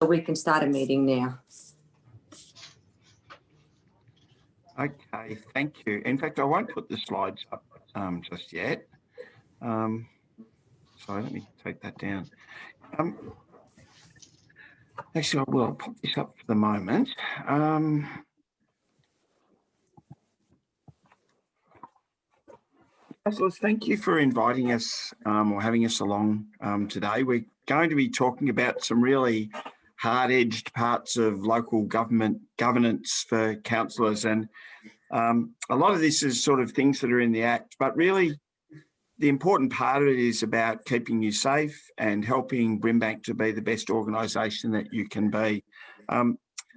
we can start a meeting now. Okay, thank you. In fact, I won't put the slides up just yet. So let me take that down. Actually, I will pop this up for the moment. Councillors, thank you for inviting us or having us along today. We're going to be talking about some really hard-edged parts of local government governance for councillors, and a lot of this is sort of things that are in the Act, but really the important part of it is about keeping you safe and helping Brimbank to be the best organisation that you can be.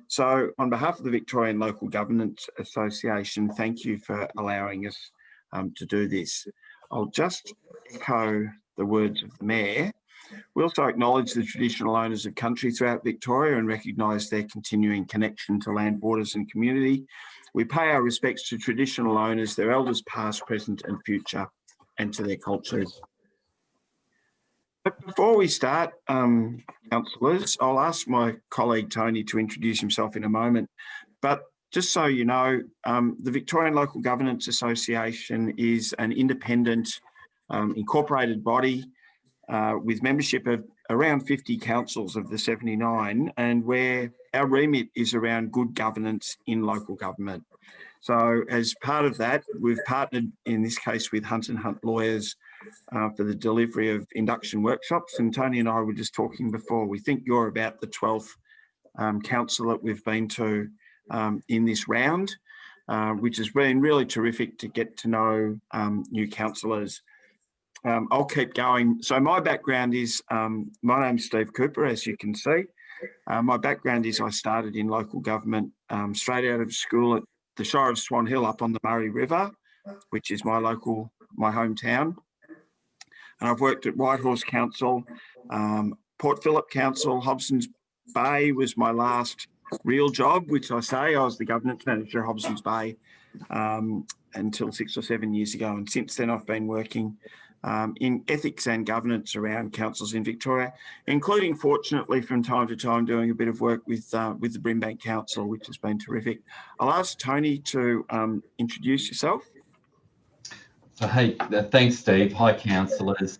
So on behalf of the Victorian Local Governance Association, thank you for allowing us to do this. I'll just echo the words of the Mayor. We also acknowledge the traditional owners of country throughout Victoria and recognise their continuing connection to land, waters and community. We pay our respects to traditional owners, their elders past, present and future, and to their cultures. But before we start, councillors, I'll ask my colleague Tony to introduce himself in a moment. But just so you know, the Victorian Local Governance Association is an independent incorporated body with membership of around 50 councils of the 79, and where our remit is around good governance in local government. So as part of that, we've partnered in this case with Hunt and Hunt Lawyers for the delivery of induction workshops. And Tony and I were just talking before, we think you're about the 12th council that we've been to in this round, which has been really terrific to get to know new councillors. I'll keep going. So my background is, my name's Steve Cooper, as you can see. My background is I started in local government straight out of school at the Shire of Swan Hill up on the Murray River, which is my hometown. And I've worked at Whitehorse Council, Port Phillip Council, Hobson's Bay was my last real job, which I say I was the governance manager of Hobson's Bay until 6 or 7 years ago. And since then I've been working in ethics and governance around councils in Victoria, including, fortunately, from time to time doing a bit of work with the Brimbank Council, which has been terrific. I'll ask Tony to introduce yourself. So, hey, thanks, Steve. Hi, councillors.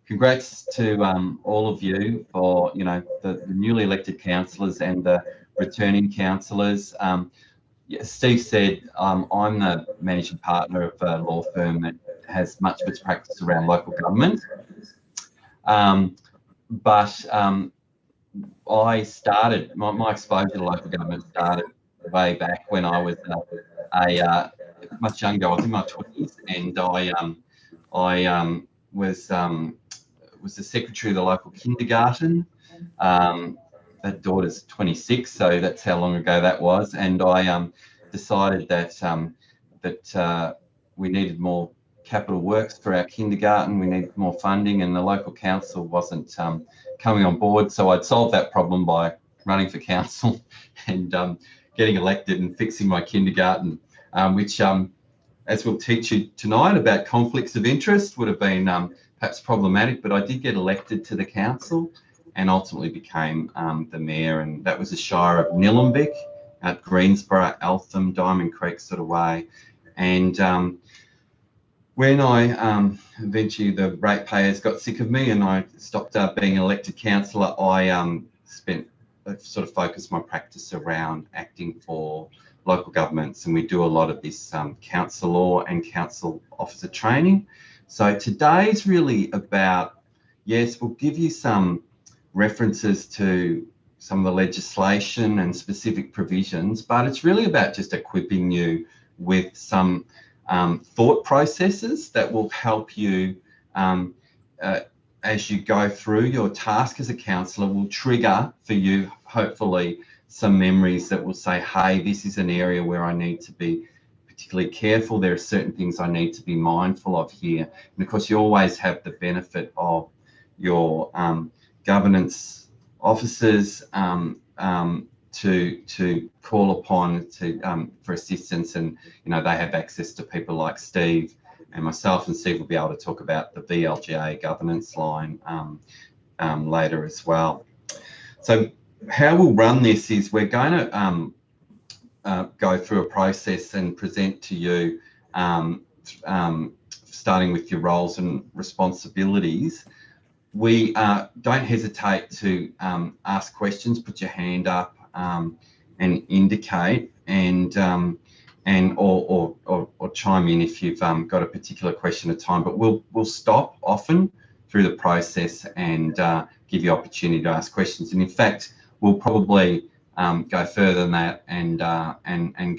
Congrats to all of you for, the newly elected councillors and the returning councillors. Steve said I'm the managing partner of a law firm that has much of its practice around local government. But I started, my exposure to local government started way back when I was much younger. I was in my 20s, and I was the secretary of the local kindergarten. That daughter's 26, so that's how long ago that was. And I decided that we needed more capital works for our kindergarten. We needed more funding, and the local council wasn't coming on board. So I'd solved that problem by running for council and getting elected and fixing my kindergarten, which, as we'll teach you tonight about conflicts of interest, would have been perhaps problematic. But I did get elected to the council and ultimately became the mayor, and that was the Shire of Nillumbik at Greensborough, Eltham, Diamond Creek sort of way. And when I eventually the ratepayers got sick of me and I stopped being an elected councillor, I sort of focused my practice around acting for local governments, and we do a lot of this council law and council officer training. So today's really about, yes, we'll give you some references to some of the legislation and specific provisions, but it's really about just equipping you with some thought processes that will help you as you go through your task as a councillor, will trigger for you hopefully some memories that will say, hey, this is an area where I need to be particularly careful. There are certain things I need to be mindful of here. And of course, you always have the benefit of your governance officers to call upon for assistance, and they have access to people like Steve and myself, and Steve will be able to talk about the VLGA governance line later as well. So how we'll run this is we're going to go through a process and present to you, starting with your roles and responsibilities. We don't hesitate to ask questions, put your hand up and indicate, and or chime in if you've got a particular question at a time. But we'll stop often through the process and give you opportunity to ask questions. And in fact, we'll probably go further than that and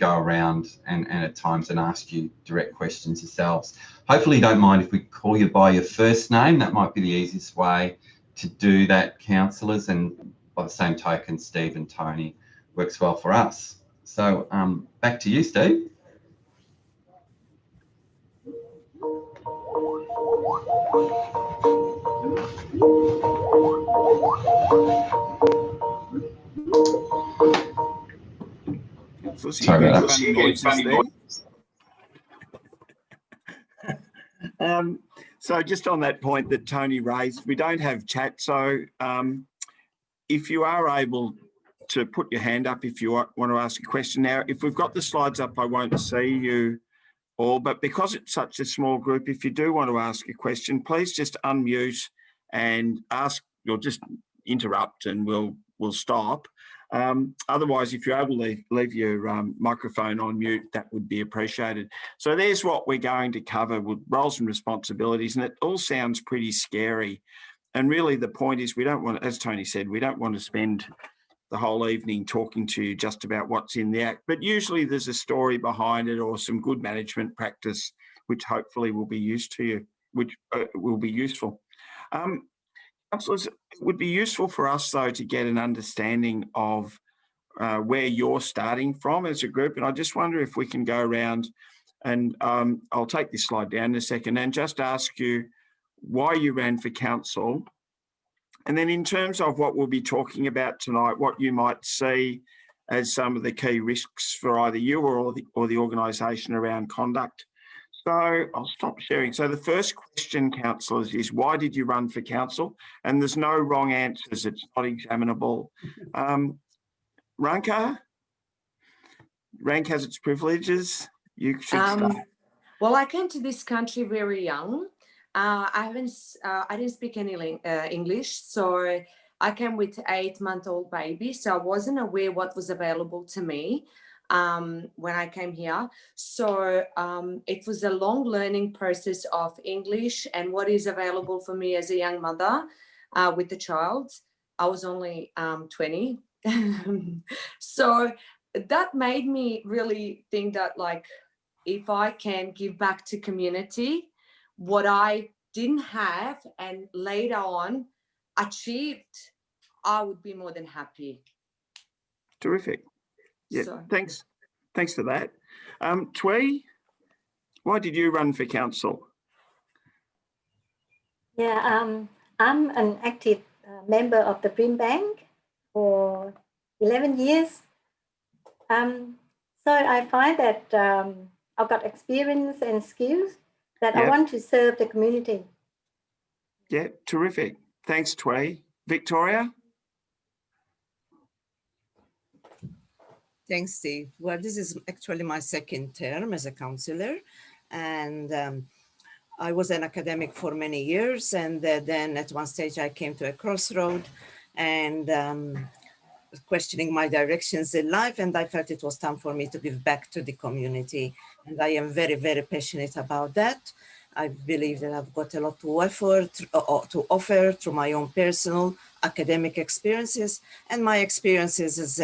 go around and at times and ask you direct questions yourselves. Hopefully you don't mind if we call you by your first name. That might be the easiest way to do that, councillors, and by the same token, Steve and Tony works well for us. So back to you, Steve. Sorry about that. So just on that point that Tony raised, we don't have chat. So if you are able to put your hand up if you want to ask a question. Now, if we've got the slides up, I won't see you all, but because it's such a small group, if you do want to ask a question, please just unmute and ask, or just interrupt and we'll stop. Otherwise, if you're able to leave your microphone on mute, that would be appreciated. So there's what we're going to cover with roles and responsibilities, and it all sounds pretty scary. And really the point is we don't want, as Tony said, we don't want to spend the whole evening talking to you just about what's in the Act, but usually there's a story behind it or some good management practice, which hopefully will be used to you, which will be useful. Councillors, it would be useful for us though to get an understanding of where you're starting from as a group. And I just wonder if we can go around and I'll take this slide down in a second and just ask you why you ran for council. And then in terms of what we'll be talking about tonight, what you might see as some of the key risks for either you or the organisation around conduct. So I'll stop sharing. So the first question, councillors, is why did you run for council? And there's no wrong answers. It's not examinable. Rank has its privileges. You should start. Well, I came to this country very young. I didn't speak any English, so I came with an 8-month-old baby, so I wasn't aware what was available to me when I came here. So it was a long learning process of English and what is available for me as a young mother with a child. I was only 20. So that made me really think that, like, if I can give back to community what I didn't have and later on achieved, I would be more than happy. Terrific. Yeah, so, thanks for that. Twee, why did you run for council? Yeah, I'm an active member of the Brimbank for 11 years. So I find that I've got experience and skills that I want to serve the community. Yeah, terrific. Thanks, Twee. Victoria? Thanks, Steve. Well, this is actually my second term as a councillor, and I was an academic for many years, and then at one stage I came to a crossroad and questioning my directions in life, and I felt it was time for me to give back to the community, and I am very, very passionate about that. I believe that I've got a lot to offer through my own personal academic experiences and my experiences as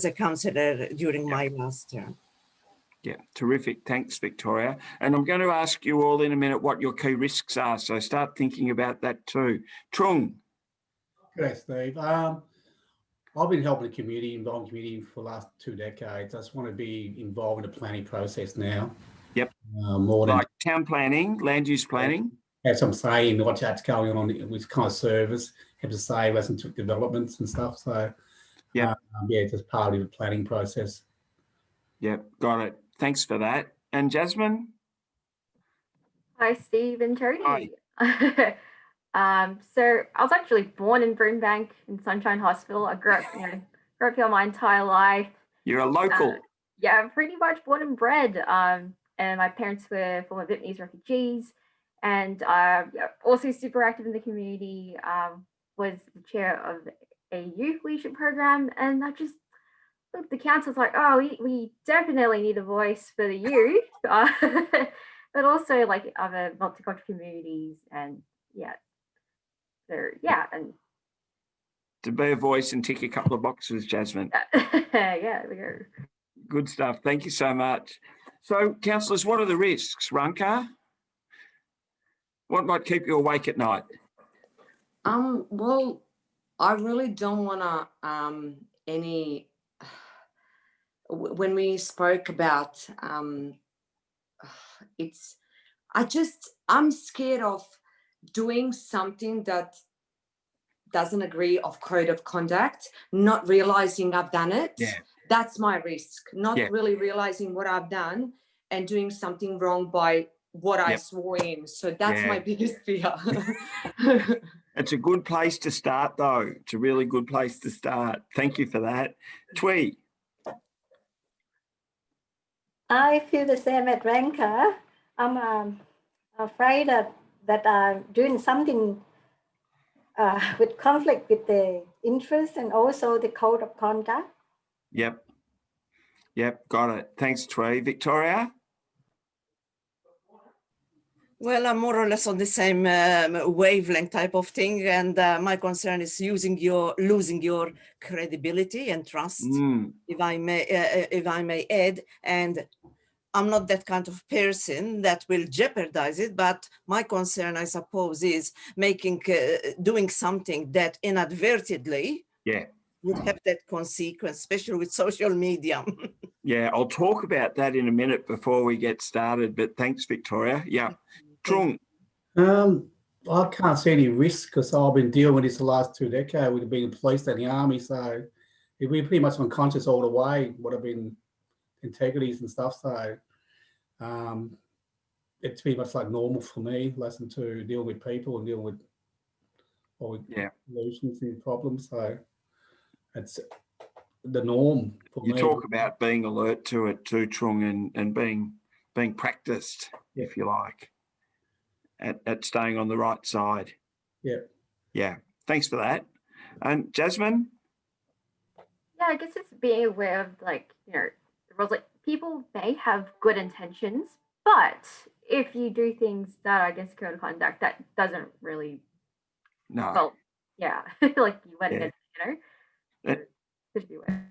a councillor during my last term. Yeah, terrific. Thanks, Victoria. And I'm going to ask you all in a minute what your key risks are, so start thinking about that too. Trung. Okay, Steve. I've been helping the community, involving community for the last 2 decades. I just want to be involved in the planning process now. Yep. More like town planning, land use planning. Have some say in what's going on with kind of service, have to say, listen to developments and stuff. So, yeah, just part of the planning process. Yep, got it. Thanks for that. And Jasmine? Hi, Steve and Tony. Hi. So I was actually born in Brimbank in Sunshine Hospital. I grew up, grew up here my entire life. You're a local. Yeah, I'm pretty much born and bred. And my parents were former Vietnamese refugees, and also super active in the community. Was the chair of a youth leadership program, and I just look, the council's like, oh, we definitely need a voice for the youth, but also like other multicultural communities, and and to be a voice and tick a couple of boxes, Jasmine. there we go. Good stuff. Thank you so much. So, councillors, what are the risks? Rankar, what might keep you awake at night? Well, I really don't want to when we spoke about I'm scared of doing something that doesn't agree of code of conduct, not realizing I've done it. Yeah. That's my risk, not really realizing what I've done and doing something wrong by what I swore in. So that's my biggest fear. It's a good place to start, though. It's a really good place to start. Thank you for that. Twee. I feel the same at Rankar. I'm afraid that I'm doing something with conflict with the interest and also the code of conduct. Yep, got it. Thanks, Twee. Victoria? Well, I'm more or less on the same wavelength type of thing, and my concern is losing your credibility and trust, if I may add. And I'm not that kind of person that will jeopardize it, but my concern, I suppose, is doing something that inadvertently would have that consequence, especially with social media. Yeah, I'll talk about that in a minute before we get started, but thanks, Victoria. Yeah. Trung. I can't see any risk because I've been dealing with this the last 2 decades with being the police and the army, so we're pretty much unconscious all the way, what have been integrities and stuff, so it's pretty much like normal for me, listen to dealing with people and dealing with solutions and problems, so it's the norm for me. You talk about being alert to it too, Trung, and being practiced, if you like, at staying on the right side. Yeah. Thanks for that. And Jasmine? Yeah, I guess it's being aware of the rules. Like, people may have good intentions, but if you do things that are against code of conduct, that doesn't really. No. Well, yeah, like you went against, just be aware.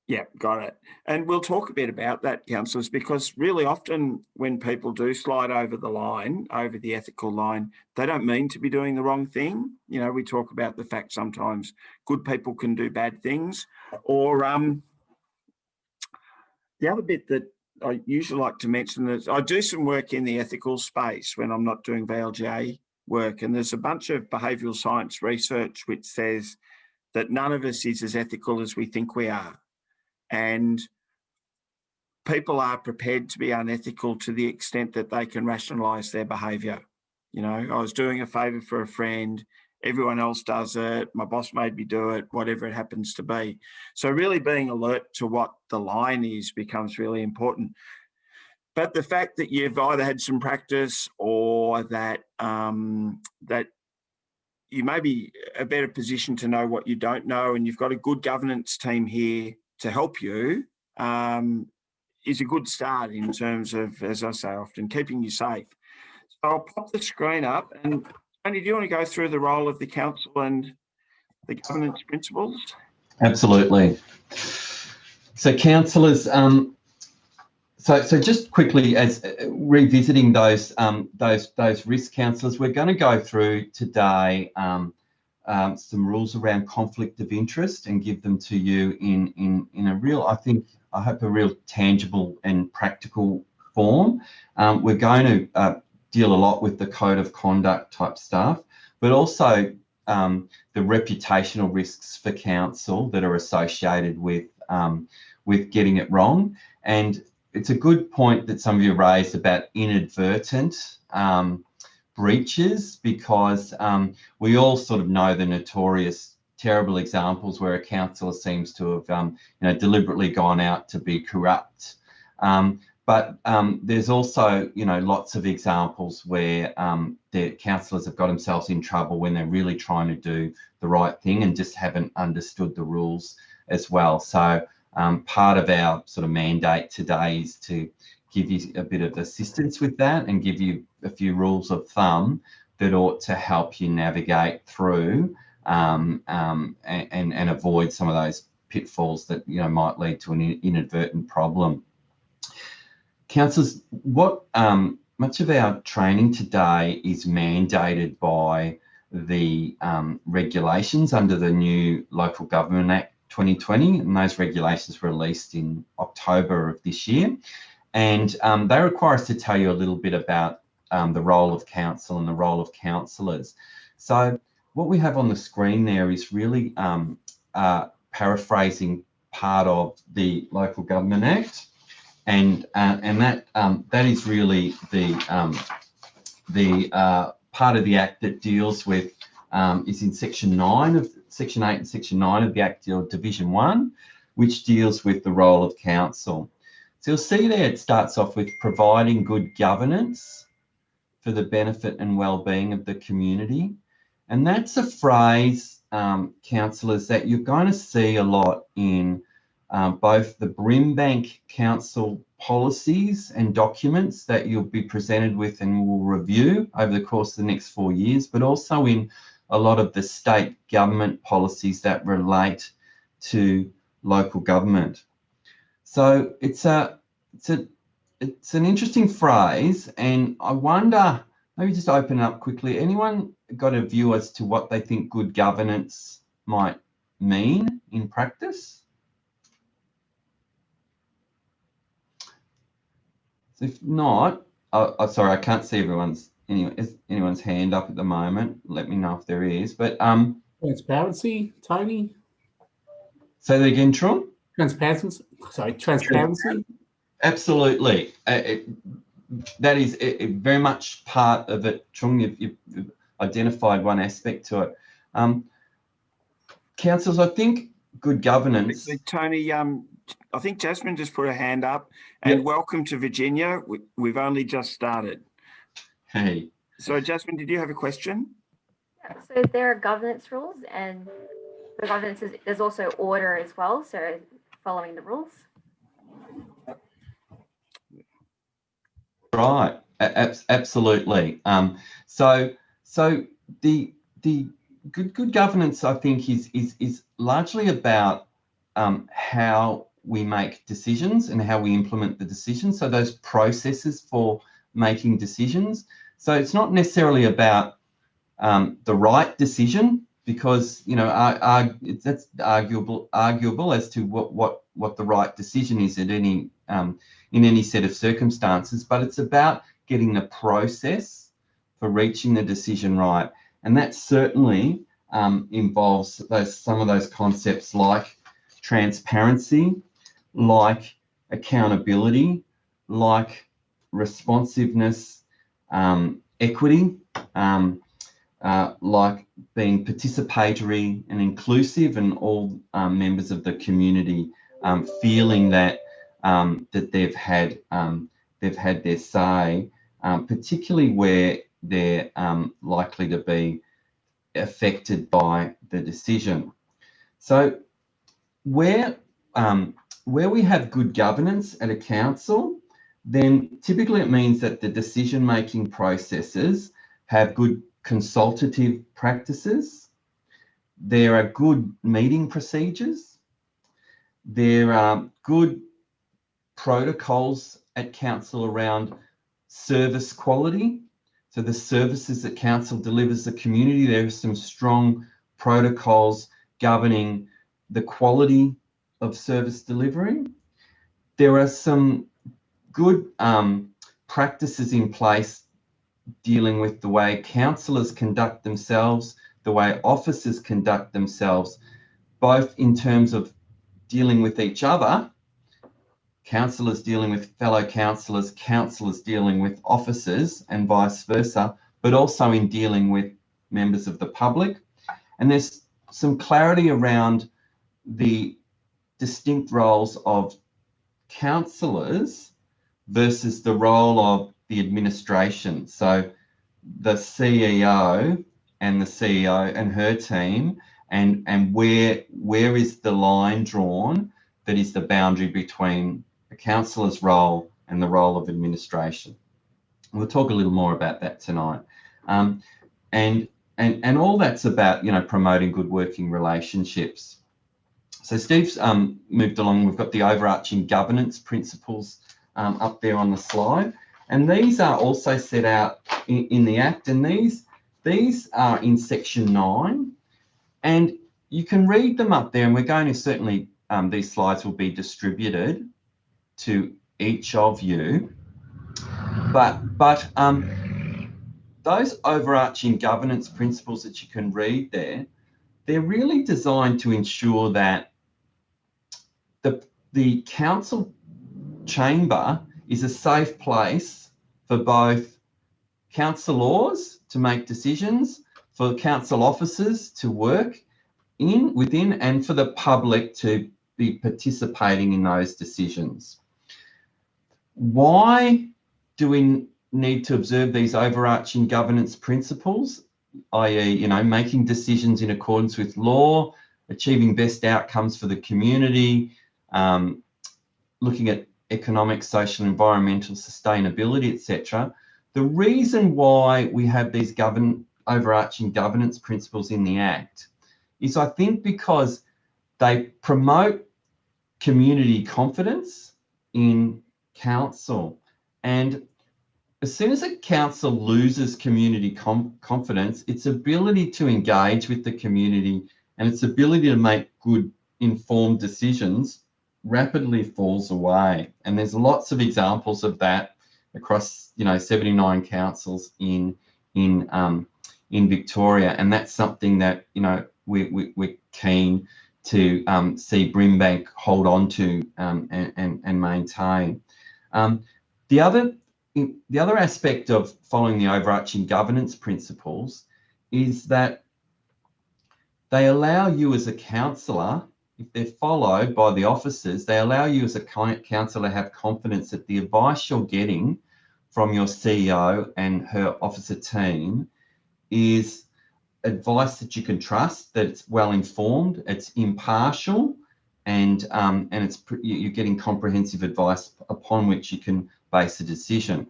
Yeah, got it. And we'll talk a bit about that, councillors, because really often when people do slide over the line, over the ethical line, they don't mean to be doing the wrong thing. We talk about the fact sometimes good people can do bad things. Or the other bit that I usually like to mention is I do some work in the ethical space when I'm not doing VLGA work, and there's a bunch of behavioural science research which says that none of us is as ethical as we think we are. And people are prepared to be unethical to the extent that they can rationalise their behaviour. I was doing a favour for a friend, everyone else does it, my boss made me do it, whatever it happens to be. So really being alert to what the line is becomes really important. But the fact that you've either had some practice or that that you may be a better position to know what you don't know, and you've got a good governance team here to help you, is a good start in terms of, as I say often, keeping you safe. So I'll pop the screen up, and Tony, do you want to go through the role of the council and the governance principles? Absolutely. So councillors, so just quickly, as revisiting those risk, councillors, we're going to go through today some rules around conflict of interest and give them to you in a real, I hope a real tangible and practical form. We're going to deal a lot with the code of conduct type stuff, but also the reputational risks for council that are associated with getting it wrong. And it's a good point that some of you raised about inadvertent breaches, because we all sort of know the notorious terrible examples where a councillor seems to have deliberately gone out to be corrupt. But there's also, lots of examples where the councillors have got themselves in trouble when they're really trying to do the right thing and just haven't understood the rules as well. So part of our sort of mandate today is to give you a bit of assistance with that and give you a few rules of thumb that ought to help you navigate through and avoid some of those pitfalls that might lead to an inadvertent problem. Councillors, what much of our training today is mandated by the regulations under the new Local Government Act 2020, and those regulations were released in October of this year. And they require us to tell you a little bit about the role of council and the role of councillors. So what we have on the screen there is really paraphrasing part of the Local Government Act, and that is really the part of the Act that deals with is in Section 8 and Section 9 of the Act, Division 1, which deals with the role of council. So you'll see there it starts off with providing good governance for the benefit and well-being of the community. And that's a phrase, councillors, that you're going to see a lot in both the Brimbank Council policies and documents that you'll be presented with and will review over the course of the next 4 years, but also in a lot of the state government policies that relate to local government. So it's an interesting phrase, and I wonder, maybe just open it up quickly. Anyone got a view as to what they think good governance might mean in practice? So if not, sorry, I can't see anyone's hand up at the moment. Let me know if there is. But transparency, Tony. Say that again, Tron. Transparency. Absolutely. That is very much part of it. Trung, you've identified one aspect to it. Councillors, I think good governance. Tony, I think Jasmine just put her hand up, and yep. Welcome to Virginia. We've only just started. Hey. So Jasmine, did you have a question? Yeah, so there are governance rules, and the governance there's also order as well. So following the rules. Right, absolutely. So the good governance, I think, is largely about how we make decisions and how we implement the decisions. So those processes for making decisions. So it's not necessarily about the right decision, because that's arguable as to what the right decision is at any in any set of circumstances, but it's about getting the process for reaching the decision right. And that certainly involves some of those concepts like transparency, like accountability, like responsiveness, equity, like being participatory and inclusive, and all members of the community feeling that that they've had their say, particularly where they're likely to be affected by the decision. So where we have good governance at a council, then typically it means that the decision-making processes have good consultative practices. There are good meeting procedures. There are good protocols at council around service quality. So the services that council delivers the community, there are some strong protocols governing the quality of service delivery. There are some good practices in place dealing with the way councillors conduct themselves, the way officers conduct themselves, both in terms of dealing with each other, councillors dealing with fellow councillors, councillors dealing with officers, and vice versa, but also in dealing with members of the public. And there's some clarity around the distinct roles of councillors versus the role of the administration. So the CEO and the CEO and her team, and where is the line drawn that is the boundary between the councillor's role and the role of administration. We'll talk a little more about that tonight. And all that's about, you know, promoting good working relationships. So Steve's moved along. We've got the overarching governance principles up there on the slide. And these are also set out in the Act, and these are in section 9. And you can read them up there, and we're going to certainly, these slides will be distributed to each of you. But those overarching governance principles that you can read there, they're really designed to ensure that the council chamber is a safe place for both councillors to make decisions, for council officers to work within, and for the public to be participating in those decisions. Why do we need to observe these overarching governance principles, i.e., you know, making decisions in accordance with law, achieving best outcomes for the community, looking at economic, social, environmental sustainability, etc. The reason why we have these overarching governance principles in the Act is, I think, because they promote community confidence in council. And as soon as a council loses community confidence, its ability to engage with the community and its ability to make good informed decisions rapidly falls away. And there's lots of examples of that across, you know, 79 councils in Victoria, and that's something that, you know, we're keen to see Brimbank hold on to and maintain. The other aspect of following the overarching governance principles is that they allow you as a councillor, if they're followed by the officers, they allow you as a councillor to have confidence that the advice you're getting from your CEO and her officer team is advice that you can trust, that it's well informed, it's impartial, and you're getting comprehensive advice upon which you can base a decision.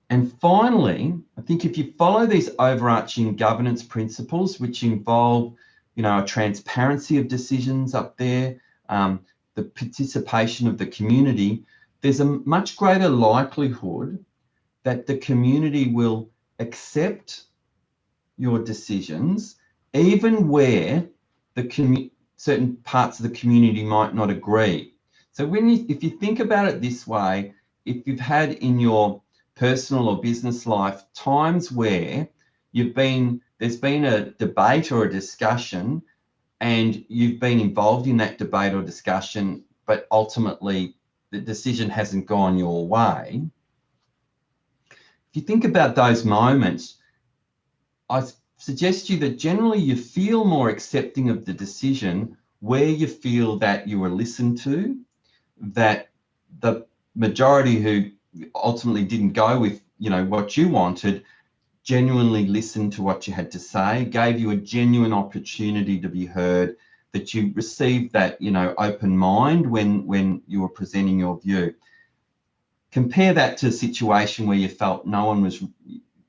And finally, I think if you follow these overarching governance principles, which involve, you know, a transparency of decisions up there, the participation of the community, there's a much greater likelihood that the community will accept your decisions, even where certain parts of the community might not agree. So if you think about it this way, if you've had in your personal or business life times where there's been a debate or a discussion, and you've been involved in that debate or discussion, but ultimately the decision hasn't gone your way. If you think about those moments, I suggest to you that generally you feel more accepting of the decision where you feel that you were listened to, that the majority who ultimately didn't go with, you know, what you wanted, genuinely listened to what you had to say, gave you a genuine opportunity to be heard, that you received that, you know, open mind when you were presenting your view. Compare that to a situation where you felt no one was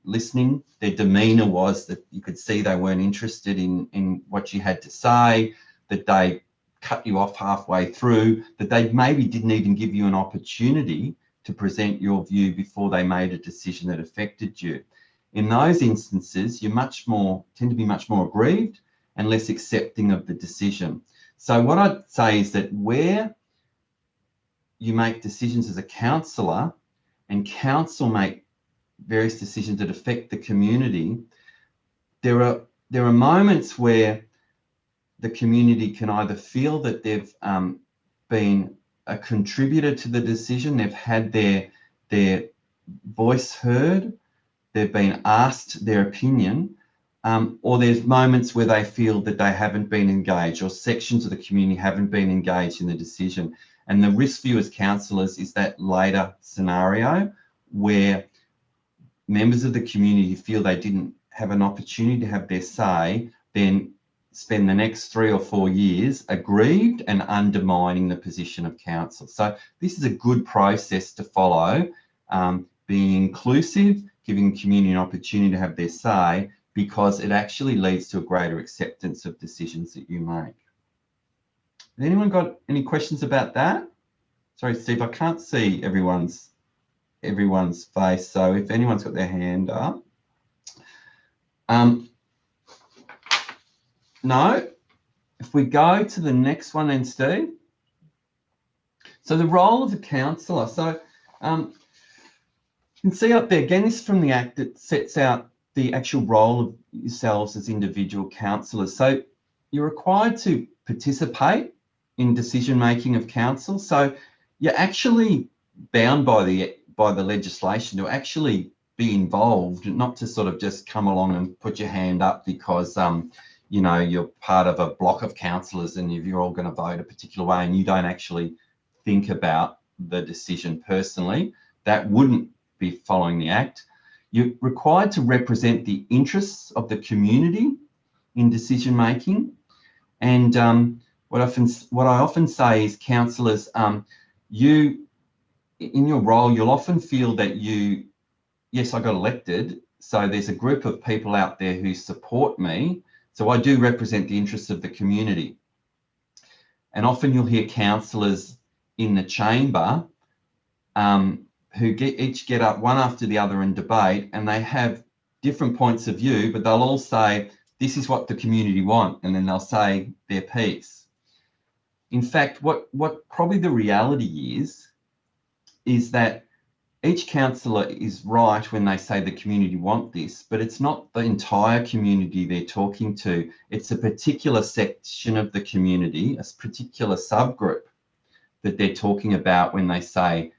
listening. Their demeanour was that you could see they weren't interested in what you had to say, that they cut you off halfway through, that they maybe didn't even give you an opportunity to present your view before they made a decision that affected you. In those instances, you tend to be much more aggrieved and less accepting of the decision. So what I'd say is that where you make decisions as a councillor and council make various decisions that affect the community, there are moments where the community can either feel that they've been a contributor to the decision, they've had their voice heard, they've been asked their opinion, or there's moments where they feel that they haven't been engaged, or sections of the community haven't been engaged in the decision. And the risk for you as councillors is that later scenario where members of the community feel they didn't have an opportunity to have their say, then spend the next 3 or 4 years aggrieved and undermining the position of council. So this is a good process to follow, being inclusive, giving community an opportunity to have their say, because it actually leads to a greater acceptance of decisions that you make. Has anyone got any questions about that? Sorry, Steve, I can't see everyone's face, so if anyone's got their hand up. No. If we go to the next one then, Steve. So the role of the councillor. So you can see up there, again, this is from the Act that sets out the actual role of yourselves as individual councillors. So you're required to participate in decision-making of council. So you're actually bound by the legislation to actually be involved, not to sort of just come along and put your hand up because you know, you're part of a block of councillors and you're all going to vote a particular way and you don't actually think about the decision personally. That wouldn't be following the Act. You're required to represent the interests of the community in decision making. And what I often say is, councillors, you, in your role, you'll often feel that yes, I got elected, so there's a group of people out there who support me, so I do represent the interests of the community. And often you'll hear councillors in the chamber who each get up one after the other and debate, and they have different points of view, but they'll all say, this is what the community want, and then they'll say their piece. In fact, what probably the reality is that each councillor is right when they say the community want this, but it's not the entire community they're talking to. It's a particular section of the community, a particular subgroup that they're talking about when they say,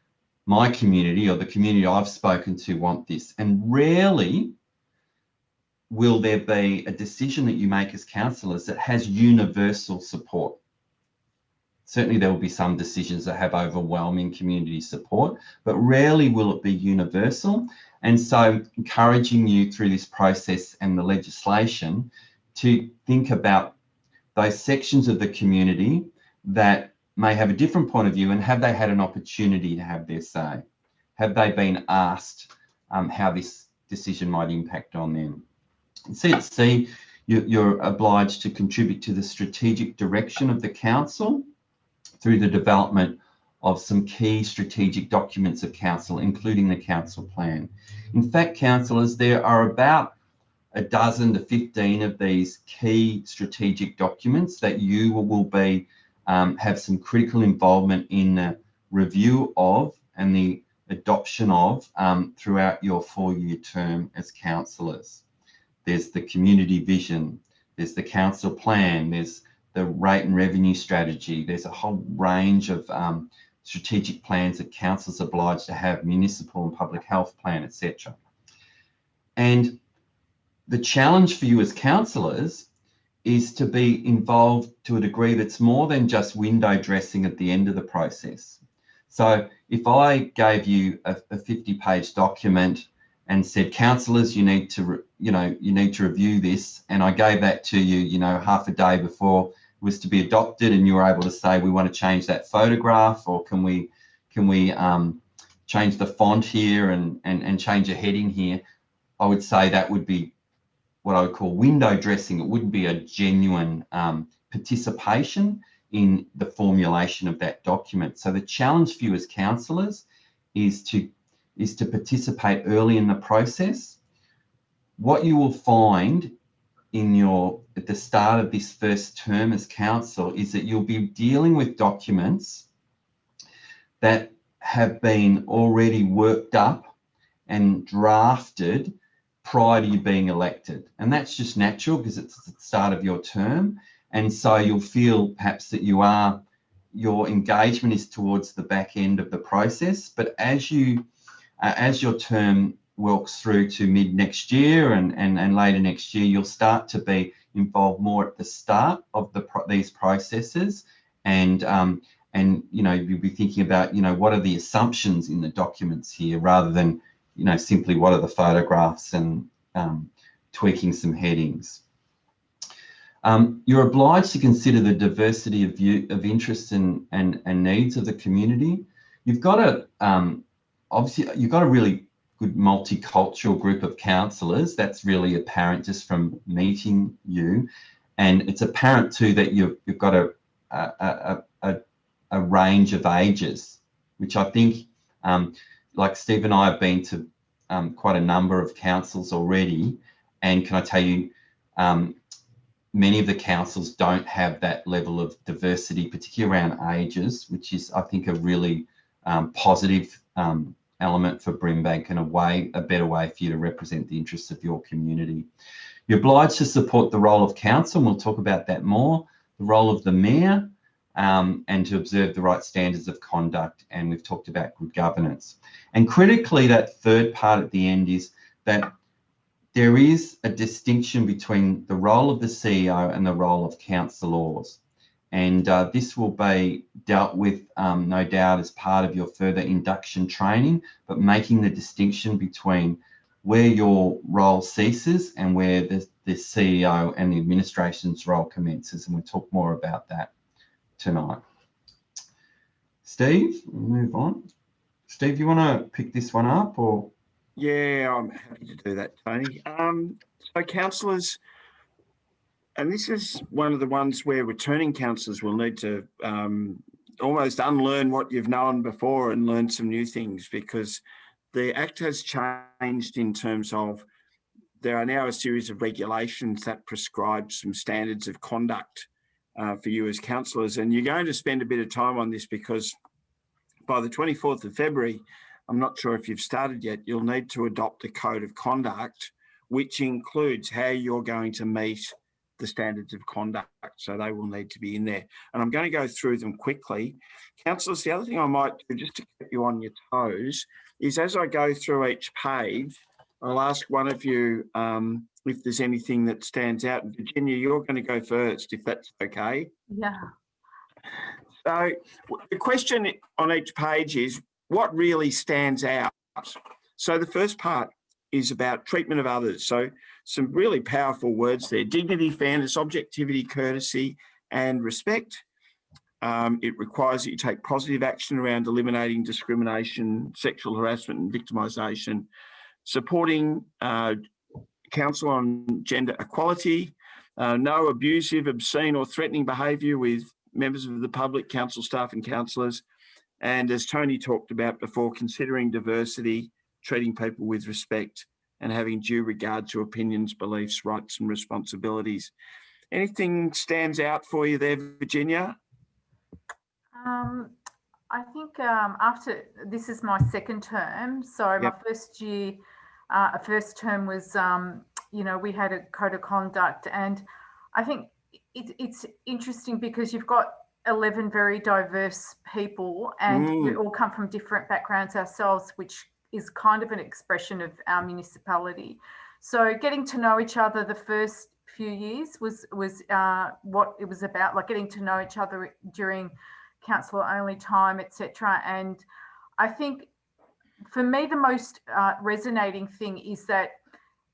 my community or the community I've spoken to want this. And rarely will there be a decision that you make as councillors that has universal support. Certainly there will be some decisions that have overwhelming community support, but rarely will it be universal. And so encouraging you through this process and the legislation to think about those sections of the community that may have a different point of view, and have they had an opportunity to have their say? Have they been asked how this decision might impact on them? And C, you're obliged to contribute to the strategic direction of the council through the development of some key strategic documents of council, including the council plan. In fact, councillors, there are about a dozen to 15 of these key strategic documents that you will be have some critical involvement in the review of and the adoption of throughout your 4-year term as councillors. There's the community vision, there's the council plan, there's the rate and revenue strategy. There's a whole range of strategic plans that councils are obliged to have, municipal and public health plan, etc. And the challenge for you as councillors is to be involved to a degree that's more than just window dressing at the end of the process. So if I gave you a 50-page document and said, councillors, you need to review this, and I gave that to you, half a day before it was to be adopted, and you were able to say, we want to change that photograph, or can we change the font here and change a heading here, I would say that would be what I would call window dressing. It wouldn't be a genuine participation in the formulation of that document. So the challenge for you as councillors is to participate early in the process. What you will find at the start of this first term as council is that you'll be dealing with documents that have been already worked up and drafted prior to you being elected. And that's just natural because it's the start of your term. And so you'll feel perhaps that your engagement is towards the back end of the process. But as your term works through to mid next year and later next year, you'll start to be involved more at the start of these processes, and you know, you'll be thinking about, you know, what are the assumptions in the documents here, rather than, you know, simply what are the photographs and tweaking some headings. You're obliged to consider the diversity of interests and needs of the community. You've got to obviously you've got a really good multicultural group of councillors. That's really apparent just from meeting you, and it's apparent too that you've got a range of ages, which I think, like Steve and I have been to quite a number of councils already, and can I tell you, many of the councils don't have that level of diversity, particularly around ages, which is, I think, a really positive element for Brimbank, and a better way for you to represent the interests of your community. You're obliged to support the role of council, and we'll talk about that more, the role of the mayor, and to observe the right standards of conduct, and we've talked about good governance. And critically, that third part at the end is that there is a distinction between the role of the CEO and the role of councillors. And this will be dealt with, no doubt, as part of your further induction training, but making the distinction between where your role ceases and where the CEO and the administration's role commences. And we'll talk more about that tonight. Steve, we'll move on. Steve, you want to pick this one up, or? Yeah, I'm happy to do that, Tony. So councillors, and this is one of the ones where returning councillors will need to almost unlearn what you've known before and learn some new things, because the Act has changed in terms of there are now a series of regulations that prescribe some standards of conduct for you as councillors. And you're going to spend a bit of time on this, because by the 24th of February, I'm not sure if you've started yet, you'll need to adopt a code of conduct, which includes how you're going to meet the standards of conduct. So they will need to be in there. And I'm going to go through them quickly. Councillors, the other thing I might do, just to keep you on your toes, is as I go through each page, I'll ask one of you if there's anything that stands out. Virginia, you're going to go first, if that's okay. Yeah. So the question on each page is, what really stands out? So the first part is about treatment of others. So some really powerful words there: dignity, fairness, objectivity, courtesy, and respect. It requires that you take positive action around eliminating discrimination, sexual harassment and victimisation, supporting council on gender equality, no abusive, obscene or threatening behaviour with members of the public, council staff and councillors. And as Tony talked about before, considering diversity, treating people with respect, and having due regard to opinions, beliefs, rights and responsibilities. Anything stands out for you there, Virginia? I think after, this is my second term, so Yep. my first term was, you know, we had a code of conduct, and I think it's interesting because you've got 11 very diverse people, and we all come from different backgrounds ourselves, which is kind of an expression of our municipality. So getting to know each other the first few years was what it was about, like getting to know each other during councillor only time, etc. And I think for me the most resonating thing is that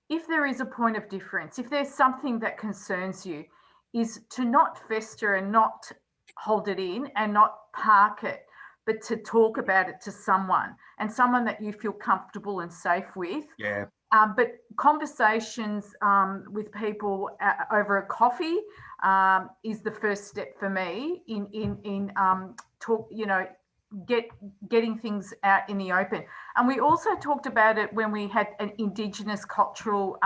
if there is a point of difference, if there's something that concerns you, is to not fester and not hold it in and not park it, but to talk about it to someone, and someone that you feel comfortable and safe with. Yeah. But conversations with people over a coffee is the first step for me in talk, you know, getting things out in the open. And we also talked about it when we had an Indigenous cultural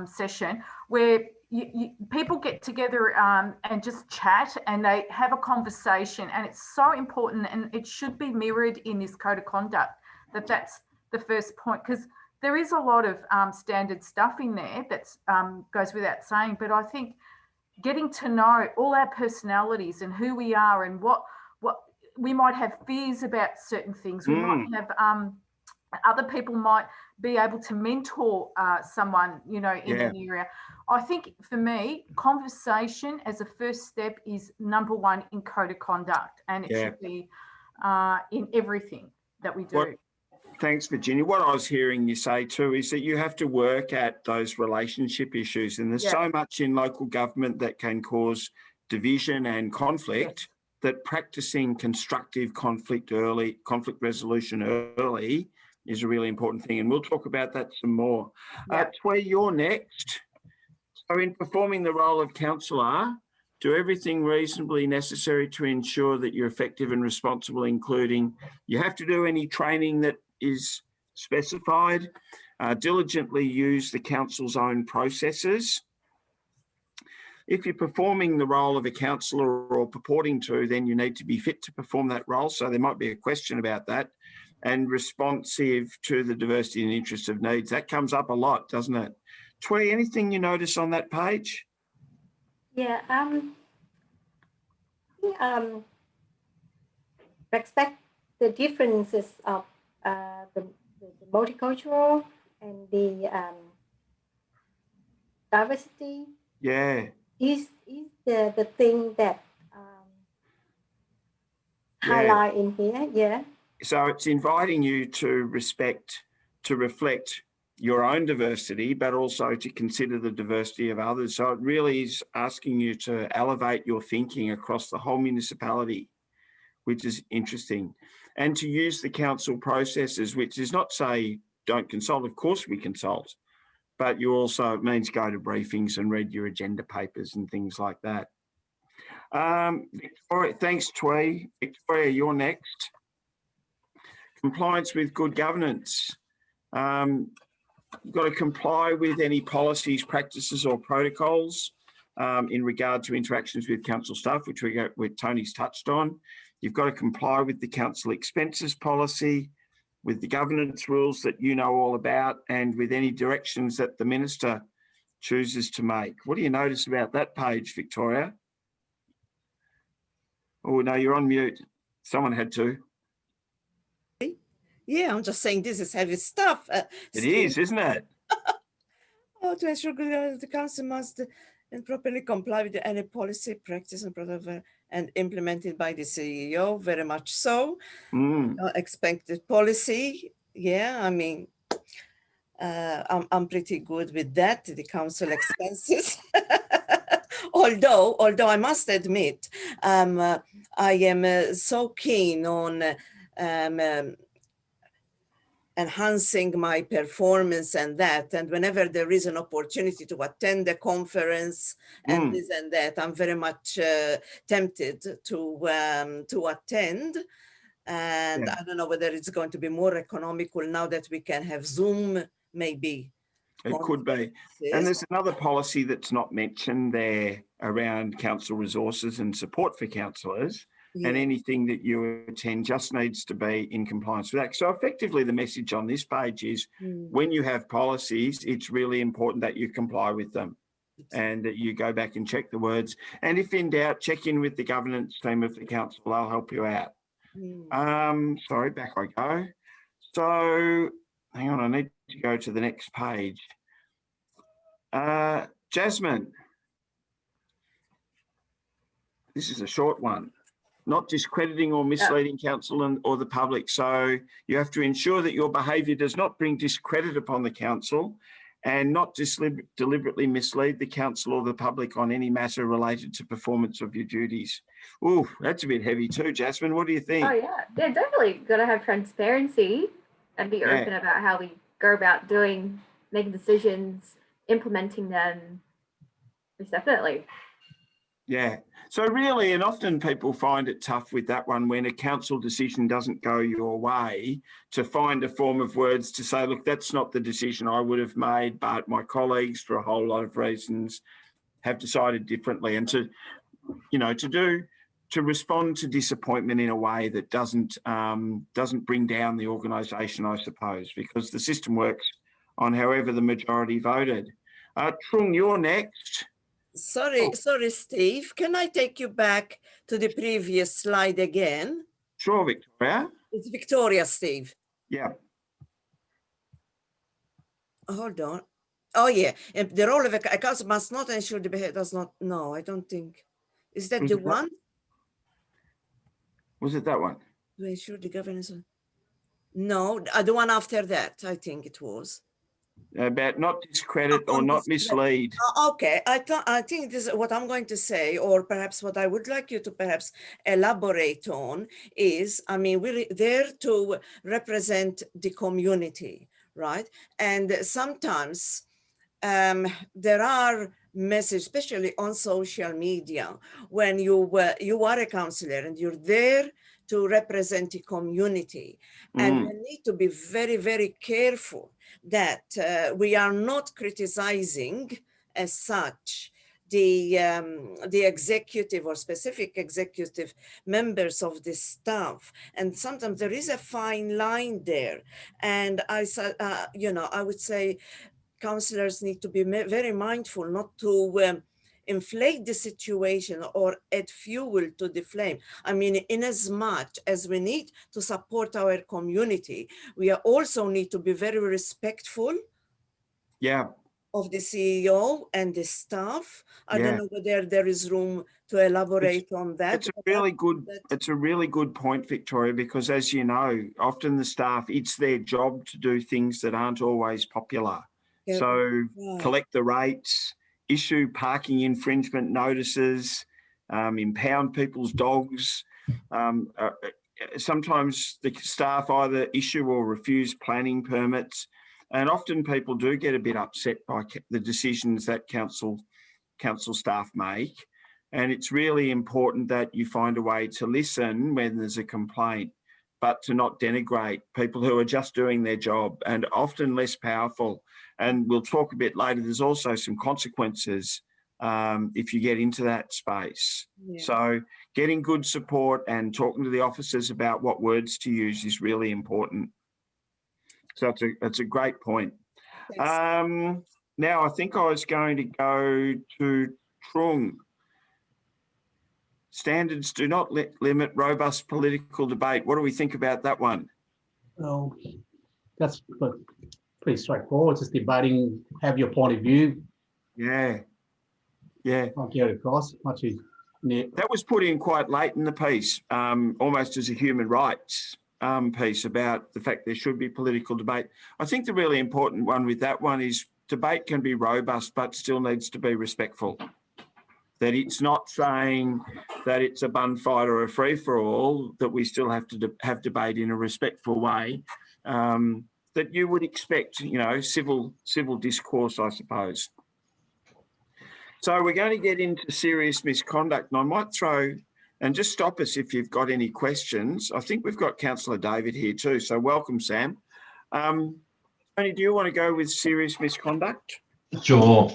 session where people get together and just chat and they have a conversation, and it's so important, and it should be mirrored in this code of conduct. That's the first point, because there is a lot of standard stuff in there that goes without saying, but I think getting to know all our personalities and who we are and what we might have fears about certain things. We might have Other people might be able to mentor someone, you know, in an area. I think for me, conversation as a first step is number one in code of conduct, and it should be in everything that we do. Thanks, Virginia. What I was hearing you say too is that you have to work at those relationship issues, and there's so much in local government that can cause division and conflict, that practicing constructive conflict resolution early is a really important thing, and we'll talk about that some more. Twee, you're next. So in performing the role of councillor, do everything reasonably necessary to ensure that you're effective and responsible, including you have to do any training that is specified, diligently use the council's own processes. If you're performing the role of a councillor or purporting to, then you need to be fit to perform that role. So there might be a question about that. And responsive to the diversity and interest of needs. That comes up a lot, doesn't it? Twee, anything you notice on that page? Yeah, respect the differences of the multicultural and the diversity. Yeah. Is the thing that highlight in here, So it's inviting you to reflect your own diversity, but also to consider the diversity of others. So it really is asking you to elevate your thinking across the whole municipality, which is interesting. And to use the council processes, which is not say don't consult, of course we consult, but you also, it means go to briefings and read your agenda papers and things like that. Victoria, thanks, Twee. Victoria, you're next. Compliance with good governance. You've got to comply with any policies, practices or protocols in regard to interactions with council staff, which Tony's touched on. You've got to comply with the council expenses policy, with the governance rules that you know all about, and with any directions that the minister chooses to make. What do you notice about that page, Victoria? Oh, no, you're on mute. Someone had to. Yeah, I'm just saying this is heavy stuff. It is, isn't it? Oh, to ensure the council must properly comply with any policy, practice, and protocol and implemented by the CEO. Very much so. Expected policy. Yeah, I mean, I'm pretty good with that. The council expenses. although I must admit, I am so keen on enhancing my performance and that, and whenever there is an opportunity to attend a conference and this and that, I'm very much tempted to attend. And I don't know whether it's going to be more economical now that we can have Zoom, maybe. It could be. And there's another policy that's not mentioned there around council resources and support for councillors. And anything that you attend just needs to be in compliance with that. So effectively the message on this page is when you have policies, it's really important that you comply with them and that you go back and check the words. And if in doubt, check in with the governance team of the council. They'll help you out. Sorry, back I go. So hang on, I need to go to the next page. Jasmine, this is a short one. Not discrediting or misleading council or the public. So you have to ensure that your behaviour does not bring discredit upon the council and not deliberately mislead the council or the public on any matter related to performance of your duties. Oh, that's a bit heavy too, Jasmine. What do you think? Oh yeah, definitely got to have transparency and be open about how we go about making decisions, implementing them. It's definitely. Yeah. So really, and often people find it tough with that one when a council decision doesn't go your way, to find a form of words to say, look, that's not the decision I would have made, but my colleagues, for a whole lot of reasons, have decided differently. And to respond to disappointment in a way that doesn't bring down the organisation, I suppose, because the system works on however the majority voted. Trung, you're next. Sorry, Steve. Can I take you back to the previous slide again? Sure, Victoria. It's Victoria, Steve. Yeah. hold on. Oh yeah, and the role of a council must not ensure the behavior does not. No, I don't think. Is that Was the it that- one? Was it that one? To ensure the governance. No, the one after that, I think it was. About not discredit or On not this- mislead. Okay, I think this is what I'm going to say, or perhaps what I would like you to perhaps elaborate on is, I mean, we're there to represent the community, right? And sometimes there are messages, especially on social media, when you are a counselor and you're there to represent the community. And we need to be very, very careful that we are not criticizing as such the executive or specific executive members of the staff. And sometimes there is a fine line there. And I would say counselors need to be very mindful not to inflate the situation or add fuel to the flame. I mean, in as much as we need to support our community, we also need to be very respectful of the CEO and the staff. I don't know whether there is room to elaborate on that. It's a really good point, Victoria, because as you know, often the staff, it's their job to do things that aren't always popular. So collect the rates, issue parking infringement notices, impound people's dogs. Sometimes the staff either issue or refuse planning permits. And often people do get a bit upset by the decisions that council staff make. And it's really important that you find a way to listen when there's a complaint, but to not denigrate people who are just doing their job and often less powerful. And we'll talk a bit later, there's also some consequences if you get into that space. So getting good support and talking to the officers about what words to use is really important. So that's a great point. Now, I think I was going to go to Trung. Standards do not limit robust political debate. What do we think about that one? Well, that's pretty straightforward. Just debating, have your point of view. Yeah. Not get across much as that was put in quite late in the piece, almost as a human rights piece about the fact there should be political debate. I think the really important one with that one is debate can be robust, but still needs to be respectful. That it's not saying that it's a bun fight or a free for all, that we still have to have debate in a respectful way that you would expect, you know, civil discourse, I suppose. So we're going to get into serious misconduct, and I might throw, and just stop us if you've got any questions. I think we've got Councillor David here too, so welcome, Sam. Tony, do you want to go with serious misconduct? Sure.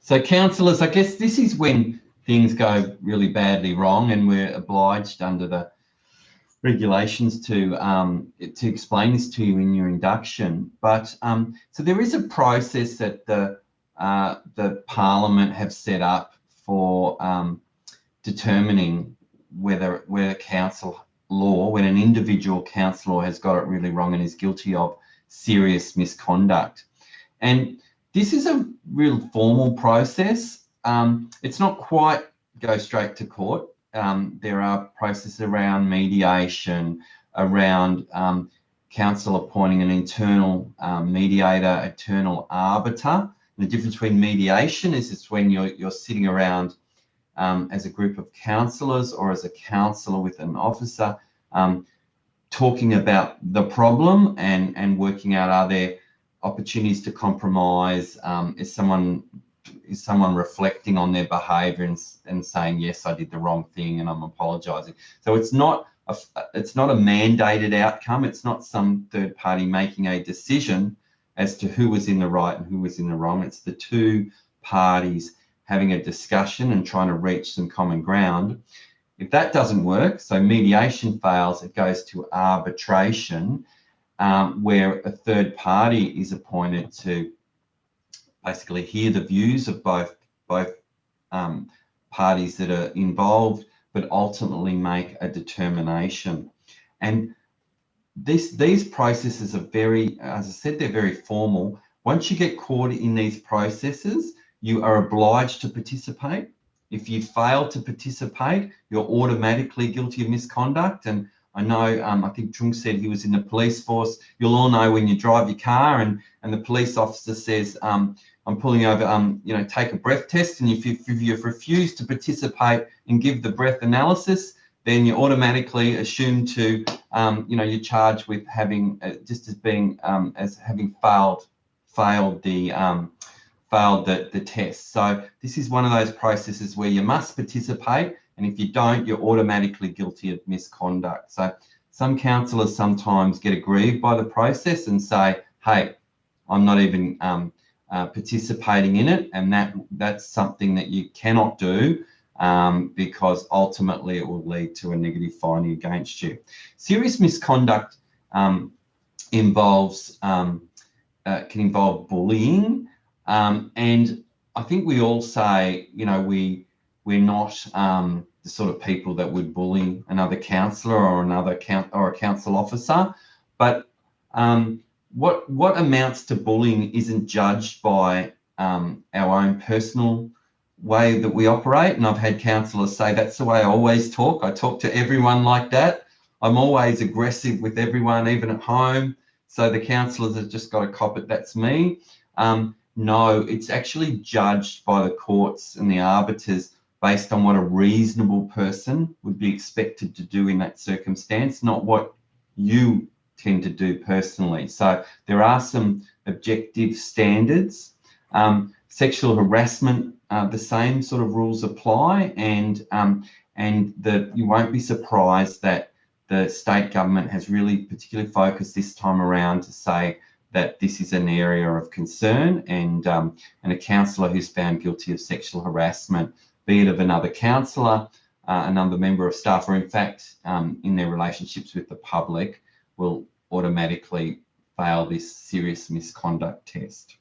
So, councillors, I guess this is when things go really badly wrong, and we're obliged under the regulations to explain this to you in your induction. But so there is a process that the Parliament have set up for determining whether council law, when an individual councillor has got it really wrong and is guilty of serious misconduct. And this is a real formal process. It's not quite go straight to court. There are processes around mediation, around council appointing an internal mediator, internal arbiter. The difference between mediation is it's when you're sitting around as a group of councillors or as a councillor with an officer talking about the problem and working out, are there opportunities to compromise? Is someone reflecting on their behaviour and saying, yes, I did the wrong thing and I'm apologising? So it's not a mandated outcome. It's not some third party making a decision as to who was in the right and who was in the wrong. It's the two parties having a discussion and trying to reach some common ground. If that doesn't work, so mediation fails, it goes to arbitration, where a third party is appointed to basically hear the views of both parties that are involved, but ultimately make a determination. And these processes are very, as I said, they're very formal. Once you get caught in these processes, you are obliged to participate. If you fail to participate, you're automatically guilty of misconduct. And I know, I think Trung said he was in the police force. You'll all know when you drive your car and the police officer says, I'm pulling over, you know, take a breath test. And if you've refused to participate and give the breath analysis, then you're automatically assumed to, you know, you're charged with having, just as being, as having failed the test. So this is one of those processes where you must participate, and if you don't, you're automatically guilty of misconduct. So some councillors sometimes get aggrieved by the process and say, hey, I'm not even participating in it, and that's something that you cannot do because ultimately it will lead to a negative finding against you. Serious misconduct involves can involve bullying, and I think we all say, you know, we're not the sort of people that would bully another councillor or a council officer, but what amounts to bullying isn't judged by our own personal way that we operate. And I've had councillors say, that's the way I always talk. I talk to everyone like that. I'm always aggressive with everyone, even at home. So the councillors have just got to cop it, that's me. No, it's actually judged by the courts and the arbiters based on what a reasonable person would be expected to do in that circumstance, not what you tend to do personally. So there are some objective standards. Sexual harassment, the same sort of rules apply, and that you won't be surprised that the state government has really particularly focused this time around to say that this is an area of concern, and a councillor who's found guilty of sexual harassment, be it of another councillor, another member of staff, or in fact in their relationships with the public, will automatically fail this serious misconduct test.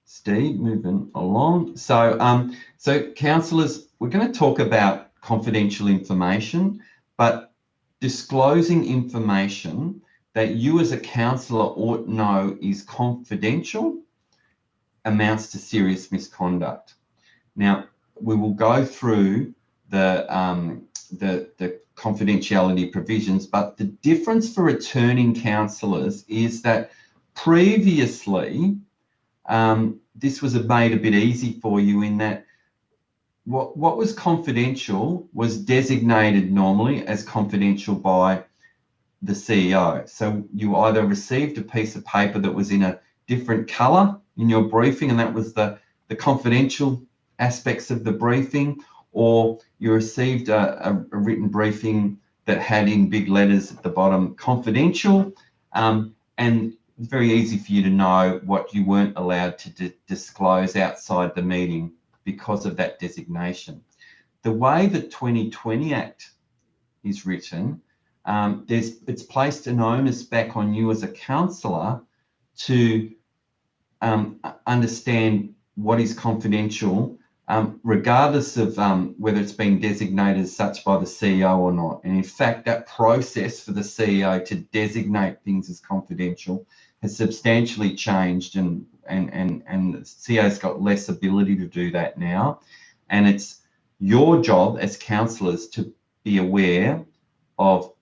Steve, moving along. So, so councillors, we're going to talk about confidential information, but disclosing information that you as a councillor ought know is confidential amounts to serious misconduct. Now, we will go through the confidentiality provisions, but the difference for returning councillors is that previously this was made a bit easy for you in that what was confidential was designated normally as confidential by the CEO. So you either received a piece of paper that was in a different colour in your briefing, and that was the confidential aspects of the briefing, or you received a written briefing that had in big letters at the bottom confidential, and it's very easy for you to know what you weren't allowed to disclose outside the meeting because of that designation. The way the 2020 Act is written, it's placed an onus back on you as a councillor to understand what is confidential, regardless of whether it's been designated as such by the CEO or not. And in fact, that process for the CEO to designate things as confidential has substantially changed, and the CEO's got less ability to do that now. And it's your job as councillors to be aware of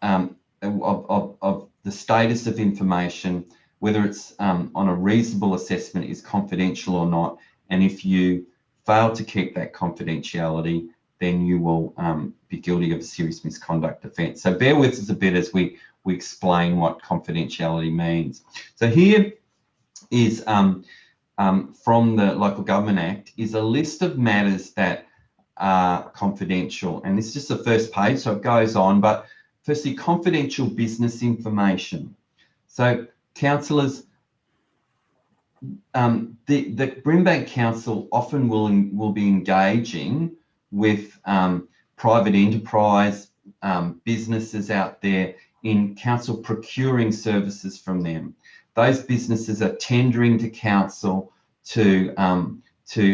the status of information, whether it's on a reasonable assessment is confidential or not. And if you fail to keep that confidentiality, then you will be guilty of a serious misconduct offence. So bear with us a bit as we explain what confidentiality means. So here is from the Local Government Act is a list of matters that are confidential, and this is just the first page, so it goes on. But firstly, confidential business information. So councillors, the Brimbank Council often will be engaging with private enterprise businesses out there in council procuring services from them. Those businesses are tendering to council to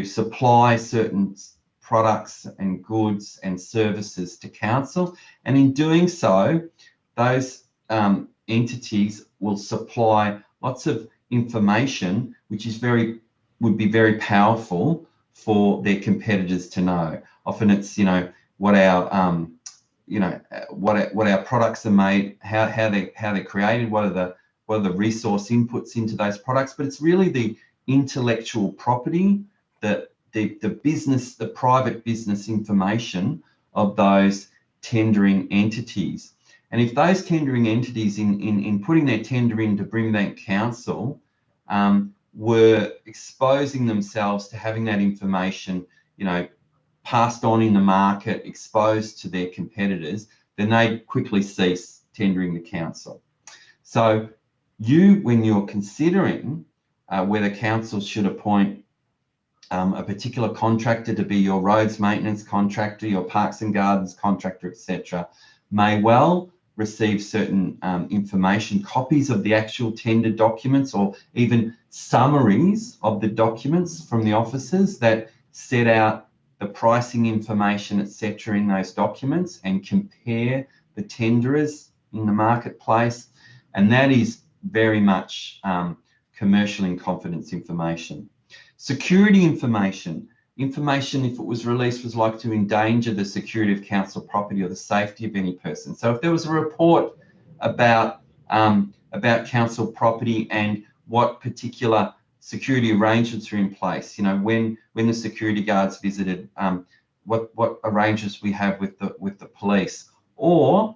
supply certain products and goods and services to council, and in doing so, those entities will supply lots of information, which is would be very powerful for their competitors to know. Often it's, you know, what our what our products are made, how they're created, what are the resource inputs into those products, but it's really the intellectual property, the business, the private business information of those tendering entities. And if those tendering entities in putting their tender into Brimbank Council were exposing themselves to having that information, you know, passed on in the market, exposed to their competitors, then they quickly cease tendering the council. So when you're considering whether council should appoint a particular contractor to be your roads maintenance contractor, your parks and gardens contractor, etc., may well receive certain information, copies of the actual tender documents, or even summaries of the documents from the officers that set out the pricing information, etc., in those documents, and compare the tenderers in the marketplace. And that is very much commercial in confidence information. Security information. Information, if it was released, was likely to endanger the security of council property or the safety of any person. So if there was a report about council property and what particular security arrangements are in place, you know, when the security guards visited, what arrangements we have with the police, or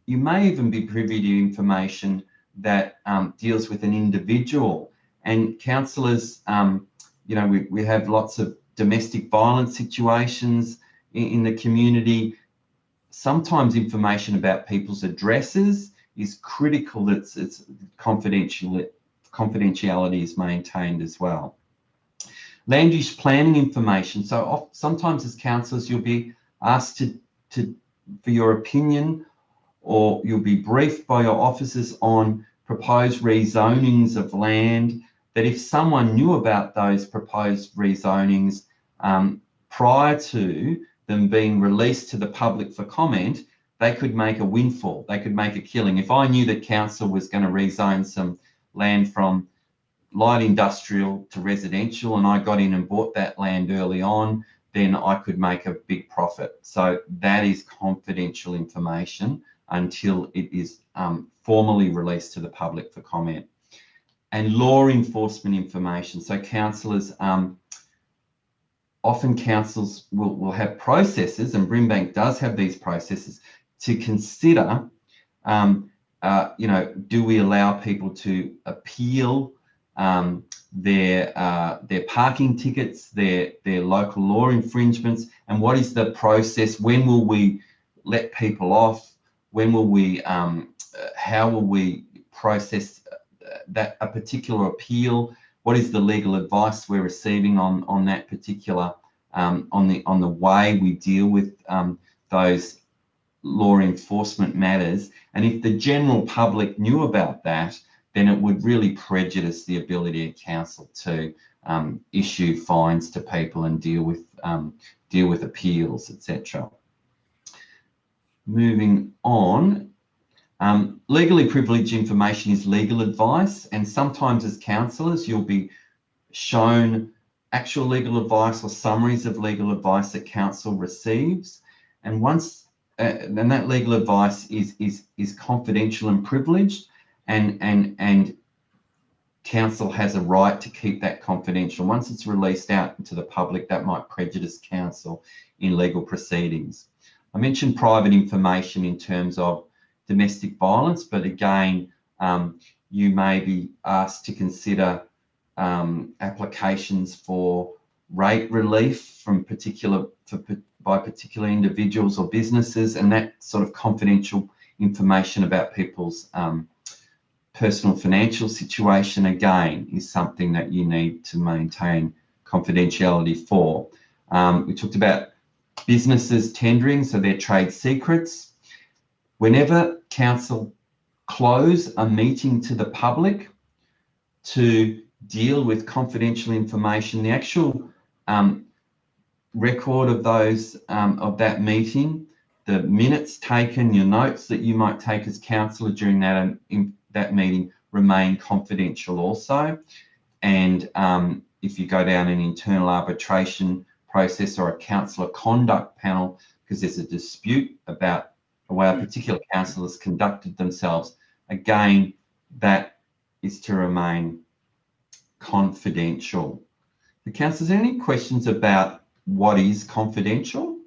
you may even be privy to information that deals with an individual. And councillors, you know, we have lots of domestic violence situations in the community. Sometimes information about people's addresses is critical that it's confidentiality is maintained as well. Land use planning information. So sometimes as councillors, you'll be asked for your opinion, or you'll be briefed by your officers on proposed rezonings of land, that if someone knew about those proposed rezonings prior to them being released to the public for comment, they could make a windfall, they could make a killing. If I knew that council was going to rezone some land from light industrial to residential and I got in and bought that land early on, then I could make a big profit. So that is confidential information until it is formally released to the public for comment. And law enforcement information. So councillors, often councils will have processes, and Brimbank does have these processes, to consider, you know, do we allow people to appeal their parking tickets, their local law infringements, and what is the process? When will we let people off? When will we, how will we process a particular appeal? What is the legal advice we're receiving on that particular, on the way we deal with those law enforcement matters? And if the general public knew about that, then it would really prejudice the ability of council to issue fines to people and deal with appeals, etc. Moving on. Legally privileged information is legal advice, and sometimes as councillors you'll be shown actual legal advice or summaries of legal advice that council receives, and once then that legal advice is confidential and privileged, and council has a right to keep that confidential. Once it's released out into the public, that might prejudice council in legal proceedings. I mentioned private information in terms of domestic violence, but again, you may be asked to consider applications for rate relief by particular individuals or businesses, and that sort of confidential information about people's personal financial situation, again, is something that you need to maintain confidentiality for. We talked about businesses tendering, so their trade secrets. Whenever council close a meeting to the public to deal with confidential information, the actual record of those of that meeting, the minutes taken, your notes that you might take as councillor during that meeting, remain confidential also. And if you go down an internal arbitration process or a councillor conduct panel, because there's a dispute about the way a particular councillor has conducted themselves, again, that is to remain confidential. The councillors, any questions about what is confidential?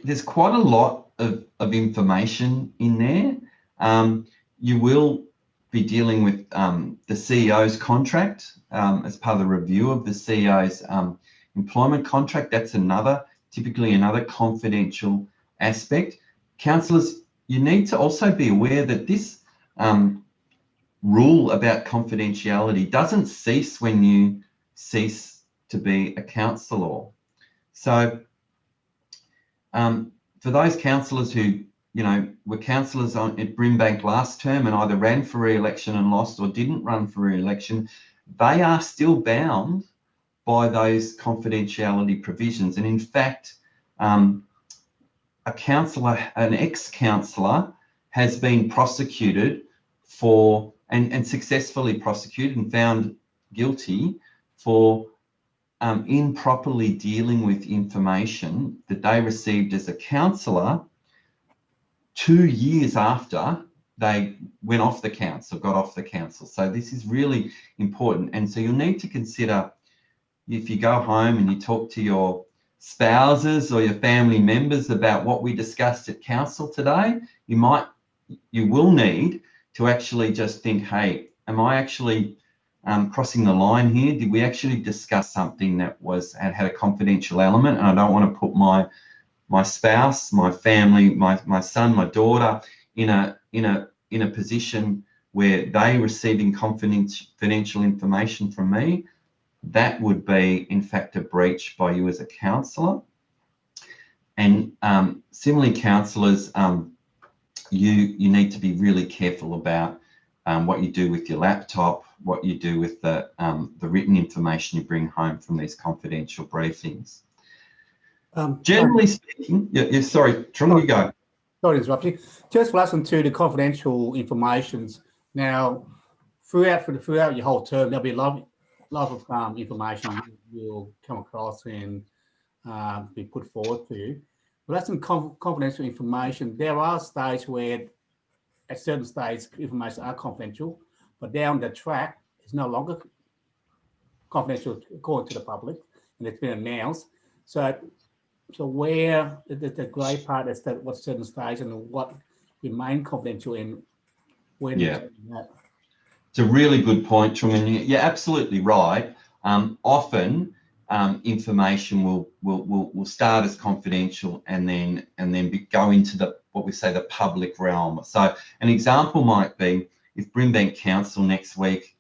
There's quite a lot of information in there. You will be dealing with the CEO's contract as part of the review of the CEO's employment contract. That's typically another confidential aspect. Councillors, you need to also be aware that this rule about confidentiality doesn't cease when you cease to be a councillor. So for those councillors who, were councillors at Brimbank last term and either ran for re-election and lost or didn't run for re-election, they are still bound by those confidentiality provisions. And in fact, a councillor, an ex-councillor, has been prosecuted for, and successfully prosecuted and found guilty for improperly dealing with information that they received as a councillor 2 years after they went off the council, got off the council. So this is really important. And so you'll need to consider, if you go home and you talk to your spouses or your family members about what we discussed at council today, you will need to actually just think, hey, am I actually crossing the line here? Did we actually discuss something that had a confidential element? And I don't want to put my spouse, my family, my son, my daughter in a position where they receiving confidential information from me. That would be, in fact, a breach by you as a councillor. And similarly, councillors, you need to be really careful about what you do with your laptop, what you do with the written information you bring home from these confidential briefings. Generally speaking, sorry, Trung, you go. Sorry to interrupt you. Just listen to the confidential informations. Now, throughout your whole term, there'll be a lot of information you'll come across and be put forward to. But that's some confidential information. There are stages where, at certain stages, information are confidential, but down the track, it's no longer confidential according to the public, and it's been announced. So where the grey part is that what certain stage and what remain confidential and when that. It's a really good point, Trung, and you're absolutely right. Often information will start as confidential and then go into what we say the public realm. So an example might be if Brimbank Council next week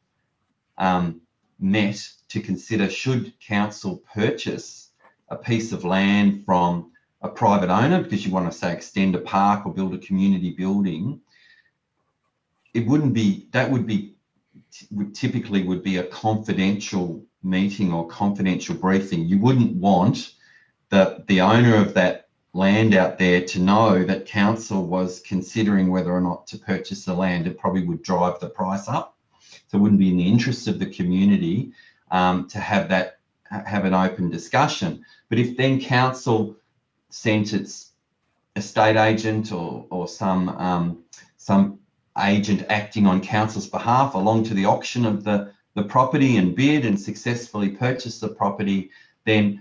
met to consider should council purchase a piece of land from a private owner because you want to, say, extend a park or build a community building. Typically would be a confidential meeting or confidential briefing. You wouldn't want the owner of that land out there to know that council was considering whether or not to purchase the land. It probably would drive the price up. So it wouldn't be in the interest of the community to have an open discussion. But if then council sent its estate agent or some agent acting on council's behalf along to the auction of the property and bid and successfully purchased the property, then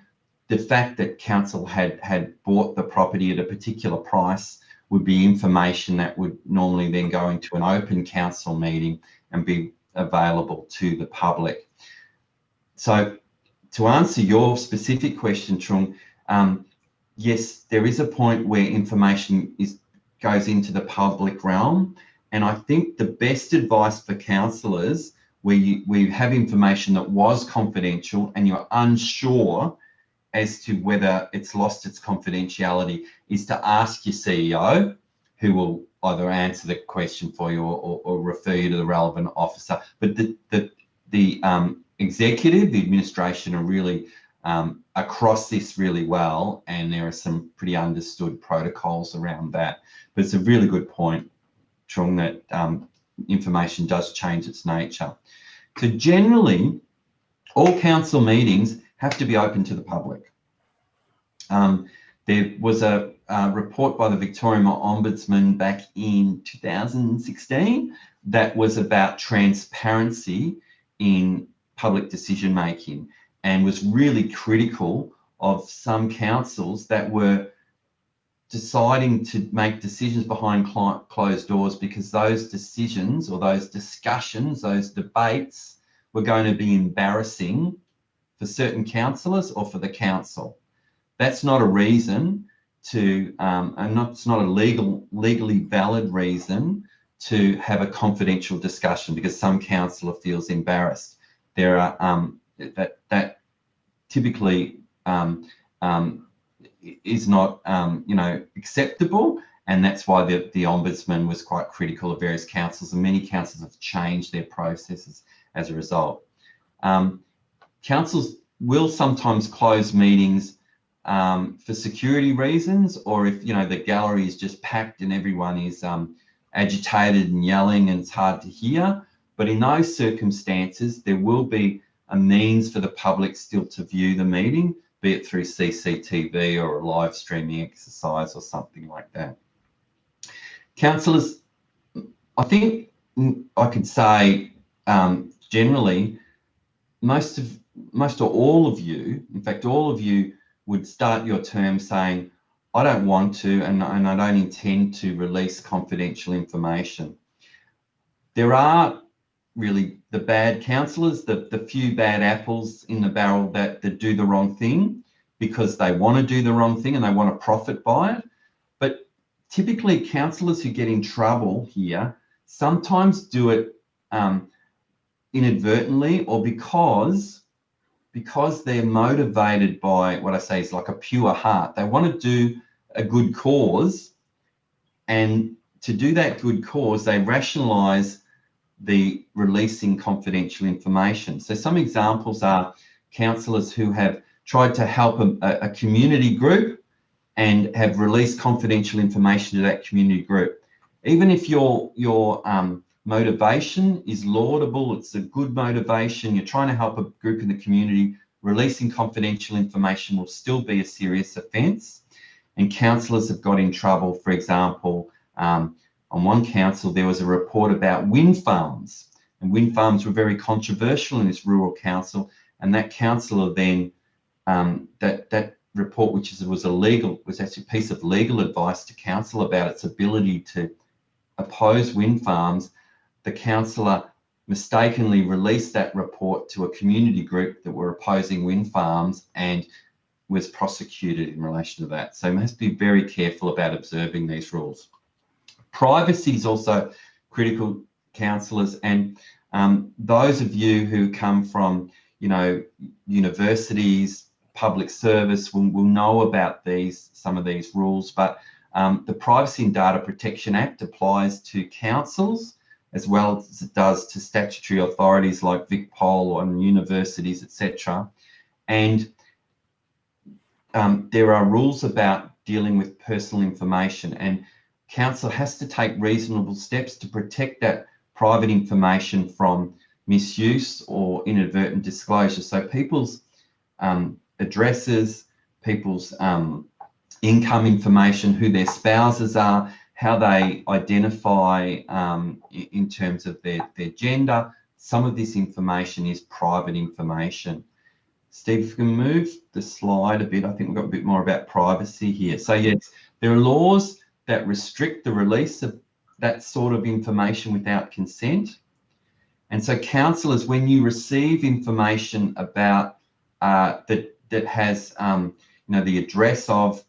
the fact that council had bought the property at a particular price would be information that would normally then go into an open council meeting and be available to the public. So to answer your specific question, Trung, yes, there is a point where information goes into the public realm. And I think the best advice for councillors where you have information that was confidential and you're unsure as to whether it's lost its confidentiality is to ask your CEO, who will either answer the question for you or refer you to the relevant officer. But the executive, the administration are really across this really well, and there are some pretty understood protocols around that. But it's a really good point, Trung, that information does change its nature. So generally, all council meetings have to be open to the public. There was a report by the Victorian Ombudsman back in 2016 that was about transparency in public decision making, and was really critical of some councils that were deciding to make decisions behind closed doors because those decisions or those discussions, those debates were going to be embarrassing for certain councillors or for the council. That's not a reason to, it's not a legally valid reason to have a confidential discussion because some councillor feels embarrassed. There are that typically is not acceptable, and that's why the Ombudsman was quite critical of various councils, and many councils have changed their processes as a result. Councils will sometimes close meetings for security reasons, or if the gallery is just packed and everyone is agitated and yelling and it's hard to hear. But in those circumstances, there will be a means for the public still to view the meeting, be it through CCTV or a live streaming exercise or something like that. Councillors, I think I could say generally, most or all of you, in fact, all of you would start your term saying, I don't want to and I don't intend to release confidential information. There are really the bad councillors, the few bad apples in the barrel that do the wrong thing because they want to do the wrong thing and they want to profit by it. But typically councillors who get in trouble here sometimes do it inadvertently or because they're motivated by what I say is like a pure heart. They want to do a good cause, and to do that good cause, they rationalise the releasing confidential information. So some examples are councillors who have tried to help a community group and have released confidential information to that community group. Even if your motivation is laudable, it's a good motivation, you're trying to help a group in the community, releasing confidential information will still be a serious offence. And councillors have got in trouble, for example, on one council, there was a report about wind farms, and wind farms were very controversial in this rural council. And that councillor then, that report, which was actually a piece of legal advice to council about its ability to oppose wind farms. The councillor mistakenly released that report to a community group that were opposing wind farms and was prosecuted in relation to that. So you must be very careful about observing these rules. Privacy is also critical, councillors, and those of you who come from, universities, public service will know about some of these rules, but the Privacy and Data Protection Act applies to councils as well as it does to statutory authorities like VicPol and universities, etc. And there are rules about dealing with personal information, and council has to take reasonable steps to protect that private information from misuse or inadvertent disclosure. So people's addresses, people's income information, who their spouses are, how they identify in terms of their gender, some of this information is private information. Steve, if you can move the slide a bit, I think we've got a bit more about privacy here. So yes, there are laws that restrict the release of that sort of information without consent. And so councillors, when you receive information about that has the address of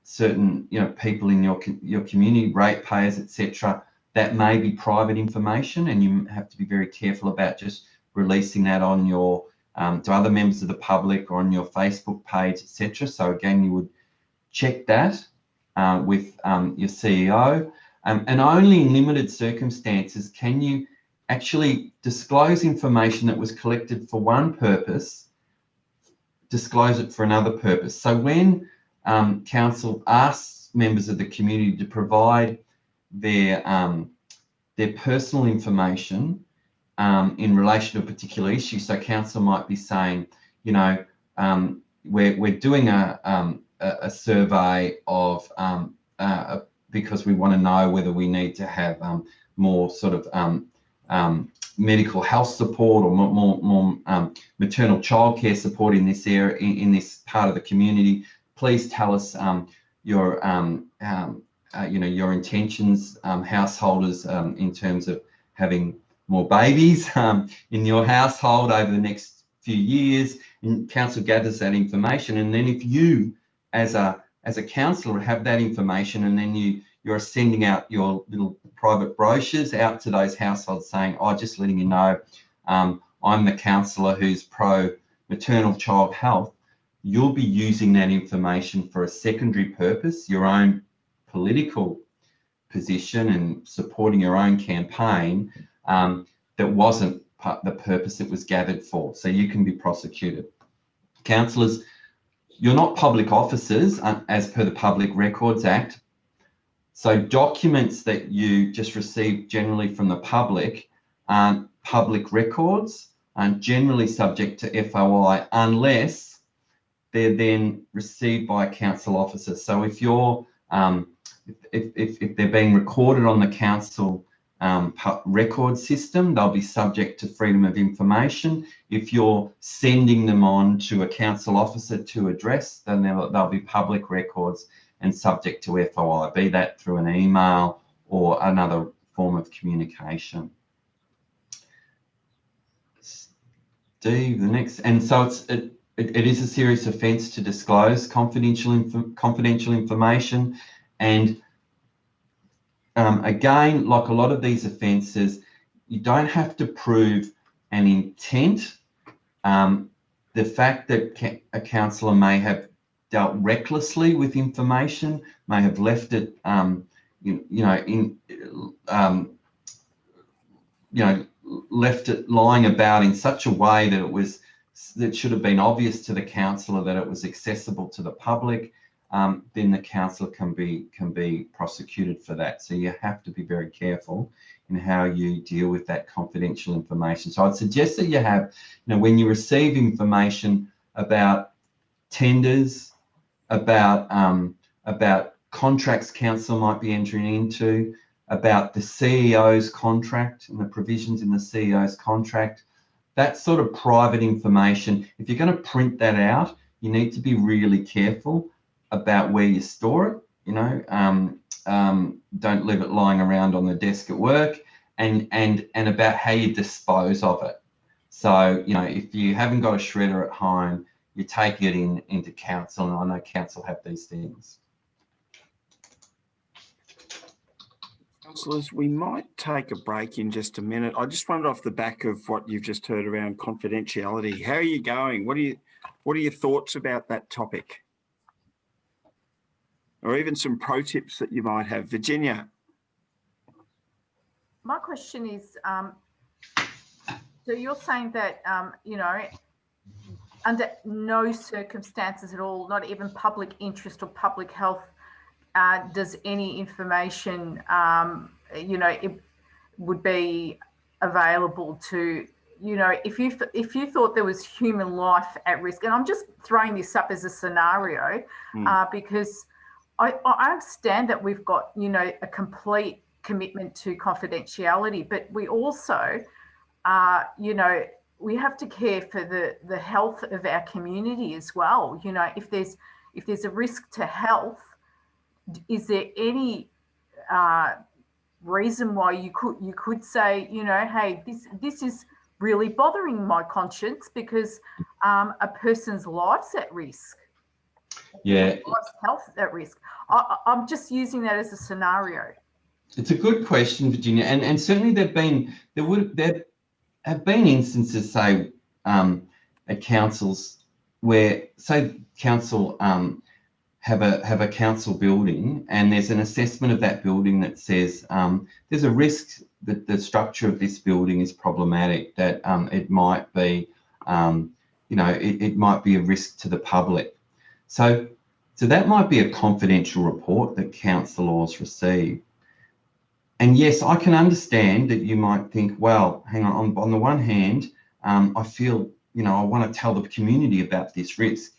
certain people in your community, ratepayers, etc., that may be private information, and you have to be very careful about just releasing that on your to other members of the public or on your Facebook page, etc. So again, you would check that with your CEO, and only in limited circumstances can you actually disclose information that was collected for one purpose disclose it for another purpose. So when council asks members of the community to provide their personal information in relation to a particular issue, so council might be saying, you know, we're doing a survey of because we want to know whether we need to have more sort of medical health support or more maternal childcare support in this area, in this part of the community. Please tell us your you know, your intentions, householders, in terms of having more babies in your household over the next few years. And council gathers that information, and then if you as a councillor have that information, and then you're sending out your little private brochures out to those households saying, oh, just letting you know, I'm the councillor who's pro maternal child health, you'll be using that information for a secondary purpose, your own political position and supporting your own campaign, that wasn't the purpose it was gathered for. So you can be prosecuted. Councillors, you're not public officers as per the Public Records Act. So documents that you just receive generally from the public aren't public records, aren't generally subject to FOI unless they're then received by a council officer. So if you're if they're being recorded on the council record system, they'll be subject to freedom of information. If you're sending them on to a council officer to address, then they'll be public records and subject to FOI, be that through an email or another form of communication. Steve, the next, and so it is a serious offence to disclose confidential information, and again, like a lot of these offences, you don't have to prove an intent. The fact that a councillor may have dealt recklessly with information, may have left it, left it lying about in such a way that should have been obvious to the councillor that it was accessible to the public, then the councillor can be prosecuted for that. So you have to be very careful in how you deal with that confidential information. So I'd suggest that you have, when you receive information about tenders, about contracts council might be entering into, about the CEO's contract and the provisions in the CEO's contract, that sort of private information, if you're going to print that out, you need to be really careful about where you store it. Don't leave it lying around on the desk at work, and about how you dispose of it. So, if you haven't got a shredder at home, you take it into council, and I know council have these things. Councillors, we might take a break in just a minute. I just wondered, off the back of what you've just heard around confidentiality, how are you going? What are your thoughts about that topic? Or even some pro tips that you might have. Virginia. My question is, so you're saying that, under no circumstances at all, not even public interest or public health, does any information, it would be available to, if you thought there was human life at risk, and I'm just throwing this up as a scenario, because I understand that we've got, a complete commitment to confidentiality, but we also, we have to care for the health of our community as well. If there's a risk to health, is there any reason why you could say, hey, this is really bothering my conscience because a person's life's at risk. Yeah, life's health at risk. I'm just using that as a scenario. It's a good question, Virginia, and certainly there have been instances, say, at councils where, say, council have a council building, and there's an assessment of that building that says there's a risk that the structure of this building is problematic, that it might be it might be a risk to the public. So that might be a confidential report that councillors receive. And yes, I can understand that you might think, well, hang on the one hand, I feel, I want to tell the community about this risk.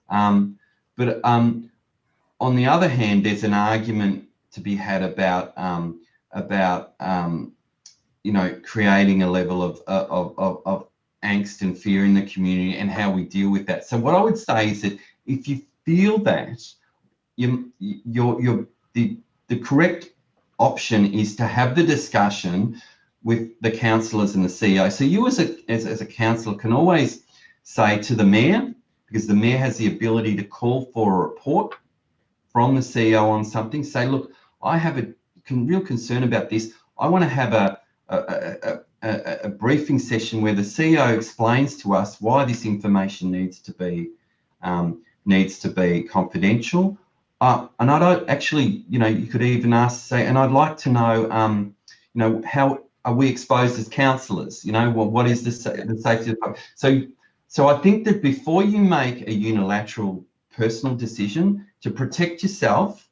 But on the other hand, there's an argument to be had about creating a level of angst and fear in the community and how we deal with that. So what I would say is that if you feel that, the correct option is to have the discussion with the councillors and the CEO. So you as a councillor can always say to the mayor, because the mayor has the ability to call for a report from the CEO on something, say, look, I have a real concern about this. I want to have a briefing session where the CEO explains to us why this information needs to be confidential. And I don't actually, you could even ask, say, and I'd like to know, how are we exposed as councillors? What is the safety of the public? So I think that before you make a unilateral personal decision to protect yourself,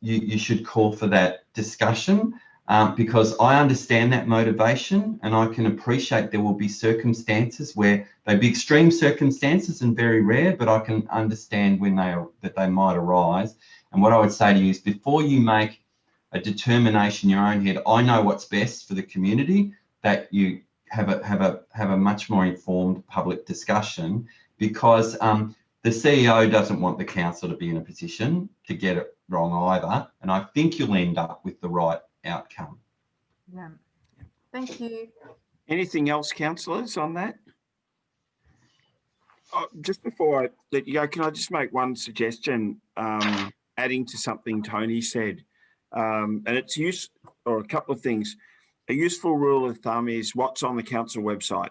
you should call for that discussion, because I understand that motivation, and I can appreciate there will be circumstances where they'd be extreme circumstances and very rare, but I can understand when they might arise. And what I would say to you is, before you make a determination in your own head, I know what's best for the community, that you have a much more informed public discussion, because the CEO doesn't want the council to be in a position to get it wrong either. And I think you'll end up with the right outcome. Yeah. Thank you. Anything else, councillors, on that? Oh, just before I let you go, can I just make one suggestion, adding to something Tony said? And it's a couple of things. A useful rule of thumb is what's on the council website.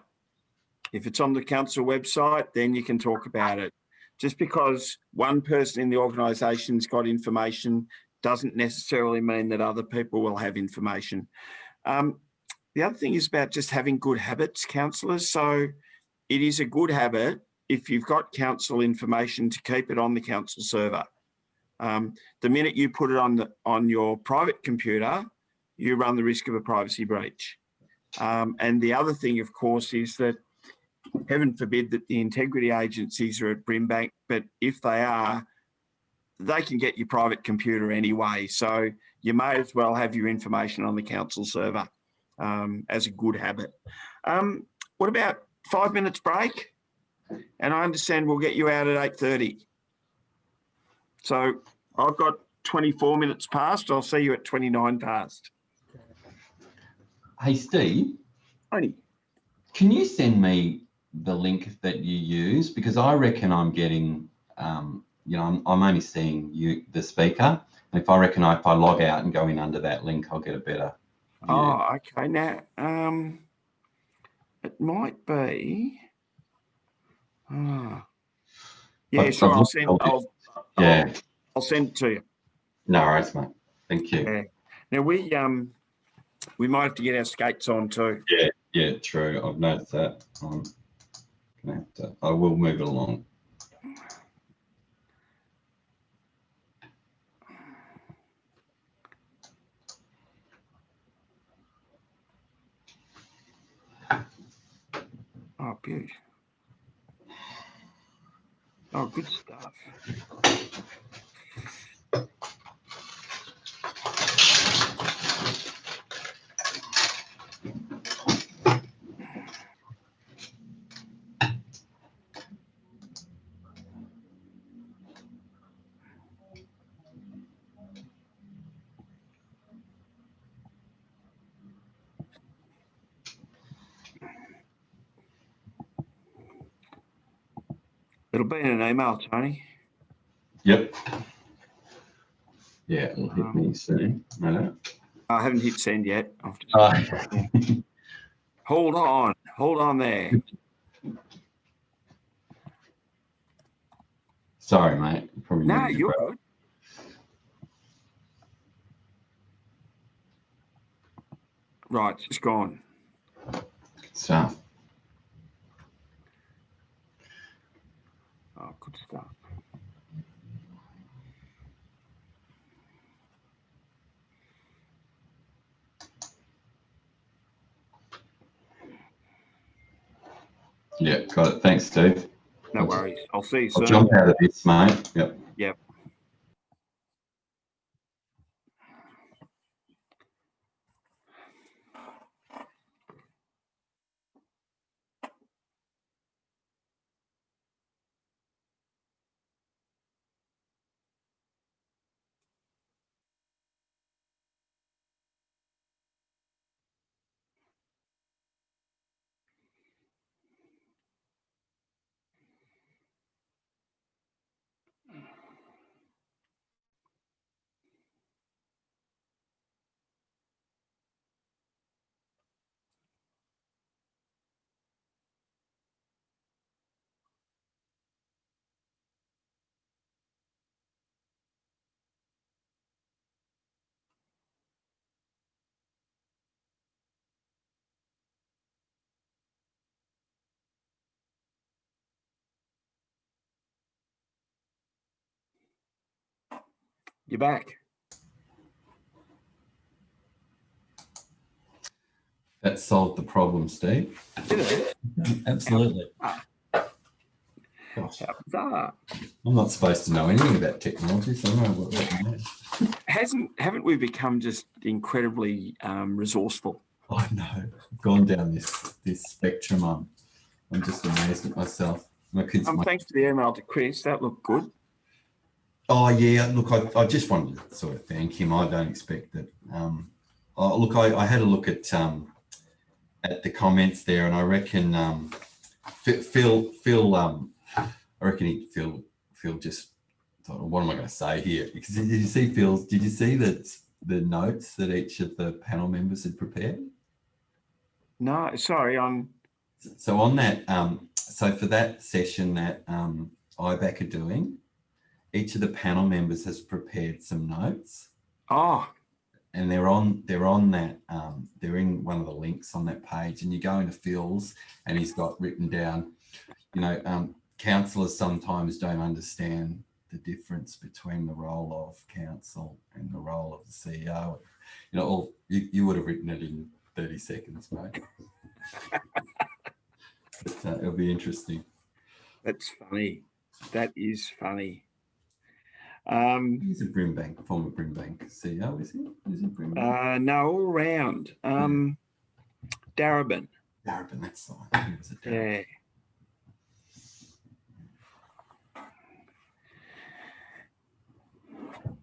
If it's on the council website, then you can talk about it. Just because one person in the organisation's got information doesn't necessarily mean that other people will have information. The other thing is about just having good habits, councillors. So it is a good habit, if you've got council information, to keep it on the council server. The minute you put it on your private computer, you run the risk of a privacy breach. And the other thing, of course, is that heaven forbid that the integrity agencies are at Brimbank, but if they are, they can get your private computer anyway. So you may as well have your information on the council server as a good habit. What about 5 minutes break? And I understand we'll get you out at 8:30. So I've got 24 minutes past. I'll see you at 29 past. Hey, Steve. Tony. Can you send me the link that you use? Because I reckon I'm getting, I'm only seeing the speaker. And if I log out and go in under that link, I'll get a better view. Oh, okay. Now, it might be. Yeah, sure. I'll send it to you. No worries, mate. Thank you. Yeah. Now we might have to get our skates on too. Yeah, true. I've noticed that. I will move it along. Oh, beauty. Oh, good stuff. It'll be in an email, Tony. Yep. Yeah, it'll hit me soon. No. I haven't hit send yet. Hold on there. Sorry, mate. Probably No, you're good. Right, it's gone. Good stuff. stuff. Yeah, got it. Thanks, Steve. No worries. I'll see you I'll soon. jump out of this, mate. Yep. Yep. You're back. That solved the problem, Steve. Did it? Absolutely. Gosh. How bizarre. I'm not supposed to know anything about technology, so I don't know what Haven't we become just incredibly resourceful? I know. I've gone down this spectrum. I'm just amazed at myself. My kids. Thanks for the email to Chris. That looked good. Oh yeah. Look, I just wanted to sort of thank him. I don't expect that. Look, I had a look at the comments there, and I reckon Phil. I reckon Phil just thought, what am I going to say here? Because did you see Phil's? Did you see the notes that each of the panel members had prepared? No, sorry. So on that, so for that session that IBAC are doing, each of the panel members has prepared some notes. Oh. And they're on that. They're in one of the links on that page, and you go into Phil's, and he's got written down, councillors sometimes don't understand the difference between the role of council and the role of the CEO. You would have written it in 30 seconds, mate. But, it'll be interesting. That's funny. That is funny. He's a Brimbank, former Brimbank CEO, is he? Is he Brimbank? No, all round. Darabin. Darabin, that's the one. He was a Darabin.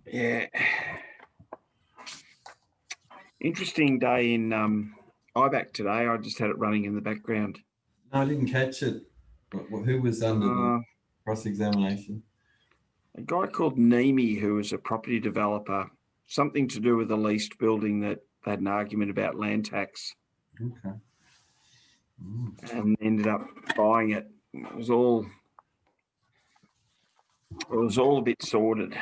Yeah. Yeah. Interesting day in IBAC today. I just had it running in the background. No, I didn't catch it. Who was under the cross-examination? A guy called Nemi, who was a property developer, something to do with a leased building that they had an argument about land tax. Okay. And ended up buying it. It was all a bit sordid.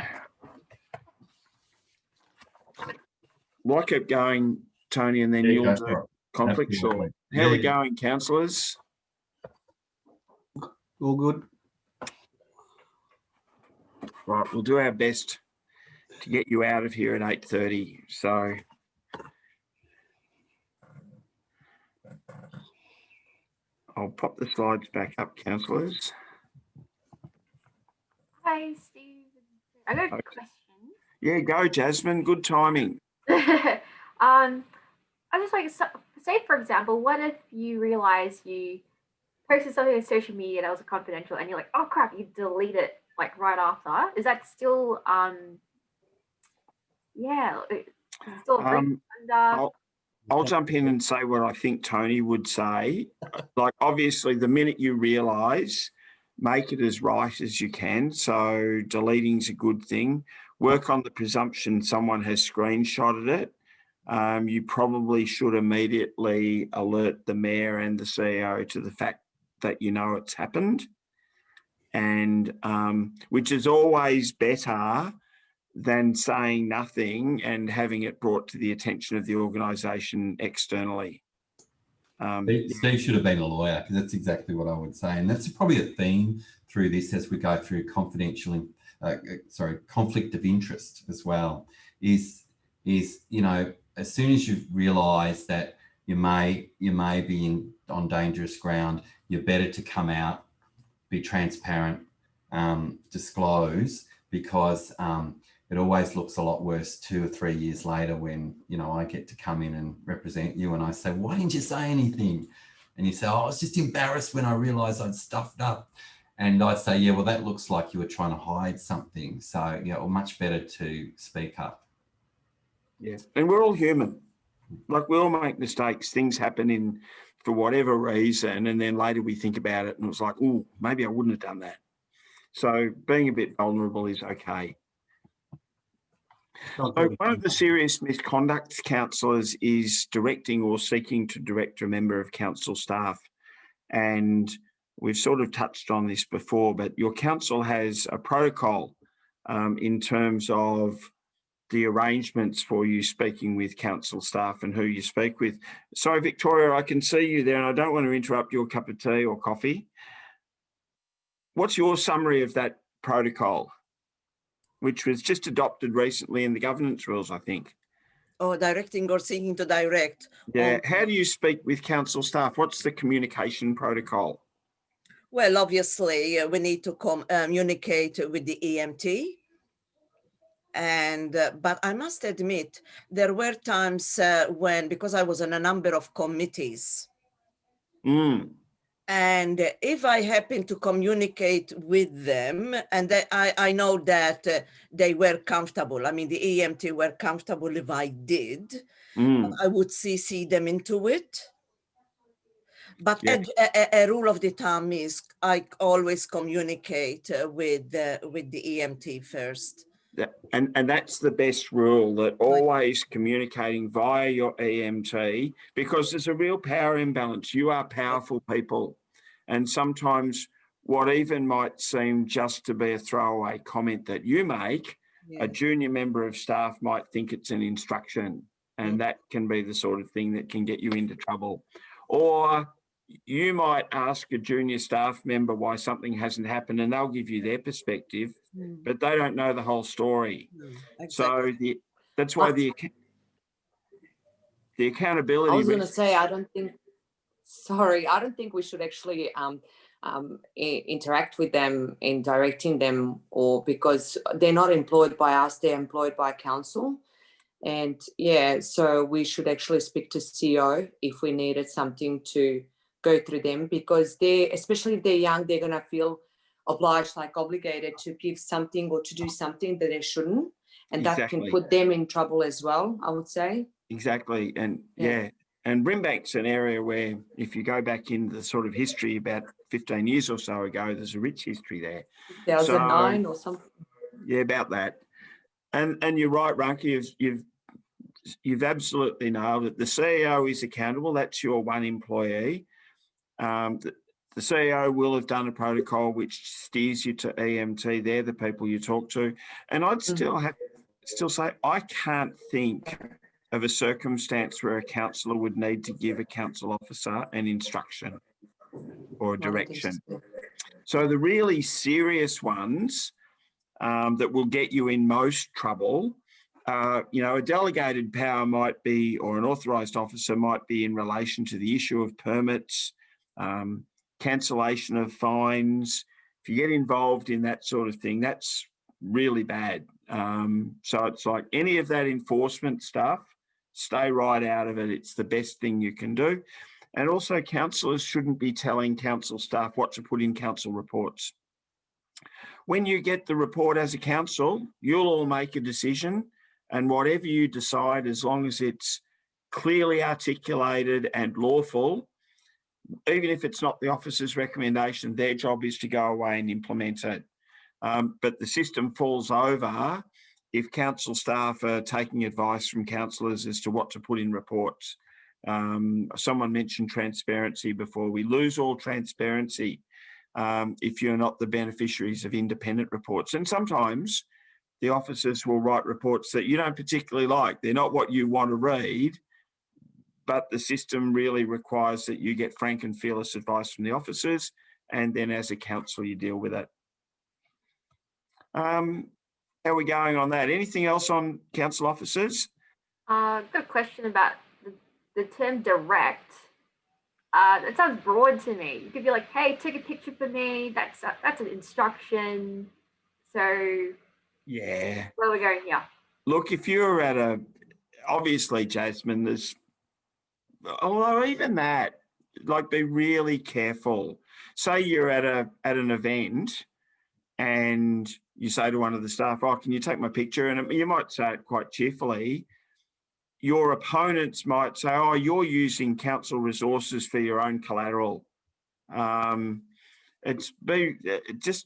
Well, I kept going, Tony, and then you'll do conflict. Sure. How are we going, councillors? All good. Right, we'll do our best to get you out of here at 8:30. So I'll pop the slides back up, councillors. Hi, Steve. I got a question. Yeah, go, Jasmine. Good timing. I just like say, for example, what if you realize you posted something on social media that was confidential, and you're like, oh crap, you delete it like right after? Is that still still under? I'll jump in and say what I think Tony would say. Like, obviously, the minute you realise, make it as right as you can. So deleting's a good thing. Work on the presumption someone has screenshotted it. You probably should immediately alert the mayor and the CEO to the fact that it's happened, and which is always better than saying nothing and having it brought to the attention of the organisation externally. Steve should have been a lawyer, because that's exactly what I would say. And that's probably a theme through this as we go through conflict of interest as well, is, you know, as soon as you've realised that you may be on dangerous ground, you're better to come out, be transparent, disclose, because it always looks a lot worse 2 or 3 years later when, you know, I get to come in and represent you and I say, why didn't you say anything? And you say, oh, I was just embarrassed when I realised I'd stuffed up. And I'd say, yeah, well, that looks like you were trying to hide something. So, yeah, well, much better to speak up. Yeah, and we're all human. Like, we all make mistakes. Things happen for whatever reason, and then later we think about it and it's like, oh, maybe I wouldn't have done that. So being a bit vulnerable is okay. So one of the serious misconduct councillors is directing or seeking to direct a member of council staff. And we've sort of touched on this before, but your council has a protocol in terms of the arrangements for you speaking with council staff and who you speak with. So Victoria, I can see you there and I don't want to interrupt your cup of tea or coffee. What's your summary of that protocol, which was just adopted recently in the governance rules, I think? Oh, directing or seeking to direct. Yeah. How do you speak with council staff? What's the communication protocol? Well, obviously, we need to communicate with the EMT. And but I must admit, there were times when, because I was on a number of committees, and if I happen to communicate with them, and I know that they were comfortable, I mean, the EMT were comfortable if I did, I would CC them into it. But yes, a rule of the thumb is I always communicate with the EMT first. And that's the best rule, that always communicating via your EMT, because there's a real power imbalance. You are powerful people. And sometimes what even might seem just to be a throwaway comment that you make, a junior member of staff might think it's an instruction, and that can be the sort of thing that can get you into trouble. Or you might ask a junior staff member why something hasn't happened and they'll give you their perspective, but they don't know the whole story. Exactly. So that's why the accountability... I was going to say, I don't think we should actually interact with them in directing them, or because they're not employed by us, they're employed by council. And yeah, so we should actually speak to CEO if we needed something to go through them, because especially if they're young, they're going to feel obliged, like obligated to give something or to do something that they shouldn't. And that can put them in trouble as well, I would say. Exactly. And and Brimbank's an area where, if you go back in the sort of history about 15 years or so ago, there's a rich history there. 2009 or something. Yeah, about that. And you're right, Ranky, you've absolutely nailed it. The CEO is accountable. That's your one employee. The CEO will have done a protocol which steers you to EMT. They're the people you talk to. And I'd still say I can't think of a circumstance where a councillor would need to give a council officer an instruction or a direction. So the really serious ones that will get you in most trouble, you know, a delegated power might be, or an authorised officer might be, in relation to the issue of permits, cancellation of fines. If you get involved in that sort of thing, that's really bad. So it's like any of that enforcement stuff, stay right out of it. It's the best thing you can do. And also, councillors shouldn't be telling council staff what to put in council reports. When you get the report as a council, you'll all make a decision, and whatever you decide, as long as it's clearly articulated and lawful, even if it's not the officer's recommendation, their job is to go away and implement it. But the system falls over if council staff are taking advice from councillors as to what to put in reports. Someone mentioned transparency before. We lose all transparency if you're not the beneficiaries of independent reports. And sometimes the officers will write reports that you don't particularly like. They're not what you want to read, but the system really requires that you get frank and fearless advice from the officers, and then as a council you deal with it. How are we going on that? Anything else on council officers? I've got a question about the term direct. That sounds broad to me. You could be like, hey, take a picture for me. That's an instruction. So Yeah. where are we going here? Look, if you're at obviously, Jasmine, although even that, like, be really careful. Say you're at an event and you say to one of the staff, oh, can you take my picture? And you might say it quite cheerfully. Your opponents might say, oh, you're using council resources for your own collateral. Just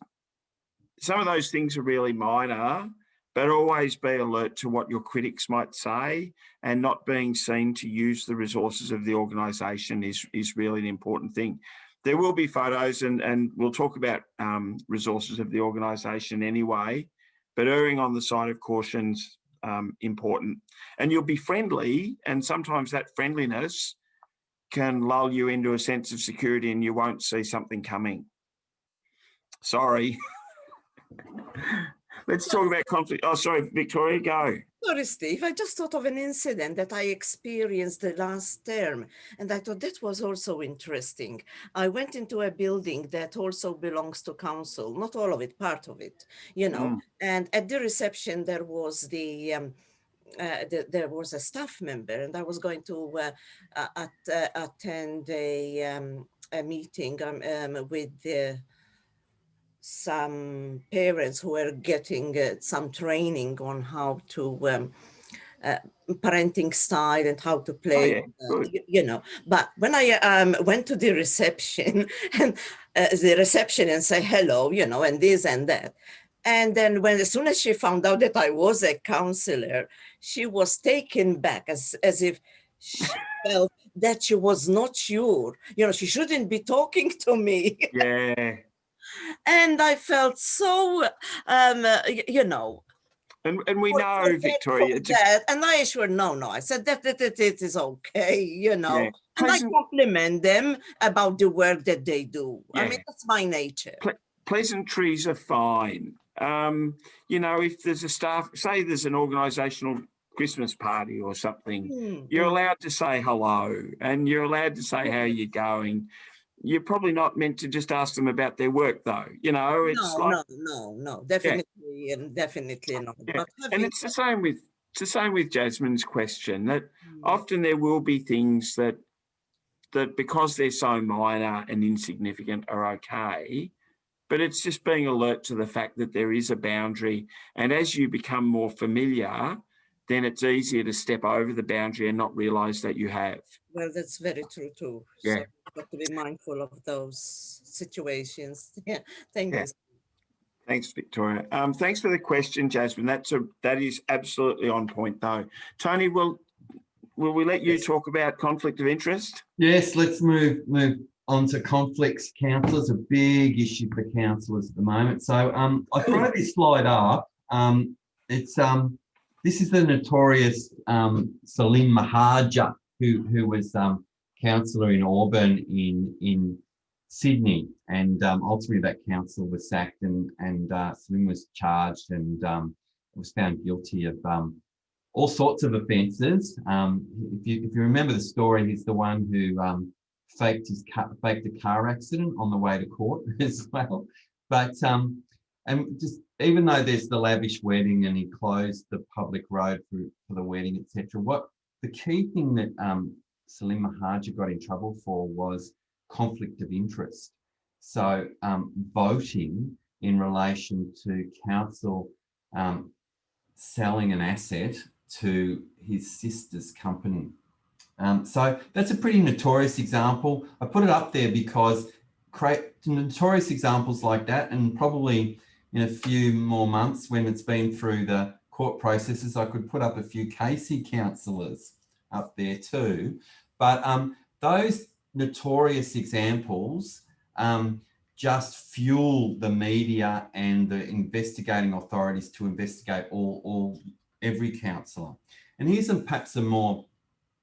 some of those things are really minor, but always be alert to what your critics might say, and not being seen to use the resources of the organisation is really an important thing. There will be photos, and we'll talk about resources of the organisation anyway, but erring on the side of caution's important. And you'll be friendly, and sometimes that friendliness can lull you into a sense of security and you won't see something coming. Sorry. Let's talk about conflict. Oh, sorry, Victoria, go. Sorry, Steve. I just thought of an incident that I experienced the last term, and I thought that was also interesting. I went into a building that also belongs to council, not all of it, part of it, you know, and at the reception there was there was a staff member, and I was going to attend a meeting with some parents who were getting some training on how to parenting style and how to play, you know. But when I went to the reception and the receptionist say hello, you know, and this and that. And then as soon as she found out that I was a counselor, she was taken back as if she felt that she was not sure, you know, she shouldn't be talking to me. Yeah. And I felt so, you know. And we know, Victoria. And I assured, no. I said that it is okay, you know. Yeah. And I compliment them about the work that they do. Yeah. I mean, that's my nature. Pleasantries are fine. You know, if there's a staff, say there's an organisational Christmas party or something, you're allowed to say hello, and you're allowed to say how you're going. You're probably not meant to just ask them about their work, though. You know, it's no, definitely, and definitely not. Yeah. But and it's the same with Jasmine's question, that often there will be things that because they're so minor and insignificant are okay, but it's just being alert to the fact that there is a boundary, and as you become more familiar, then it's easier to step over the boundary and not realise that you have. Well, that's very true too. Yeah. So you've got to be mindful of those situations. Yeah. Thank you. Thanks, Victoria. Thanks for the question, Jasmine. That is absolutely on point, though. Tony, will we let you talk about conflict of interest? Yes, let's move on to conflicts. Councillors, a big issue for councillors at the moment. So I throw this slide up. This is the notorious Salim Mahaja, who was councillor in Auburn in Sydney, and ultimately that council was sacked, and Salim was charged and was found guilty of all sorts of offences. If you remember the story, he's the one who faked a car accident on the way to court as well. But and just even though there's the lavish wedding and he closed the public road for the wedding, etc. What the key thing that Salim Mahaja got in trouble for was conflict of interest. So voting in relation to council selling an asset to his sister's company. So that's a pretty notorious example. I put it up there because notorious examples like that, and probably in a few more months when it's been through the court processes, I could put up a few Casey councillors up there too. But those notorious examples just fuel the media and the investigating authorities to investigate every councillor. And here's perhaps a more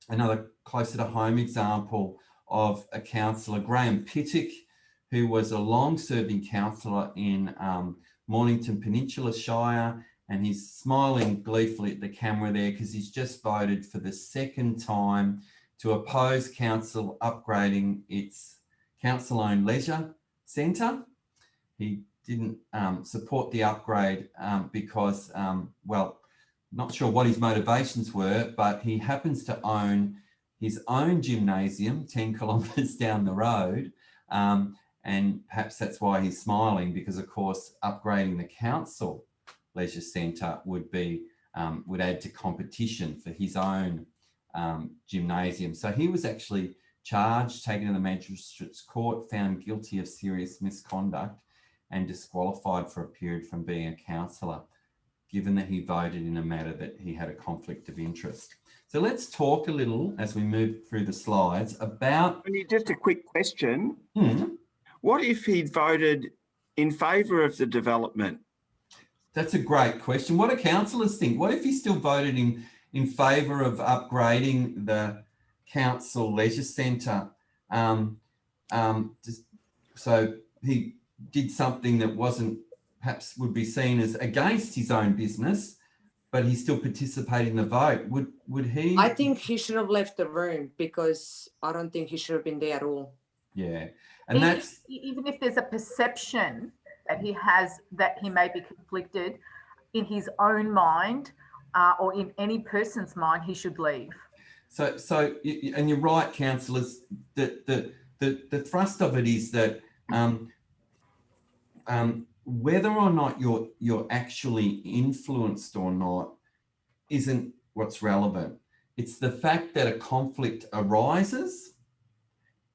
another closer to home example of a councillor, Graham Pittock, who was a long-serving councillor in Mornington Peninsula Shire, and he's smiling gleefully at the camera there because he's just voted for the second time to oppose council upgrading its council-owned leisure centre. He didn't support the upgrade because, well, not sure what his motivations were, but he happens to own his own gymnasium 10 kilometres down the road. And perhaps that's why he's smiling, because of course, upgrading the council leisure centre would be, would add to competition for his own gymnasium. So he was actually charged, taken to the magistrate's court, found guilty of serious misconduct and disqualified for a period from being a councillor, given that he voted in a matter that he had a conflict of interest. So let's talk a little as we move through the slides about... Just a quick question. What if he'd voted in favour of the development? That's a great question. What do councillors think? What if he still voted in favour of upgrading the council leisure centre? So he did something that wasn't, perhaps would be seen as against his own business, but he still participated in the vote. Would he? I think he should have left the room, because I don't think he should have been there at all. Yeah. And that's... Even if there's a perception that he has, that he may be conflicted in his own mind or in any person's mind, he should leave. So, and you're right, councillors, the thrust of it is that whether or not you're actually influenced or not isn't what's relevant. It's the fact that a conflict arises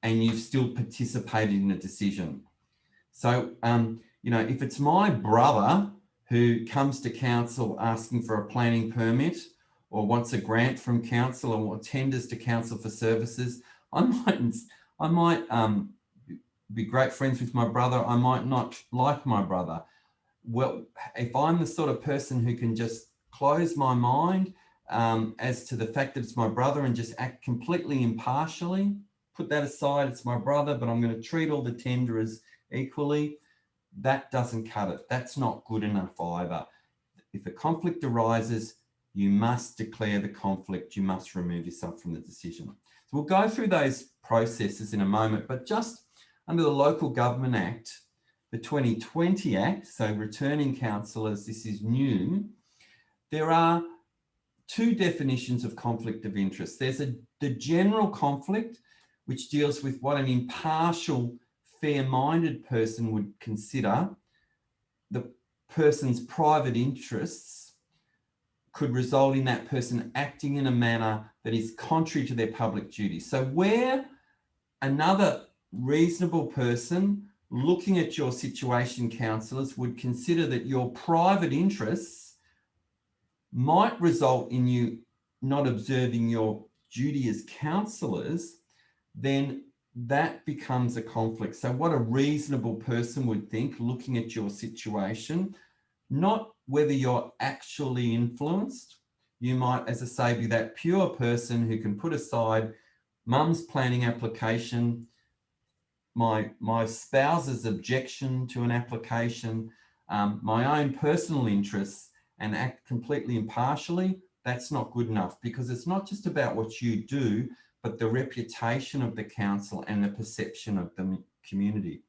and you've still participated in a decision. So, you know, if it's my brother who comes to council asking for a planning permit or wants a grant from council or tenders to council for services, I might be great friends with my brother. I might not like my brother. Well, if I'm the sort of person who can just close my mind as to the fact that it's my brother and just act completely impartially, put that aside, it's my brother, but I'm going to treat all the tenderers equally, that doesn't cut it. That's not good enough either. If a conflict arises, you must declare the conflict. You must remove yourself from the decision. So we'll go through those processes in a moment, but just under the Local Government Act, the 2020 Act, so returning councillors, this is new, there are two definitions of conflict of interest. There's the general conflict, which deals with what an impartial, fair-minded person would consider the person's private interests could result in that person acting in a manner that is contrary to their public duties. So where another reasonable person looking at your situation, councillors, would consider that your private interests might result in you not observing your duty as councillors, then that becomes a conflict. So what a reasonable person would think looking at your situation, not whether you're actually influenced. You might, as I say, be that pure person who can put aside mum's planning application, my spouse's objection to an application, my own personal interests, and act completely impartially. That's not good enough, because it's not just about what you do, but the reputation of the council and the perception of the community.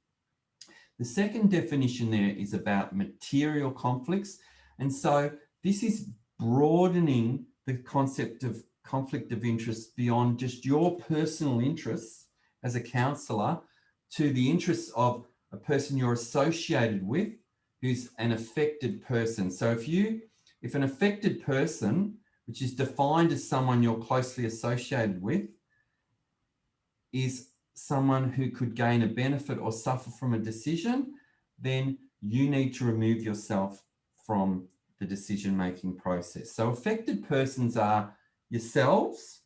The second definition there is about material conflicts. And so this is broadening the concept of conflict of interest beyond just your personal interests as a councillor to the interests of a person you're associated with who's an affected person. So if an affected person, which is defined as someone you're closely associated with, is someone who could gain a benefit or suffer from a decision, then you need to remove yourself from the decision-making process. So affected persons are yourselves,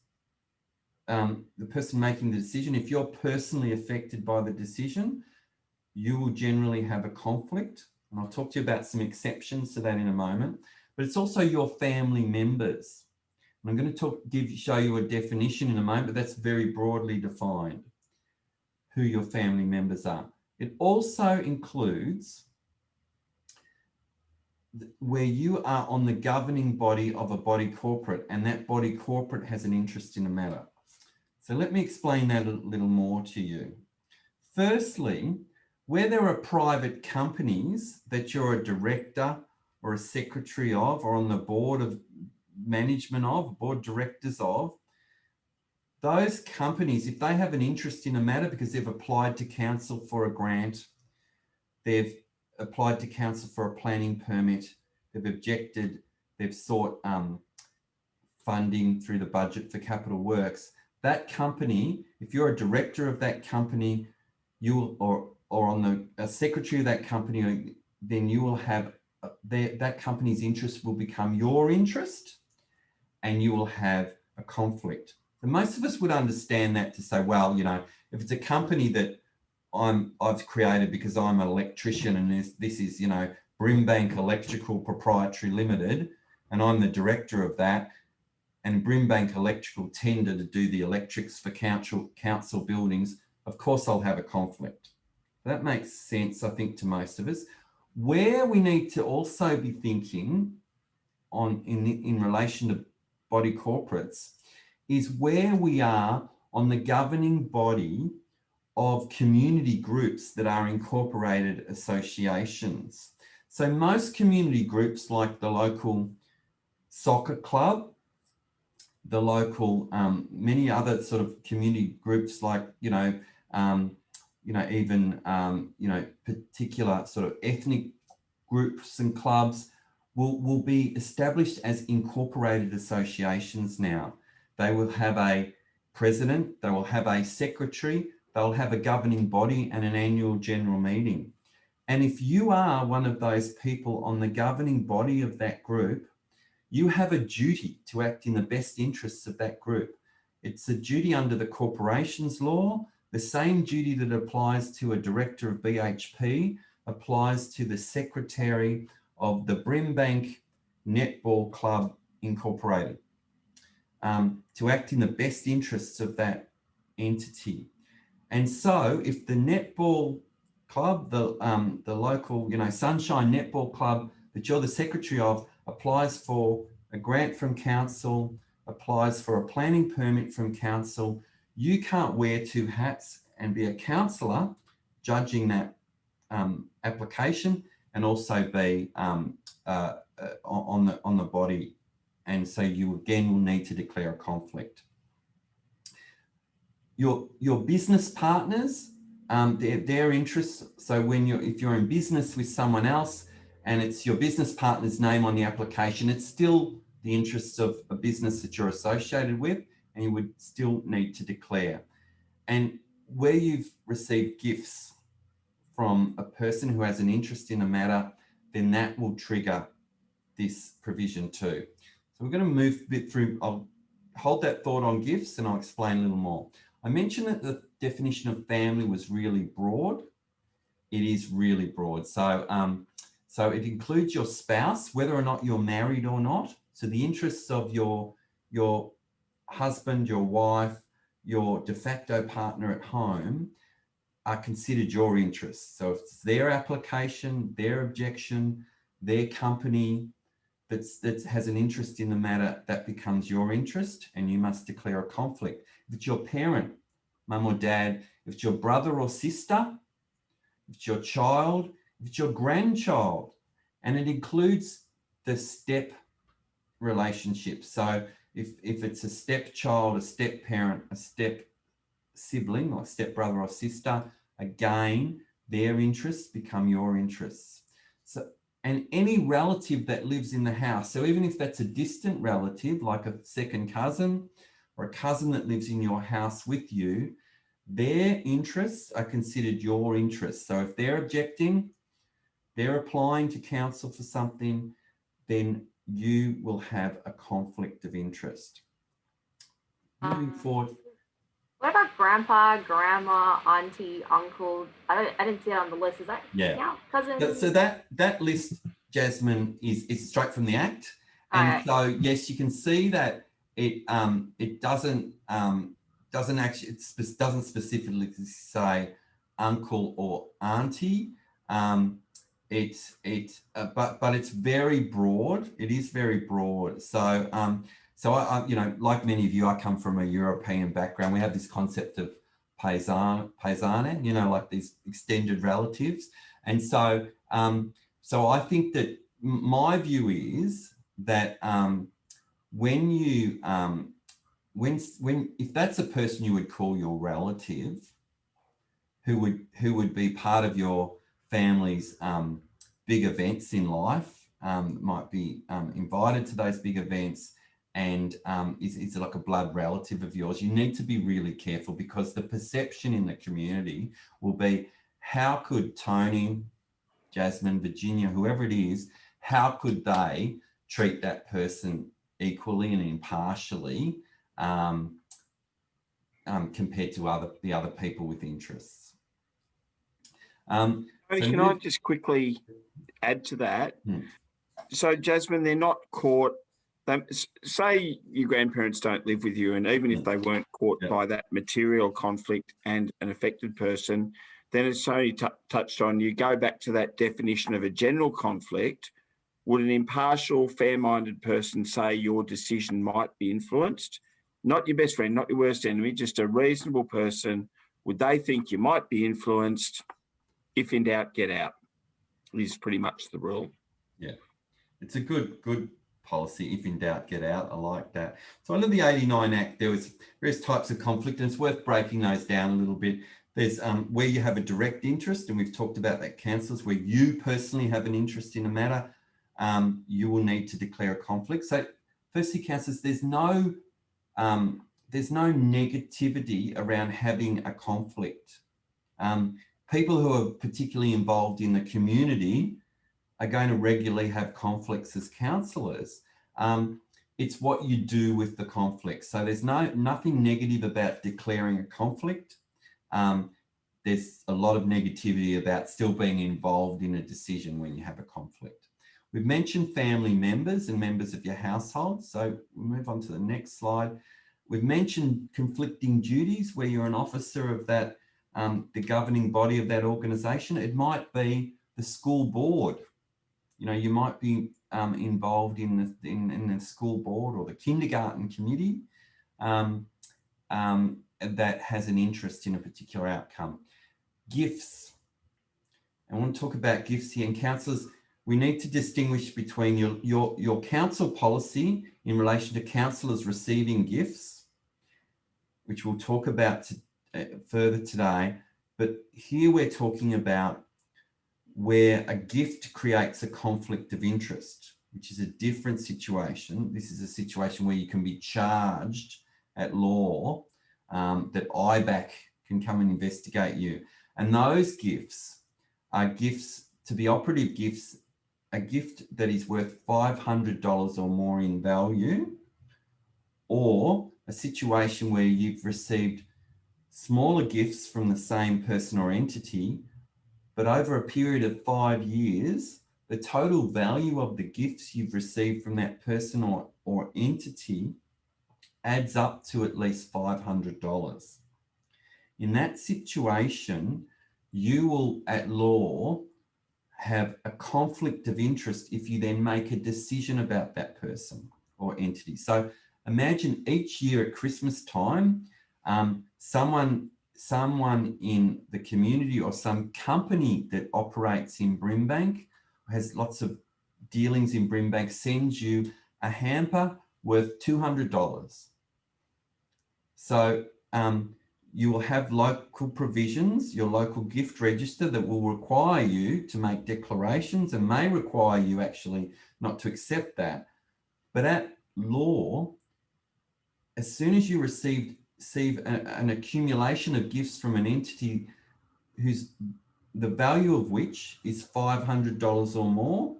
the person making the decision. If you're personally affected by the decision, you will generally have a conflict. And I'll talk to you about some exceptions to that in a moment. But it's also your family members. I'm going to show you a definition in a moment, but that's very broadly defined, who your family members are. It also includes where you are on the governing body of a body corporate, and that body corporate has an interest in a matter. So let me explain that a little more to you. Firstly, where there are private companies that you're a director or a secretary of, or on the board of management of, board directors of, those companies, if they have an interest in a matter because they've applied to council for a grant, they've applied to council for a planning permit, they've objected, they've sought funding through the budget for capital works, that company, if you're a director of that company, or on a secretary of that company, then you will have that company's interest will become your interest, and you will have a conflict. And most of us would understand that to say, well, you know, if it's a company that I've created because I'm an electrician, and this is, you know, Brimbank Electrical Proprietary Limited, and I'm the director of that, and Brimbank Electrical tender to do the electrics for council buildings, of course I'll have a conflict. That makes sense, I think, to most of us. Where we need to also be thinking in relation to body corporates is where we are on the governing body of community groups that are incorporated associations. So most community groups, like the local soccer club, the local, many other sort of community groups, like, even, particular sort of ethnic groups and clubs will be established as incorporated associations now. They will have a president, they will have a secretary, they'll have a governing body and an annual general meeting. And if you are one of those people on the governing body of that group, you have a duty to act in the best interests of that group. It's a duty under the corporations law. The same duty that applies to a director of BHP applies to the secretary of the Brimbank Netball Club Incorporated, to act in the best interests of that entity. And so if the netball club, the local, Sunshine Netball Club that you're the secretary of, applies for a grant from council, applies for a planning permit from council, you can't wear two hats and be a councillor judging that application and also be on the body. And so you again will need to declare a conflict. Your business partners, their interests. So if you're in business with someone else and it's your business partner's name on the application, it's still the interests of a business that you're associated with, and you would still need to declare. And where you've received gifts from a person who has an interest in a matter, then that will trigger this provision too. So we're going to move a bit through. I'll hold that thought on gifts and I'll explain a little more. I mentioned that the definition of family was really broad. It is really broad. So it includes your spouse, whether or not you're married or not. So the interests of your husband, your wife, your de facto partner at home are considered your interests. So if it's their application, their objection, their company that has an interest in the matter, that becomes your interest, and you must declare a conflict. If it's your parent, mum or dad, if it's your brother or sister, if it's your child, if it's your grandchild, and it includes the step relationship. So if it's a stepchild, a step parent, a step sibling, or step brother or sister, again, their interests become your interests. So, and any relative that lives in the house, so even if that's a distant relative, like a second cousin or a cousin that lives in your house with you, their interests are considered your interests. So if they're objecting, they're applying to council for something, then you will have a conflict of interest. Moving forward. What about grandpa, grandma, auntie, uncle? I didn't see it on the list. Is that count? Cousin? So that list, Jasmine, is straight from the Act. And so, yes, you can see that it doesn't actually, it doesn't specifically say uncle or auntie. But it's very broad. It is very broad. So I you know, like many of you, I come from a European background. We have this concept of paesane, you know, like these extended relatives. And so so I think that my view is that when you if that's a person you would call your relative, who would be part of your family's big events in life, might be invited to those big events, and is like a blood relative of yours, you need to be really careful, because the perception in the community will be, how could Tony, Jasmine, Virginia, whoever it is, how could they treat that person equally and impartially compared to the other people with interests? Tony, can I just quickly add to that? So, Jasmine, they're not caught. Say your grandparents don't live with you, and even if they weren't caught by that material conflict and an affected person, then as Tony touched on, you go back to that definition of a general conflict. Would an impartial, fair-minded person say your decision might be influenced? Not your best friend, not your worst enemy, just a reasonable person. Would they think you might be influenced? If in doubt, get out, is pretty much the rule. Yeah, it's a good policy. If in doubt, get out. I like that. So under the 89 Act, there was various types of conflict, and it's worth breaking those down a little bit. There's where you have a direct interest, and we've talked about that, councillors, where you personally have an interest in a matter, you will need to declare a conflict. So firstly, councillors, there's no negativity around having a conflict. People who are particularly involved in the community are going to regularly have conflicts as councillors. It's what you do with the conflict. So there's nothing negative about declaring a conflict. There's a lot of negativity about still being involved in a decision when you have a conflict. We've mentioned family members and members of your household. So we'll move on to the next slide. We've mentioned conflicting duties, where you're an officer of that, the governing body of that organisation. It might be the school board. You know, you might be involved in the school board or the kindergarten committee that has an interest in a particular outcome. Gifts. I want to talk about gifts here. And councillors, we need to distinguish between your council policy in relation to councillors receiving gifts, which we'll talk about further today. But here we're talking about where a gift creates a conflict of interest, which is a different situation. This is a situation where you can be charged at law, that IBAC can come and investigate you. And those gifts are gifts, to be operative gifts, a gift that is worth $500 or more in value, or a situation where you've received smaller gifts from the same person or entity, but over a period of 5 years, the total value of the gifts you've received from that person or entity adds up to at least $500. In that situation, you will, at law, have a conflict of interest if you then make a decision about that person or entity. So imagine each year at Christmas time, someone in the community or some company that operates in Brimbank, has lots of dealings in Brimbank, sends you a hamper worth $200. So you will have local provisions, your local gift register, that will require you to make declarations and may require you actually not to accept that. But at law, as soon as you receive an accumulation of gifts from an entity the value of which is $500 or more,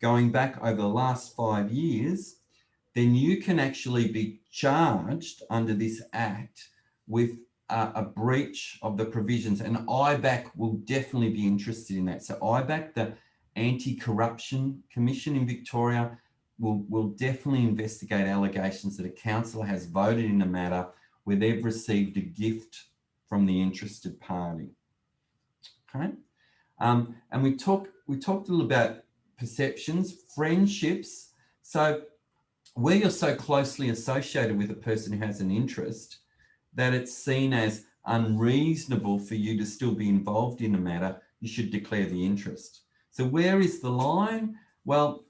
going back over the last 5 years, then you can actually be charged under this act with a breach of the provisions, and IBAC will definitely be interested in that. So IBAC, the Anti-Corruption Commission in Victoria, will definitely investigate allegations that a councillor has voted in a matter where they've received a gift from the interested party. Okay, and we talked a little about perceptions, friendships. So where you're so closely associated with a person who has an interest that it's seen as unreasonable for you to still be involved in a matter, you should declare the interest. So where is the line? Well,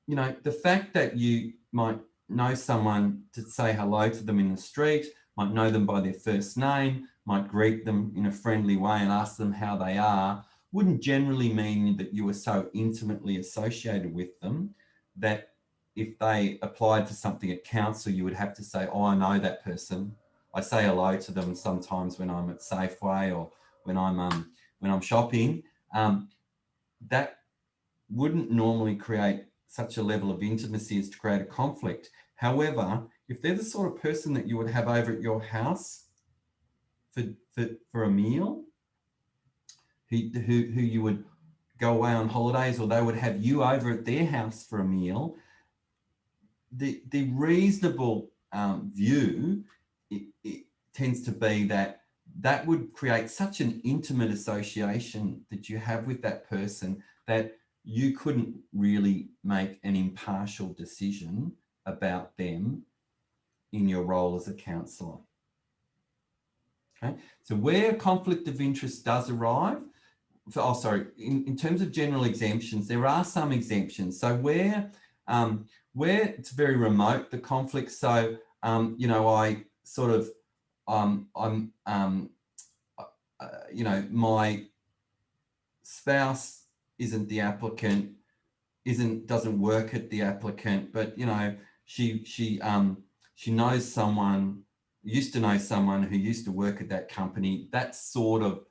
you know, the fact that you might know someone to say hello to them in the street, might know them by their first name, might greet them in a friendly way and ask them how they are, wouldn't generally mean that you were so intimately associated with them that if they applied for something at council, you would have to say, oh, I know that person. I say hello to them sometimes when I'm at Safeway or when I'm shopping. That wouldn't normally create such a level of intimacy as to create a conflict. However, if they're the sort of person that you would have over at your house for a meal, who you would go away on holidays, or they would have you over at their house for a meal, the reasonable view it tends to be that would create such an intimate association that you have with that person that you couldn't really make an impartial decision about them in your role as a counsellor. Okay, so where conflict of interest does arrive, in terms of general exemptions, there are some exemptions. So where it's very remote, the conflict. So you know, I sort of you know, my spouse isn't the applicant, doesn't work at the applicant, but you know, she knows someone, used to know someone who used to work at that company. That sort of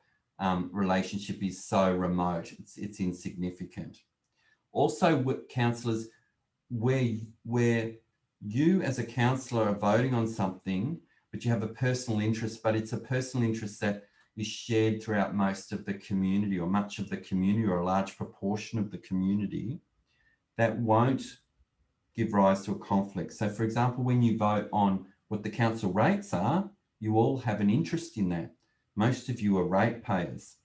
relationship is so remote, it's insignificant. Also, with councillors, where you as a councillor are voting on something, but you have a personal interest, but it's a personal interest that is shared throughout most of the community, or much of the community, or a large proportion of the community, that won't give rise to a conflict. So for example, when you vote on what the council rates are, you all have an interest in that. Most of you are ratepayers,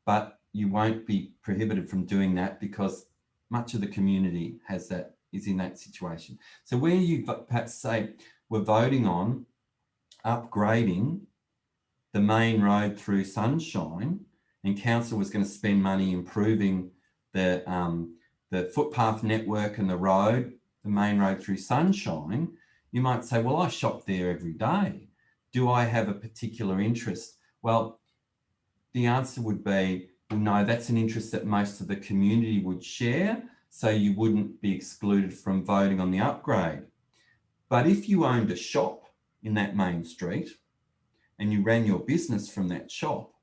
but you won't be prohibited from doing that because much of the community is in that situation. So where you perhaps say we're voting on upgrading the main road through Sunshine, and council was going to spend money improving the footpath network and the road, the main road through Sunshine, you might say, well, I shop there every day. Do I have a particular interest? Well, the answer would be, well, no, that's an interest that most of the community would share, so you wouldn't be excluded from voting on the upgrade. But if you owned a shop in that main street and you ran your business from that shop,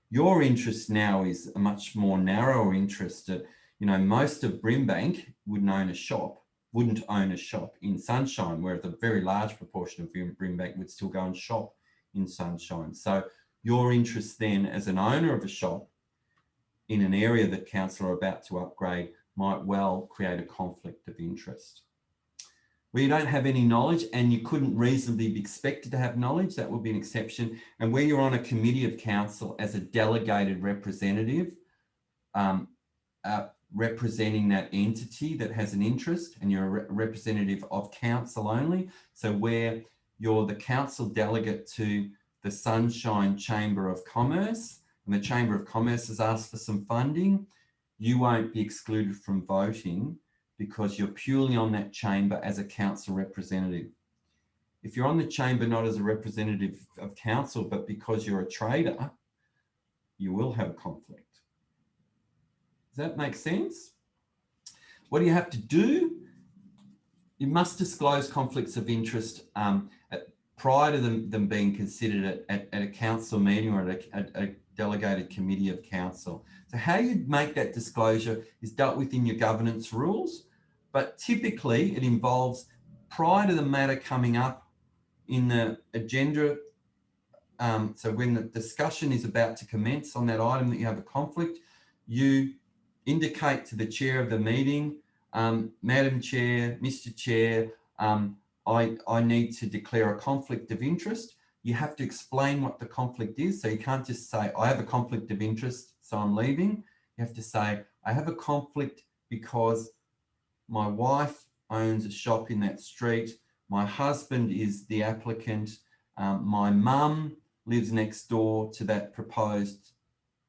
your interest now is a much more narrow interest. You know, most of Brimbank wouldn't own a shop in Sunshine, whereas a very large proportion of Brimbank would still go and shop in Sunshine. So your interest then as an owner of a shop in an area that council are about to upgrade might well create a conflict of interest. Where you don't have any knowledge and you couldn't reasonably be expected to have knowledge, that would be an exception. And where you're on a committee of council as a delegated representative, representing that entity that has an interest, and you're a representative of council only. So where you're the council delegate to the Sunshine Chamber of Commerce, and the Chamber of Commerce has asked for some funding, you won't be excluded from voting because you're purely on that chamber as a council representative. If you're on the chamber not as a representative of council, but because you're a trader, you will have a conflict. Does that make sense? What do you have to do? You must disclose conflicts of interest prior to them being considered at a council meeting or at a delegated committee of council. So how you make that disclosure is dealt with in your governance rules, but typically it involves, prior to the matter coming up in the agenda, so when the discussion is about to commence on that item that you have a conflict, you indicate to the chair of the meeting, Madam Chair, Mr. Chair, I need to declare a conflict of interest. You have to explain what the conflict is. So you can't just say, I have a conflict of interest, so I'm leaving. You have to say, I have a conflict because my wife owns a shop in that street. My husband is the applicant. My mum lives next door to that proposed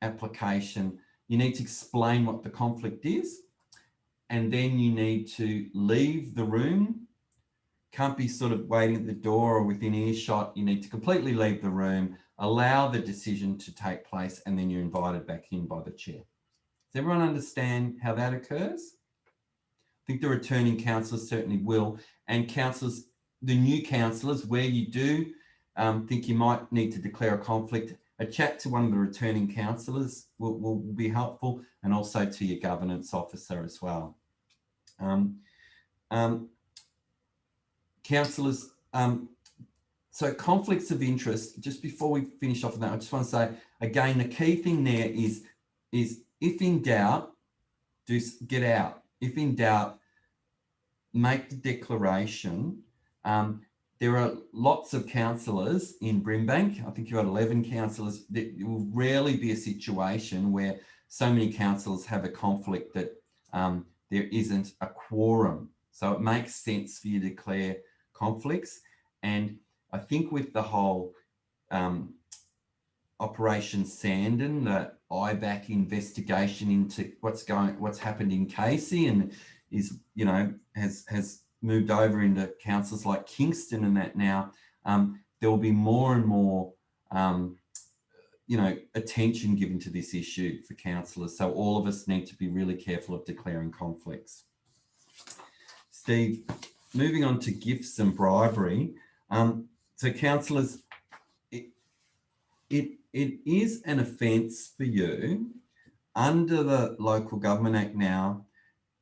application. You need to explain what the conflict is, and then you need to leave the room. Can't be sort of waiting at the door or within earshot. You need to completely leave the room, allow the decision to take place, and then you're invited back in by the chair. Does everyone understand how that occurs? I think the returning councillors certainly will, and councillors, the new councillors, where you do think you might need to declare a conflict, a chat to one of the returning councillors will be helpful, and also to your governance officer as well. Councillors, so conflicts of interest, just before we finish off on that, I just want to say, again, the key thing there is if in doubt, get out. If in doubt, make the declaration. There are lots of councillors in Brimbank. I think you've got 11 councillors. There will rarely be a situation where so many councillors have a conflict that there isn't a quorum. So it makes sense for you to declare conflicts. And I think with the whole Operation Sandon, the IBAC investigation into what's happened in Casey, and is, you know, has moved over into councils like Kingston and that now, there will be more and more, you know, attention given to this issue for councillors. So all of us need to be really careful of declaring conflicts. Steve, moving on to gifts and bribery. So councillors, it is an offence for you under the Local Government Act now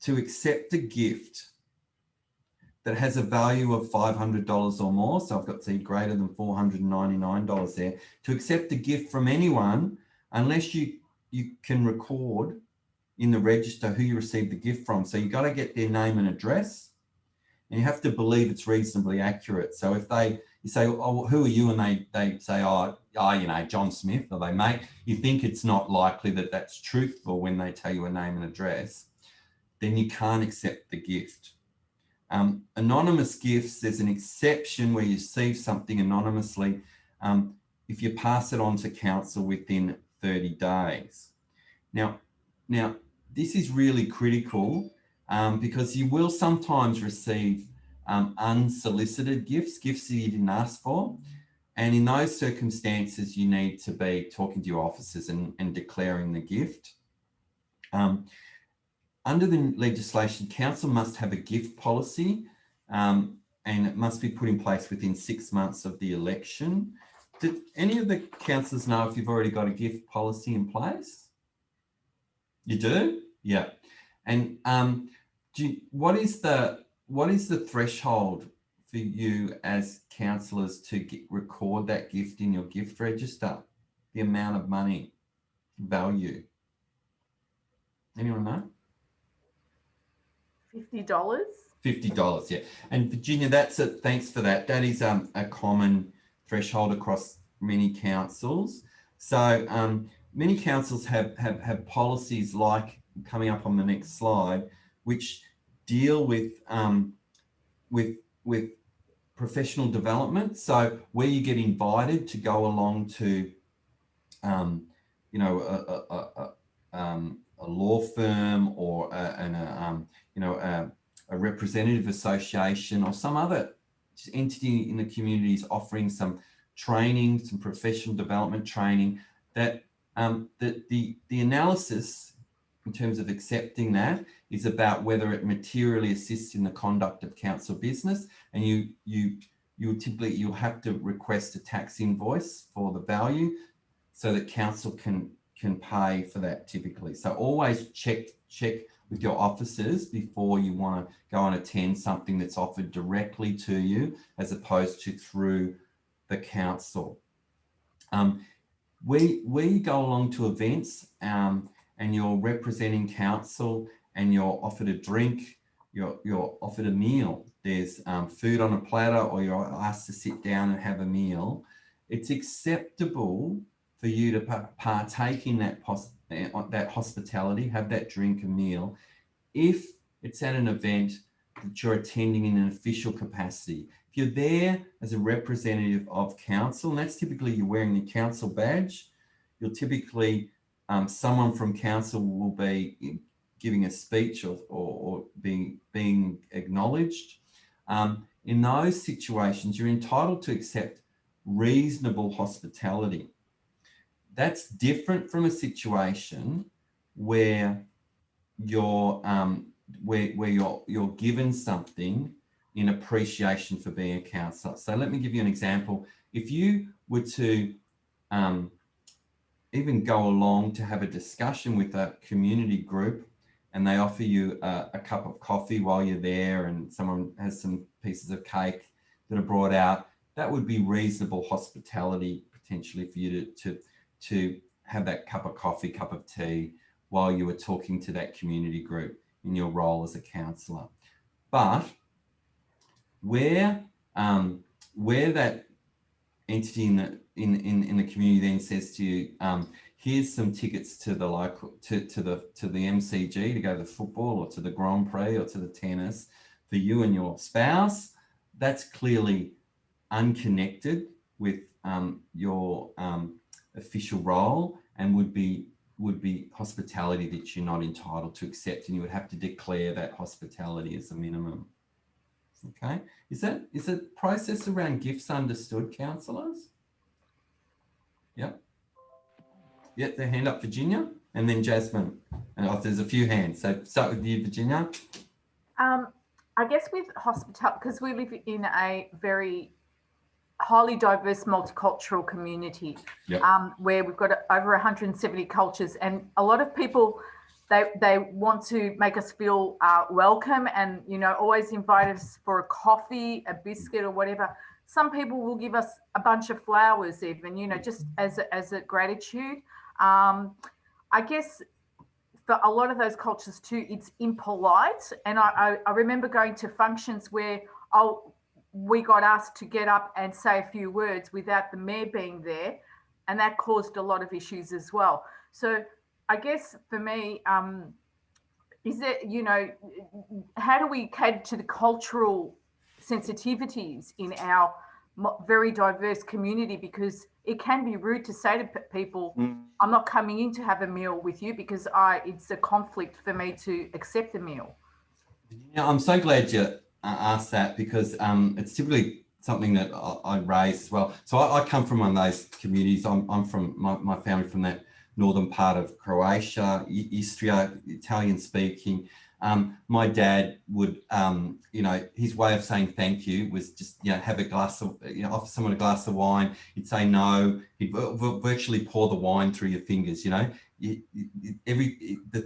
to accept a gift that has a value of $500 or more. So I've got to see greater than $499 there. To accept a gift from anyone, unless you can record in the register who you received the gift from. So you've got to get their name and address, and you have to believe it's reasonably accurate. So if you say, oh, who are you? And they say, oh, you know, John Smith, or they may, you think it's not likely that that's truthful when they tell you a name and address, then you can't accept the gift. Anonymous gifts, there's an exception where you receive something anonymously if you pass it on to council within 30 days. Now, this is really critical because you will sometimes receive unsolicited gifts that you didn't ask for. And in those circumstances, you need to be talking to your officers and declaring the gift. Under the legislation, council must have a gift policy and it must be put in place within 6 months of the election. Did any of the councillors know if you've already got a gift policy in place? You do? Yeah. And what is the threshold for you as councillors to record that gift in your gift register? The amount of money, value. Anyone know? $50. $50, yeah. And Virginia, that's it. Thanks for that. That is a common threshold across many councils. So many councils have policies like, coming up on the next slide, which deal with professional development. So where you get invited to go along to, you know, a law firm or you know, a representative association or some other entity in the community is offering some training, some professional development training, that the analysis in terms of accepting that is about whether it materially assists in the conduct of council business, and you'll have to request a tax invoice for the value so that council can pay for that typically. So always check with your officers before you want to go and attend something that's offered directly to you as opposed to through the council. We go along to events and you're representing council and you're offered a drink you're offered a meal, there's food on a platter, or you're asked to sit down and have a meal, it's acceptable for you to partake in that hospitality, have that drink, a meal, if it's at an event that you're attending in an official capacity. If you're there as a representative of council, and that's typically you're wearing the council badge, you'll typically, someone from council will be giving a speech or being acknowledged. In those situations, you're entitled to accept reasonable hospitality. That's different from a situation where you're you're given something in appreciation for being a counsellor. So let me give you an example. If you were to even go along to have a discussion with a community group, and they offer you a cup of coffee while you're there, and someone has some pieces of cake that are brought out, that would be reasonable hospitality potentially for you to have that cup of coffee, cup of tea, while you were talking to that community group in your role as a counsellor. But where that entity in the community then says to you, here's some tickets to the local to the MCG to go to the football or to the Grand Prix or to the tennis for you and your spouse, that's clearly unconnected with your official role, and would be hospitality that you're not entitled to accept, and you would have to declare that hospitality as a minimum. Okay, is the process around gifts understood, councillors? Yep. Yep, the hand up, Virginia, and then Jasmine. And there's a few hands, so start with you, Virginia. I guess with hospitality, because we live in a very highly diverse multicultural community, yep. Where we've got over 170 cultures, and a lot of people, they want to make us feel welcome, and always invite us for a coffee, a biscuit, or whatever. Some people will give us a bunch of flowers, even just as a gratitude. I guess for a lot of those cultures too, it's impolite, and I remember going to functions where we got asked to get up and say a few words without the mayor being there, and that caused a lot of issues as well. So I guess for me, is that, how do we cater to the cultural sensitivities in our very diverse community? Because it can be rude to say to people, I'm not coming in to have a meal with you because it's a conflict for me to accept a meal. Yeah, I'm so glad you asked that, because it's typically something that I raise as well. So I come from one of those communities. I'm from my family from that northern part of Croatia, Istria, Italian speaking. My dad would, his way of saying thank you was just, have a glass of, offer someone a glass of wine. He'd say no. He'd virtually pour the wine through your fingers. The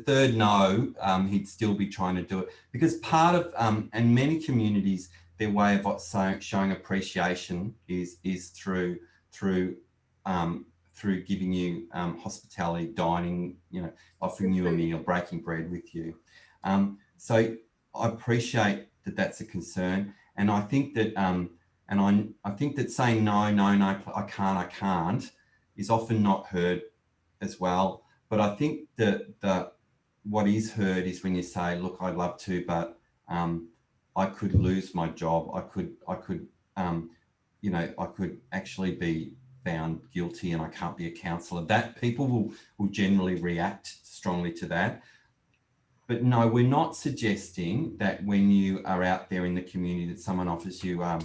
third no, he'd still be trying to do it, because part of, and many communities, their way of showing appreciation is through giving you hospitality, dining, offering you a meal, breaking bread with you. So I appreciate that that's a concern, and I think that I think that saying no, I can't is often not heard as well. But I think that what is heard is when you say, look, I'd love to, but I could lose my job. I could actually be found guilty and I can't be a counsellor. That people will generally react strongly to that. But no, we're not suggesting that when you are out there in the community that someone offers you, a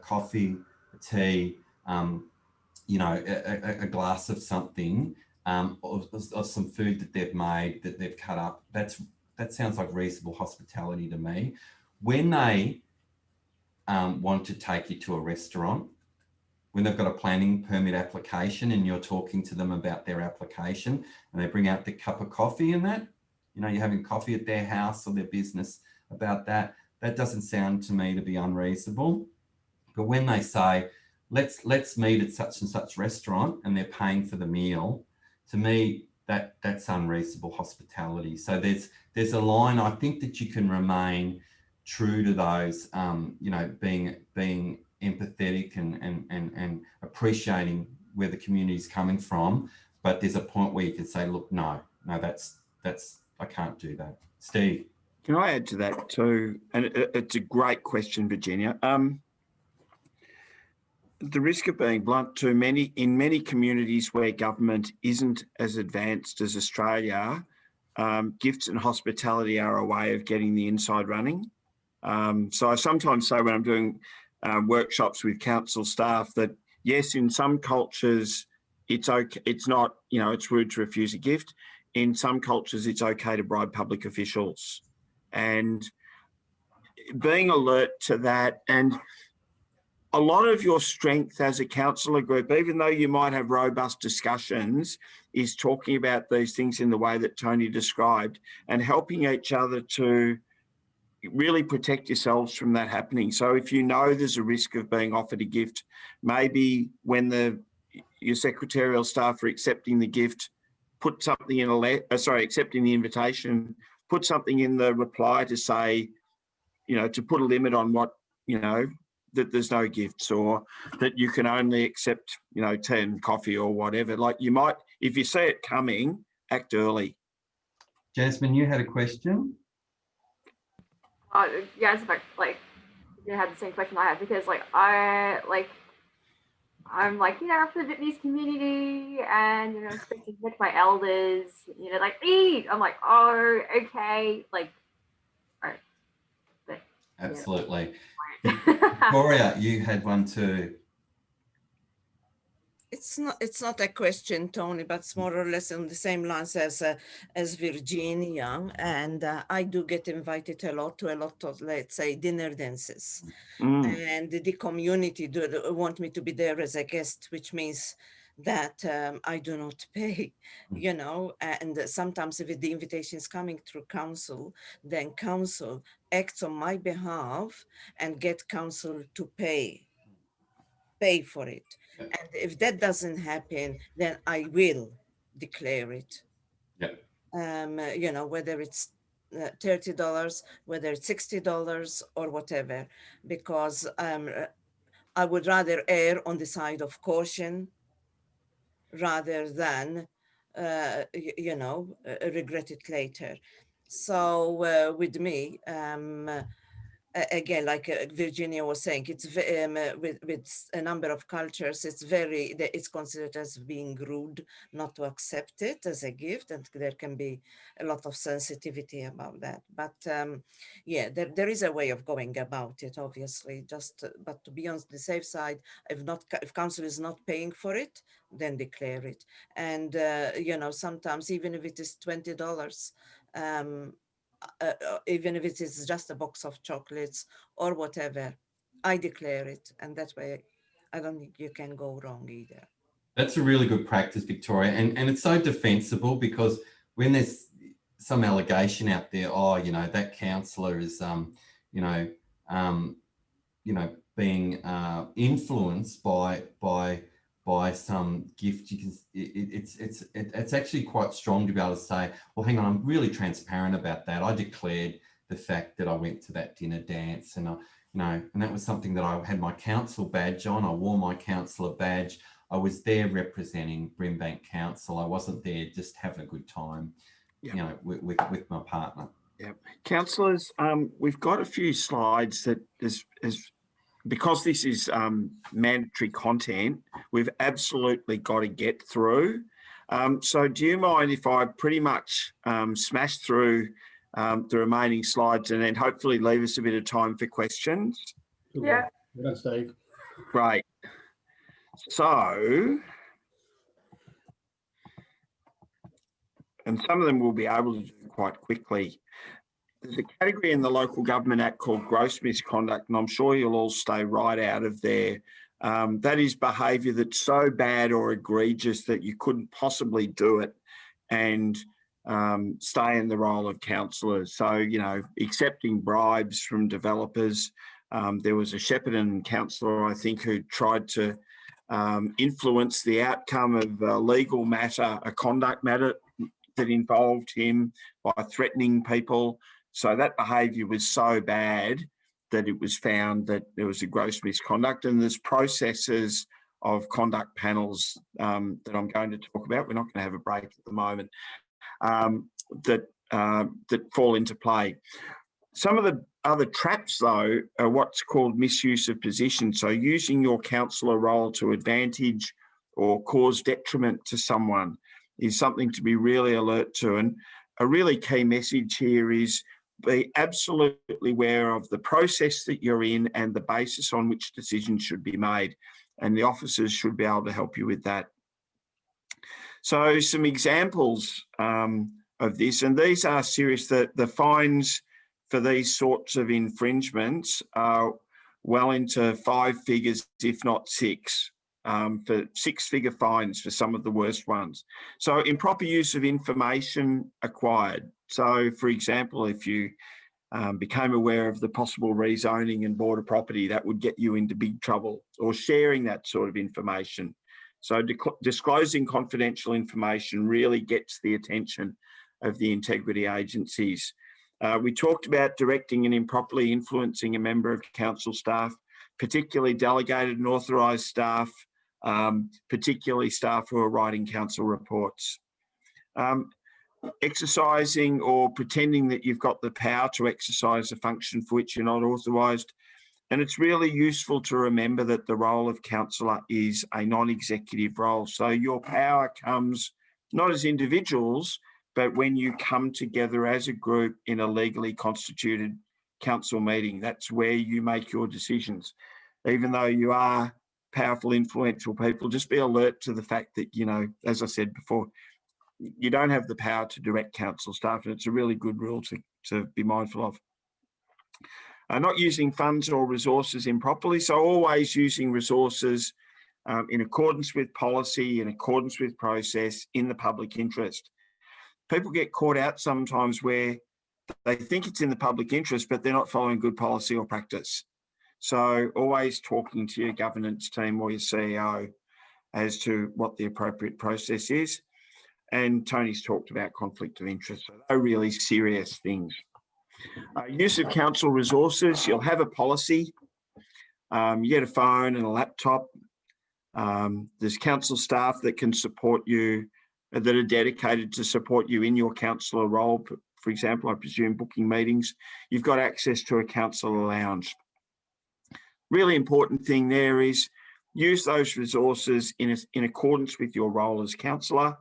coffee, a tea, a glass of something, of some food that they've made, that they've cut up. That sounds like reasonable hospitality to me. When they want to take you to a restaurant, when they've got a planning permit application and you're talking to them about their application and they bring out the cup of coffee and that, you're having coffee at their house or their business about that, that doesn't sound to me to be unreasonable. But when they say, let's meet at such and such restaurant and they're paying for the meal, to me, that's unreasonable hospitality. So there's a line, I think, that you can remain true to those, you know, being empathetic and appreciating where the community is coming from. But there's a point where you can say, look, no, that's I can't do that. Steve. Can I add to that too? And it's a great question, Virginia. The risk of being blunt, in many communities where government isn't as advanced as Australia, gifts and hospitality are a way of getting the inside running. So I sometimes say when I'm doing workshops with council staff that yes, in some cultures it's okay, it's not, you know, it's rude to refuse a gift. In some cultures it's okay to bribe public officials, and being alert to that. And a lot of your strength as a councillor group, even though you might have robust discussions, is talking about these things in the way that Tony described and helping each other to really protect yourselves from that happening. So if you know there's a risk of being offered a gift, maybe when your secretarial staff are accepting the gift, put something in accepting the invitation, put something in the reply to say, you know, to put a limit on what, you know, that there's no gifts, or that you can only accept, you know, 10 coffee or whatever. Like you might, if you see it coming, act early. Jasmine, you had a question? Yeah, it's like you had the same question I had, because I'm you know, for the Vietnamese community, and you know, expecting with my elders, you know, like eat. I'm like, oh, okay, like, all right. But, Absolutely. yeah. Victoria, you had one too. It's not a question, Tony, but it's more or less on the same lines as Virginia. And I do get invited to a lot of, let's say, dinner dances. And the community want me to be there as a guest, which means that I do not pay, you know. And sometimes if the invitation is coming through council, then council acts on my behalf and get council to pay for it. And if that doesn't happen, then I will declare it. Yep. You know, whether it's $30, whether it's $60 or whatever, because I would rather err on the side of caution rather than, you know, regret it later. So with me, again, like Virginia was saying, it's with a number of cultures, it's considered as being rude not to accept it as a gift, and there can be a lot of sensitivity about that. But yeah, there is a way of going about it, obviously. But to be on the safe side, if council is not paying for it, then declare it. And you know, sometimes even if it is $20. Even if it is just a box of chocolates or whatever, I declare it. And that way, I don't think you can go wrong either. That's a really good practice, Victoria. And it's so defensible, because when there's some allegation out there, oh, you know, that councillor is, you know, being influenced by some gift, you can, it's actually quite strong to be able to say, well, hang on, I'm really transparent about that. I declared the fact that I went to that dinner dance, and and that was something that I had my council badge on. I wore my councillor badge. I was there representing Brimbank Council. I wasn't there just having a good time, you know, with my partner. Yeah, councillors, we've got a few slides that because this is mandatory content, we've absolutely got to get through. So do you mind if I pretty much smash through the remaining slides and then hopefully leave us a bit of time for questions? Yeah. That's Dave. Great. So, and some of them we'll be able to do quite quickly. There's a category in the Local Government Act called gross misconduct, and I'm sure you'll all stay right out of there. That is behaviour that's so bad or egregious that you couldn't possibly do it and stay in the role of councillors. So, you know, accepting bribes from developers. There was a Shepparton councillor, I think, who tried to influence the outcome of a legal matter, a conduct matter that involved him by threatening people. So that behaviour was so bad that it was found that there was a gross misconduct, and there's processes of conduct panels that I'm going to talk about. We're not going to have a break at the moment, that fall into play. Some of the other traps, though, are what's called misuse of position. So using your councillor role to advantage or cause detriment to someone is something to be really alert to. And a really key message here is be absolutely aware of the process that you're in and the basis on which decisions should be made. And the officers should be able to help you with that. So some examples of this, and these are serious. The fines for these sorts of infringements are well into 5 figures, if not 6, for 6-figure fines for some of the worst ones. So improper use of information acquired. So, for example, if you became aware of the possible rezoning and border property, that would get you into big trouble, or sharing that sort of information. So disclosing confidential information really gets the attention of the integrity agencies. We talked about directing and improperly influencing a member of council staff, particularly delegated and authorised staff, particularly staff who are writing council reports. Exercising or pretending that you've got the power to exercise a function for which you're not authorised. And it's really useful to remember that the role of councillor is a non-executive role. So your power comes not as individuals, but when you come together as a group in a legally constituted council meeting. That's where you make your decisions. Even though you are powerful, influential people, just be alert to the fact that, you know, as I said before, you don't have the power to direct council staff, and it's a really good rule to be mindful of. Not using funds or resources improperly. So always using resources in accordance with policy, in accordance with process, in the public interest. People get caught out sometimes where they think it's in the public interest, but they're not following good policy or practice. So always talking to your governance team or your CEO as to what the appropriate process is. And Tony's talked about conflict of interest. So they're really serious things. Use of council resources. You'll have a policy. You get a phone and a laptop. There's council staff that can support you, that are dedicated to support you in your councillor role. For example, I presume booking meetings. You've got access to a councillor lounge. Really important thing there is use those resources in accordance with your role as councillor.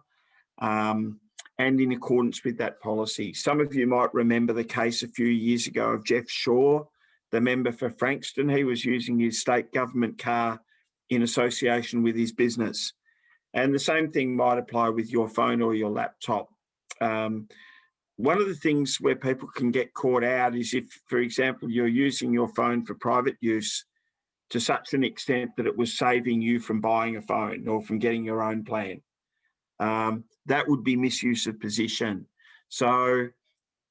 And in accordance with that policy. Some of you might remember the case a few years ago of Jeff Shaw, the member for Frankston. He was using his state government car in association with his business. And the same thing might apply with your phone or your laptop. One of the things where people can get caught out is if, for example, you're using your phone for private use to such an extent that it was saving you from buying a phone or from getting your own plan. That would be misuse of position. So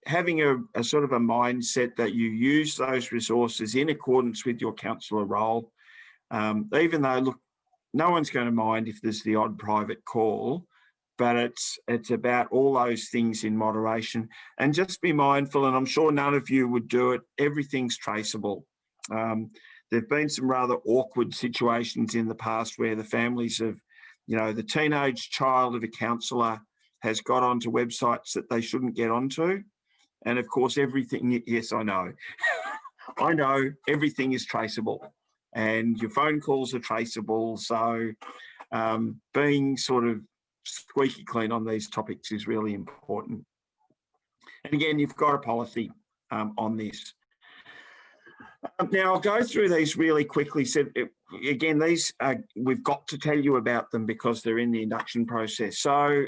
having a sort of a mindset that you use those resources in accordance with your councillor role, even though, look, no one's going to mind if there's the odd private call, but it's about all those things in moderation. And just be mindful, and I'm sure none of you would do it, everything's traceable. There've been some rather awkward situations in the past where the families of, you know, the teenage child of a councillor has got onto websites that they shouldn't get onto. And of course, everything, yes, I know. I know everything is traceable and your phone calls are traceable. So being sort of squeaky clean on these topics is really important. And again, you've got a policy on this. Now, I'll go through these really quickly. So, again, these we've got to tell you about them because they're in the induction process. So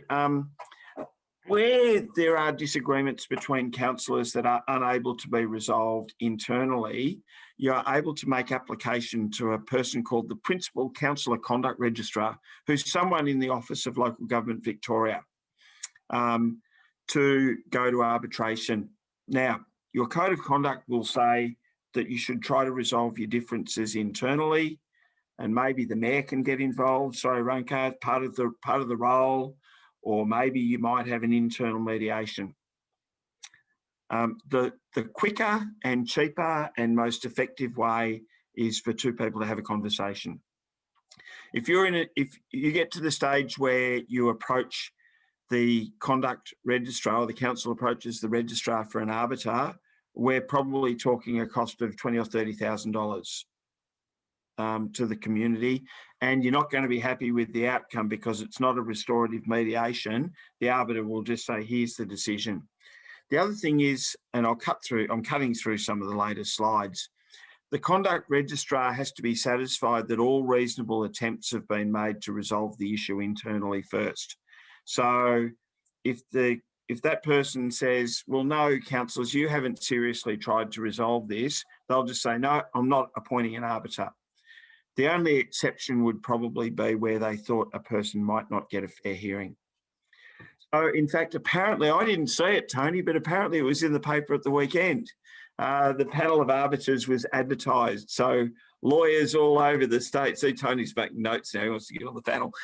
where there are disagreements between councillors that are unable to be resolved internally, you are able to make application to a person called the Principal Councillor Conduct Registrar, who's someone in the Office of Local Government Victoria, to go to arbitration. Now, your code of conduct will say that you should try to resolve your differences internally, and maybe the mayor can get involved. Sorry, Ranka, part of the role, or maybe you might have an internal mediation. The quicker and cheaper and most effective way is for two people to have a conversation. If you get to the stage where you approach the conduct registrar, or the council approaches the registrar for an arbiter, we're probably talking a cost of $20,000 or $30,000 to the community, and you're not going to be happy with the outcome because it's not a restorative mediation. The arbiter will just say, here's the decision. The other thing is, and I'm cutting through some of the latest slides, the conduct registrar has to be satisfied that all reasonable attempts have been made to resolve the issue internally first. So if that person says, well, no, councillors, you haven't seriously tried to resolve this, they'll just say, no, I'm not appointing an arbiter. The only exception would probably be where they thought a person might not get a fair hearing. So in fact, apparently, I didn't see it, Tony, but apparently it was in the paper at the weekend. The panel of arbiters was advertised. So lawyers all over the state, see Tony's making notes now, he wants to get on the panel.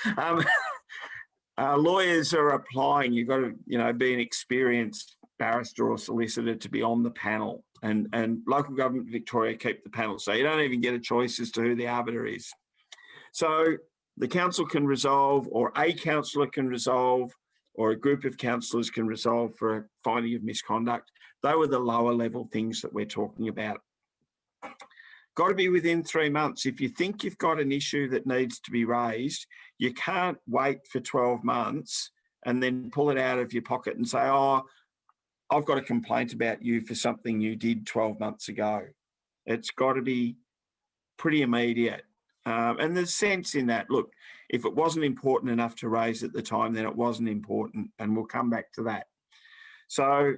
Lawyers are applying. You've got to, be an experienced barrister or solicitor to be on the panel, and local government Victoria keep the panel. So you don't even get a choice as to who the arbiter is. So the council can resolve, or a councillor can resolve, or a group of councillors can resolve for a finding of misconduct. They were the lower level things that we're talking about. Got to be within 3 months. If you think you've got an issue that needs to be raised, you can't wait for 12 months and then pull it out of your pocket and say, oh, I've got a complaint about you for something you did 12 months ago. It's got to be pretty immediate. And there's sense in that. Look, if it wasn't important enough to raise at the time, then it wasn't important, and we'll come back to that. So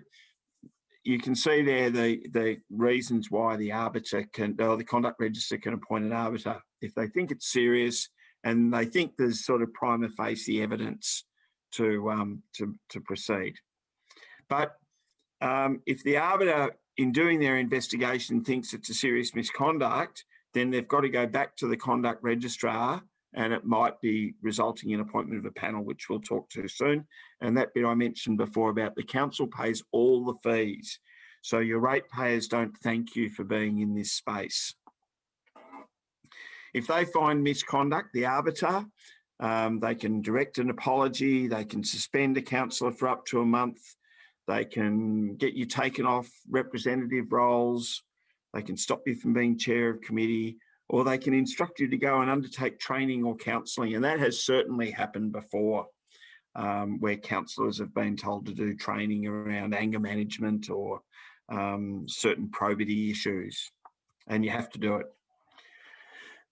you can see there the reasons why the arbiter can, or the conduct register can appoint an arbiter if they think it's serious and they think there's sort of prima facie evidence to proceed. But if the arbiter, in doing their investigation, thinks it's a serious misconduct, then they've got to go back to the conduct registrar, and it might be resulting in appointment of a panel, which we'll talk to soon. And that bit I mentioned before about the council pays all the fees. So your ratepayers don't thank you for being in this space. If they find misconduct, the arbiter, they can direct an apology, they can suspend a councillor for up to a month, they can get you taken off representative roles, they can stop you from being chair of committee, or they can instruct you to go and undertake training or counselling. And that has certainly happened before, where councillors have been told to do training around anger management or certain probity issues, and you have to do it.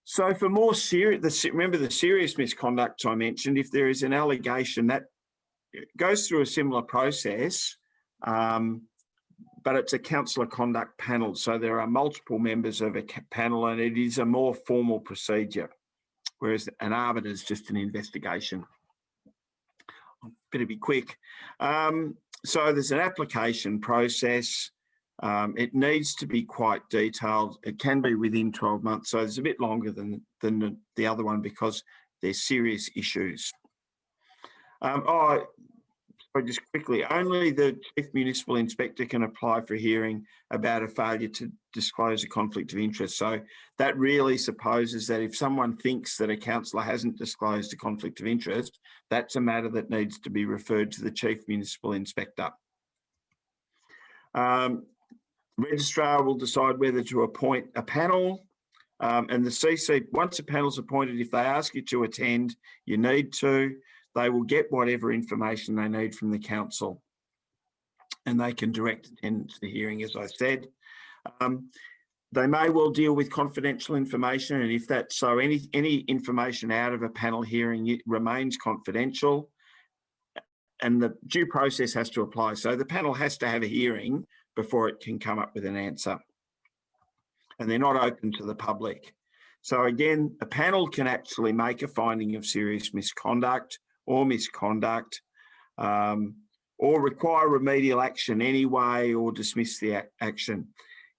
So for more serious, remember the serious misconduct I mentioned, if there is an allegation, that goes through a similar process, but it's a councillor conduct panel. So there are multiple members of a panel, and it is a more formal procedure, whereas an arbiter is just an investigation. Better be quick. So there's an application process. It needs to be quite detailed. It can be within 12 months. So it's a bit longer than the other one because there's serious issues. Just quickly, only the Chief Municipal Inspector can apply for a hearing about a failure to disclose a conflict of interest. So that really supposes that if someone thinks that a councillor hasn't disclosed a conflict of interest, that's a matter that needs to be referred to the Chief Municipal Inspector. Registrar will decide whether to appoint a panel, and the CC, once a panel's appointed, if they ask you to attend, you need to. They will get whatever information they need from the council, and they can direct attendance to the hearing, as I said. They may well deal with confidential information, and if that's so, any information out of a panel hearing, it remains confidential, and the due process has to apply. So the panel has to have a hearing before it can come up with an answer, and they're not open to the public. So again, a panel can actually make a finding of serious misconduct or or require remedial action anyway, or dismiss the action.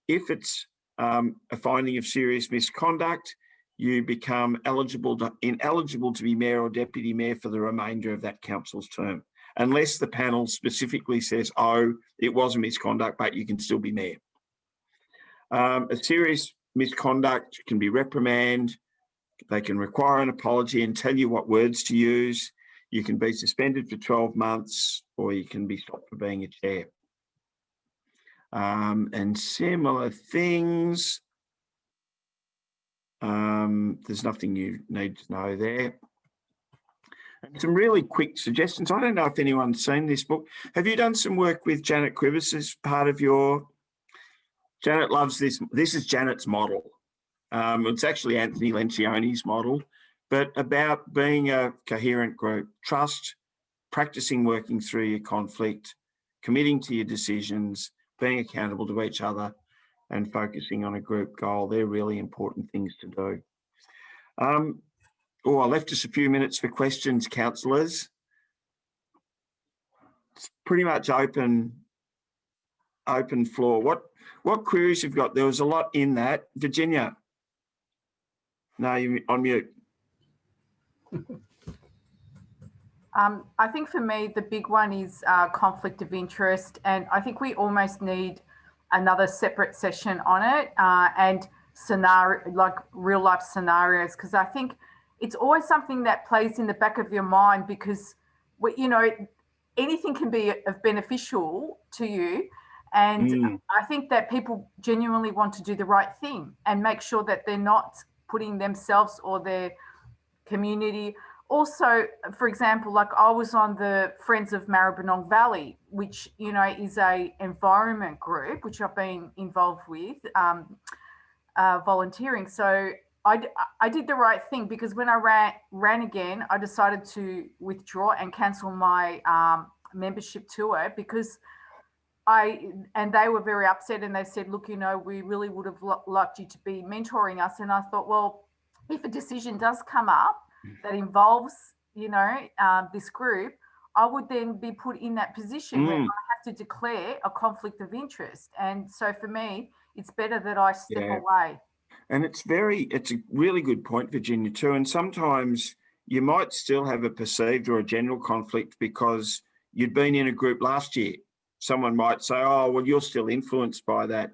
If it's a finding of serious misconduct, you become ineligible to be mayor or deputy mayor for the remainder of that council's term, unless the panel specifically says, oh, it was a misconduct, but you can still be mayor. A serious misconduct can be reprimand. They can require an apology and tell you what words to use. You can be suspended for 12 months, or you can be stopped for being a chair. And similar things. There's nothing you need to know there. And some really quick suggestions. I don't know if anyone's seen this book. Have you done some work with Janet Quivers as part of your... Janet loves this. This is Janet's model. It's actually Anthony Lencioni's model, but about being a coherent group, trust, practicing working through your conflict, committing to your decisions, being accountable to each other, and focusing on a group goal. They're really important things to do. I left us a few minutes for questions, councillors. It's pretty much open floor. What queries you've got? There was a lot in that. Virginia? No, you're on mute. I think for me, the big one is conflict of interest. And I think we almost need another separate session on it and scenario, like real life scenarios, because I think it's always something that plays in the back of your mind because, you know, anything can be beneficial to you. And I think that people genuinely want to do the right thing and make sure that they're not putting themselves or their community. Also, for example, like I was on the Friends of Maribyrnong Valley, which, you know, is a environment group, which I've been involved with, volunteering. So I did the right thing because when I ran again, I decided to withdraw and cancel my membership to it because they were very upset and they said, look, you know, we really would have liked you to be mentoring us. And I thought, well, if a decision does come up that involves, you know, this group, I would then be put in that position where I have to declare a conflict of interest. And so for me, it's better that I step away. And it's a really good point, Virginia, too. And sometimes you might still have a perceived or a general conflict because you'd been in a group last year. Someone might say, oh, well, you're still influenced by that.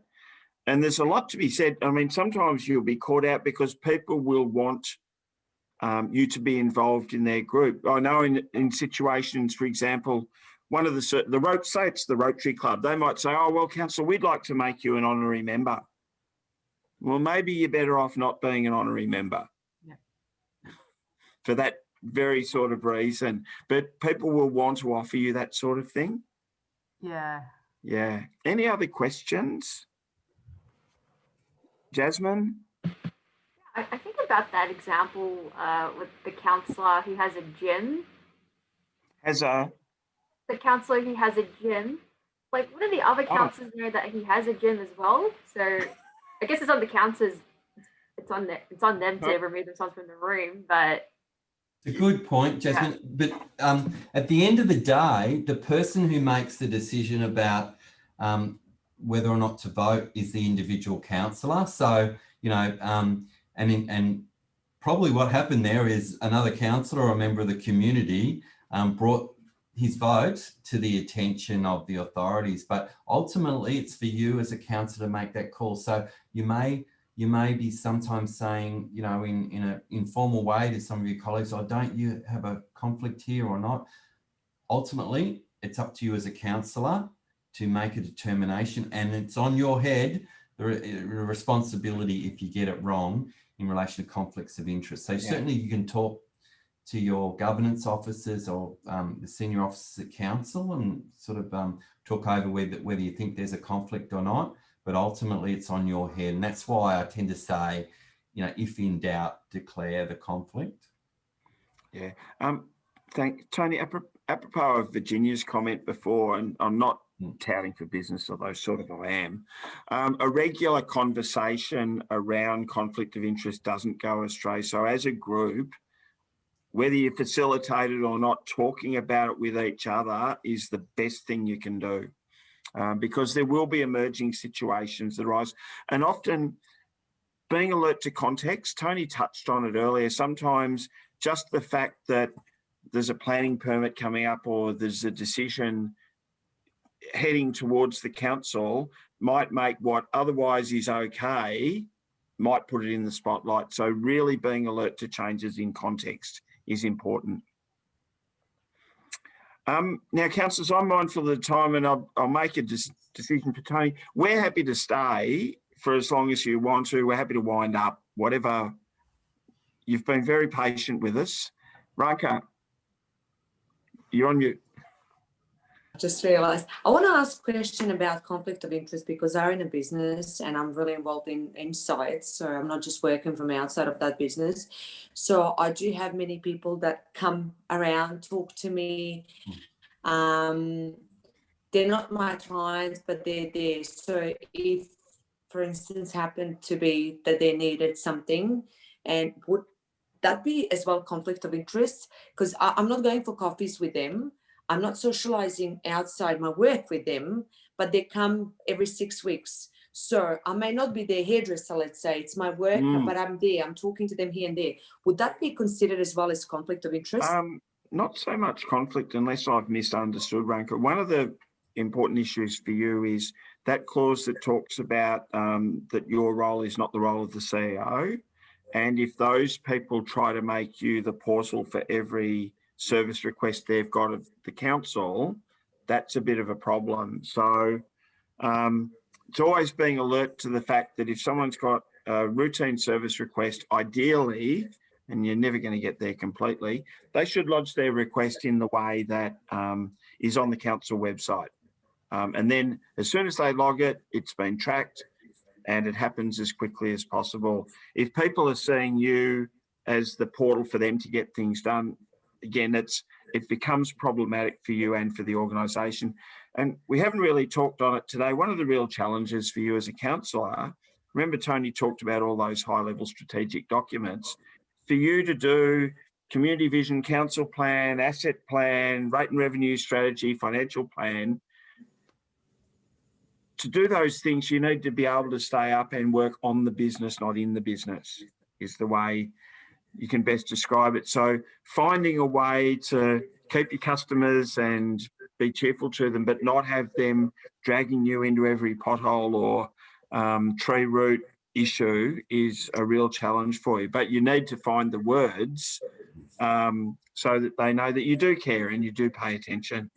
And there's a lot to be said. I mean, sometimes you'll be caught out because people will want you to be involved in their group. I know in situations, for example, one of say it's the Rotary Club, they might say, oh, well, council, we'd like to make you an honorary member. Well, maybe you're better off not being an honorary member for that very sort of reason. But people will want to offer you that sort of thing. Yeah. Yeah. Any other questions? Jasmine? I think about that example with the councillor who has a gym. The councillor who has a gym. Like, what are the other councillors know that he has a gym as well? So I guess it's on the councillors. It's on them to remove themselves from the room. But it's a good point, Jasmine. Yeah. But at the end of the day, the person who makes the decision about whether or not to vote is the individual councillor. So, you know, and probably what happened there is another councillor or a member of the community brought his vote to the attention of the authorities. But ultimately, it's for you as a councillor to make that call. So you may be sometimes saying, you know, in an informal way to some of your colleagues, oh, don't you have a conflict here or not? Ultimately, it's up to you as a councillor to make a determination, and it's on your head, the responsibility if you get it wrong in relation to conflicts of interest. So certainly you can talk to your governance officers or the senior officers at council and sort of talk over whether you think there's a conflict or not. But ultimately it's on your head. And that's why I tend to say, you know, if in doubt, declare the conflict. Yeah. Tony, apropos of Virginia's comment before, and I'm not touting for business, although sort of I am, a regular conversation around conflict of interest doesn't go astray. So as a group, whether you facilitate it or not, talking about it with each other is the best thing you can do. Because there will be emerging situations that arise. And often being alert to context. Tony touched on it earlier. Sometimes just the fact that there's a planning permit coming up or there's a decision heading towards the council might make what otherwise is okay, might put it in the spotlight. So really being alert to changes in context is important. Now, councillors, I'm mindful of the time and I'll make a decision for Tony. We're happy to stay for as long as you want to. We're happy to wind up, whatever. You've been very patient with us. Ranka, you're on mute. Just realised I want to ask a question about conflict of interest because I own a business and I'm really involved in sites. So I'm not just working from outside of that business. So I do have many people that come around, talk to me. They're not my clients, but they're there. So if, for instance, happened to be that they needed something, and would that be as well conflict of interest? Because I'm not going for coffees with them. I'm not socializing outside my work with them, but they come every 6 weeks. So I may not be their hairdresser, let's say. It's my work, but I'm there. I'm talking to them here and there. Would that be considered as well as conflict of interest? Not so much conflict, unless I've misunderstood, Ranka. One of the important issues for you is that clause that talks about that your role is not the role of the CEO. And if those people try to make you the portal for every service request they've got of the council, that's a bit of a problem. So it's always being alert to the fact that if someone's got a routine service request, ideally, and you're never going to get there completely, they should lodge their request in the way that is on the council website. And then as soon as they log it, it's been tracked and it happens as quickly as possible. If people are seeing you as the portal for them to get things done, again, it becomes problematic for you and for the organisation. And we haven't really talked on it today. One of the real challenges for you as a councillor, remember Tony talked about all those high-level strategic documents. For you to do community vision, council plan, asset plan, rate and revenue strategy, financial plan, to do those things, you need to be able to stay up and work on the business, not in the business, is the way you can best describe it. So finding a way to keep your customers and be cheerful to them, but not have them dragging you into every pothole or tree root issue is a real challenge for you. But you need to find the words so that they know that you do care and you do pay attention.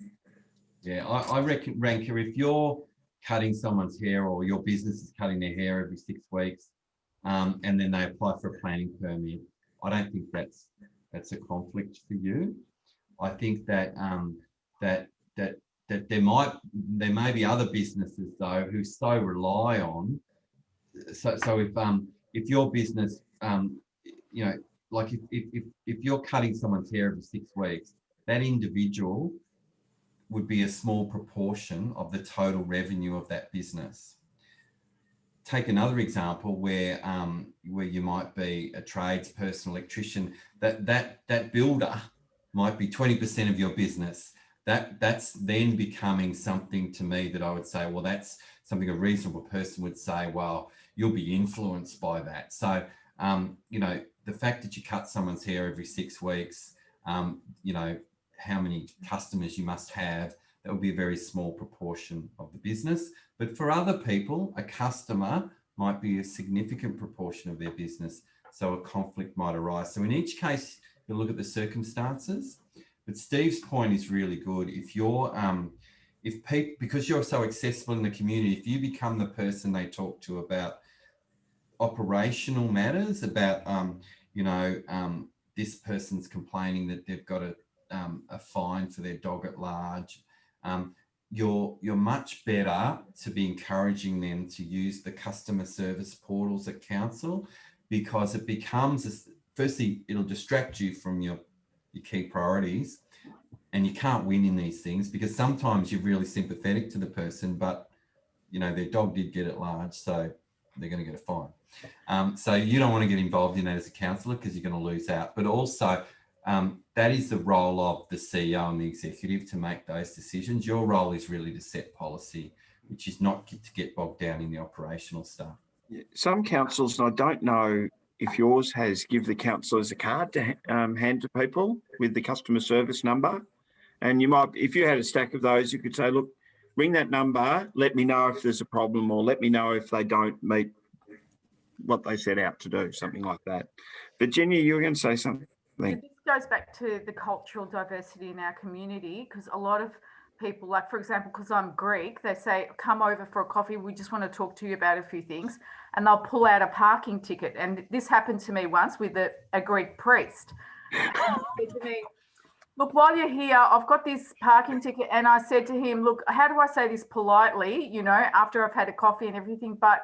Yeah, I reckon, Ranka, if you're cutting someone's hair or your business is cutting their hair every 6 weeks and then they apply for a planning permit, I don't think that's a conflict for you. I think that that there may be other businesses though who so rely on. So if your business, you know, like if you're cutting someone's hair every 6 weeks, that individual would be a small proportion of the total revenue of that business. Take another example where you might be a tradesperson, electrician, that builder might be 20% of your business. That's then becoming something to me that I would say, well, that's something a reasonable person would say, well, you'll be influenced by that. So, you know, the fact that you cut someone's hair every 6 weeks, you know, how many customers you must have, that would be a very small proportion of the business. But for other people, a customer might be a significant proportion of their business. So a conflict might arise. So in each case, you look at the circumstances. But Steve's point is really good. If you're, because you're so accessible in the community, if you become the person they talk to about operational matters, about, you know, this person's complaining that they've got a fine for their dog at large, you're much better to be encouraging them to use the customer service portals at council, because it becomes, firstly, it'll distract you from your key priorities, and you can't win in these things because sometimes you're really sympathetic to the person, but you know, their dog did get at large, so they're going to get a fine. So you don't want to get involved in that as a councillor because you're going to lose out. But also, that is the role of the CEO and the executive to make those decisions. Your role is really to set policy, which is not to get bogged down in the operational stuff. some councils, and I don't know if yours has, give the councillors a card to hand to people with the customer service number. And you might, if you had a stack of those, you could say, look, ring that number, let me know if there's a problem, or let me know if they don't meet what they set out to do, something like that. Virginia, you were going to say something. This goes back to the cultural diversity in our community, because a lot of people, like, for example, because I'm Greek, they say, come over for a coffee, we just want to talk to you about a few things, and they'll pull out a parking ticket. And this happened to me once with a Greek priest. And he said to me, look, while you're here, I've got this parking ticket. And I said to him, look, how do I say this politely, you know, after I've had a coffee and everything, but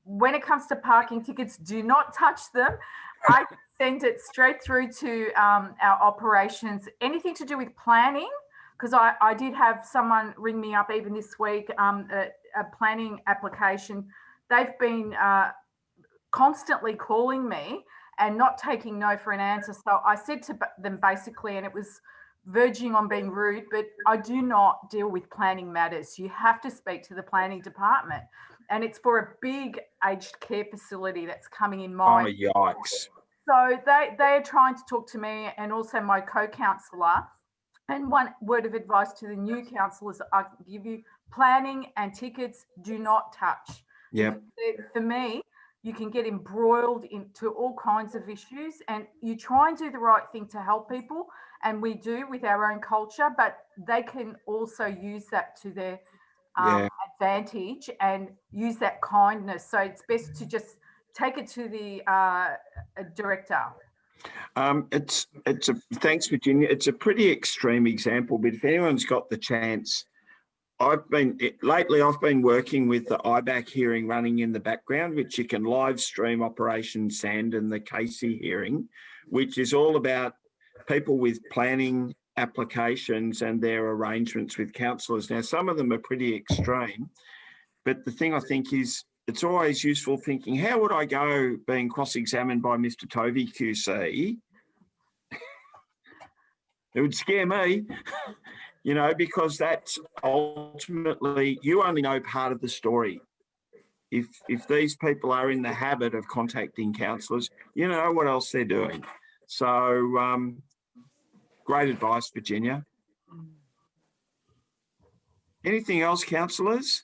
when it comes to parking tickets, do not touch them. I sent it straight through to our operations, anything to do with planning, because I did have someone ring me up even this week, a planning application. They've been constantly calling me and not taking no for an answer. So I said to them basically, and it was verging on being rude, but I do not deal with planning matters. You have to speak to the planning department. And it's for a big aged care facility that's coming in mind. Oh, yikes. So they are trying to talk to me and also my co-counsellor. And one word of advice to the new councillors, I can give you, planning and tickets, do not touch. Yep. For me, you can get embroiled into all kinds of issues, and you try and do the right thing to help people, and we do with our own culture, but they can also use that to their advantage and use that kindness. So it's best to just take it to the director. Thanks, Virginia. It's a pretty extreme example, but if anyone's got the chance, lately I've been working with the IBAC hearing running in the background, which you can live stream Operation Sand, and the Casey hearing, which is all about people with planning applications and their arrangements with councillors. Now, some of them are pretty extreme, but the thing I think is it's always useful thinking, how would I go being cross-examined by Mr. Tovey QC? It would scare me, you know, because that's ultimately, you only know part of the story. If these people are in the habit of contacting councillors, you know what else they're doing. So great advice, Virginia. Anything else, councillors?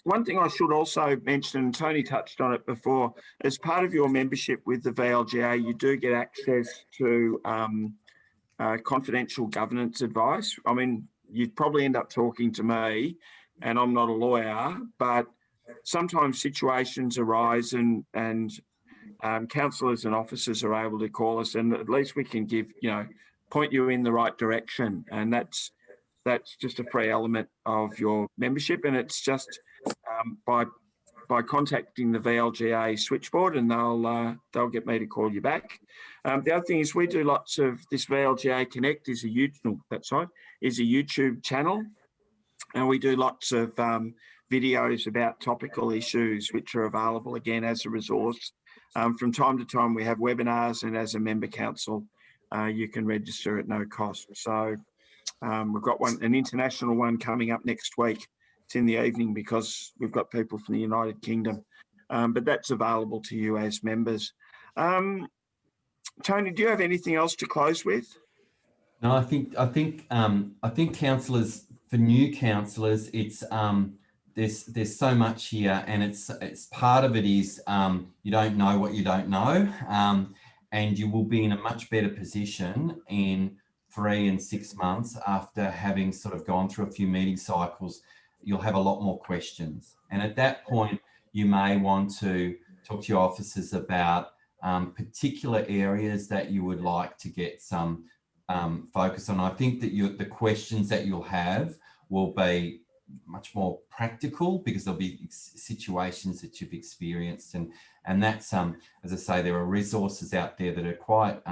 One thing I should also mention, and Tony touched on it before, as part of your membership with the VLGA, you do get access to confidential governance advice. I mean, you'd probably end up talking to me, and I'm not a lawyer, but sometimes situations arise and councillors and officers are able to call us, and at least we can give, you know, point you in the right direction. And that's just a free element of your membership, and it's just by contacting the VLGA switchboard, and they'll get me to call you back. The other thing is we do lots of this. VLGA Connect is a YouTube channel, and we do lots of videos about topical issues, which are available again as a resource. From time to time, we have webinars, and as a member council, you can register at no cost. So we've got an international one coming up next week. It's in the evening because we've got people from the United Kingdom, but that's available to you as members. Tony, do you have anything else to close with? No, I think councillors, for new councillors, it's there's so much here, and it's part of it is you don't know what you don't know, and you will be in a much better position in 3 and 6 months after having sort of gone through a few meeting cycles. You'll have a lot more questions, and at that point you may want to talk to your officers about particular areas that you would like to get some focus on. I think that the questions that you'll have will be much more practical because there'll be situations that you've experienced, and that's as I say, there are resources out there that are quite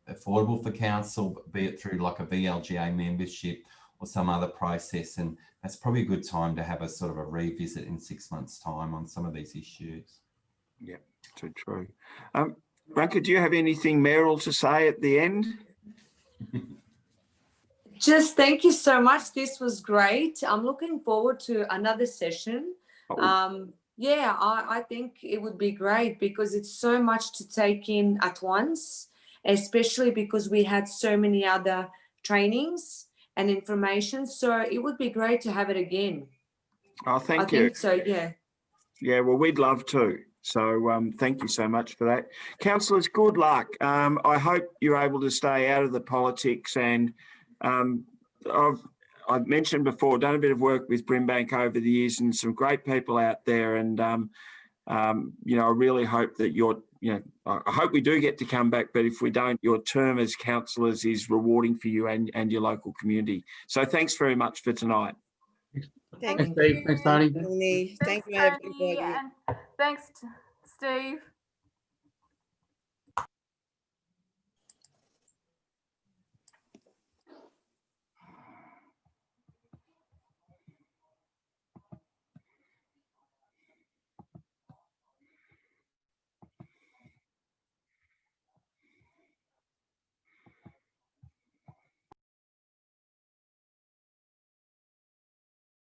affordable for council, be it through like a VLGA membership or some other process, and that's probably a good time to have a sort of a revisit in 6 months' time on some of these issues. Yeah, so true. Branka, do you have anything mayoral to say at the end? Just thank you so much. This was great. I'm looking forward to another session Yeah, I think it would be great because it's so much to take in at once, especially because we had so many other trainings and information. So it would be great to have it again. Oh, I thank you. think so, yeah. Yeah, well, we'd love to. So thank you so much for that. Councillors, good luck. I hope you're able to stay out of the politics. And I've mentioned before, done a bit of work with Brimbank over the years and some great people out there. And, you know, I really hope that I hope we do get to come back, but if we don't, your term as councillors is rewarding for you and your local community. So thanks very much for tonight. Thank Thanks, Steve. Thanks, Tony. you. Thank you, Tony, everybody. and thanks, Steve.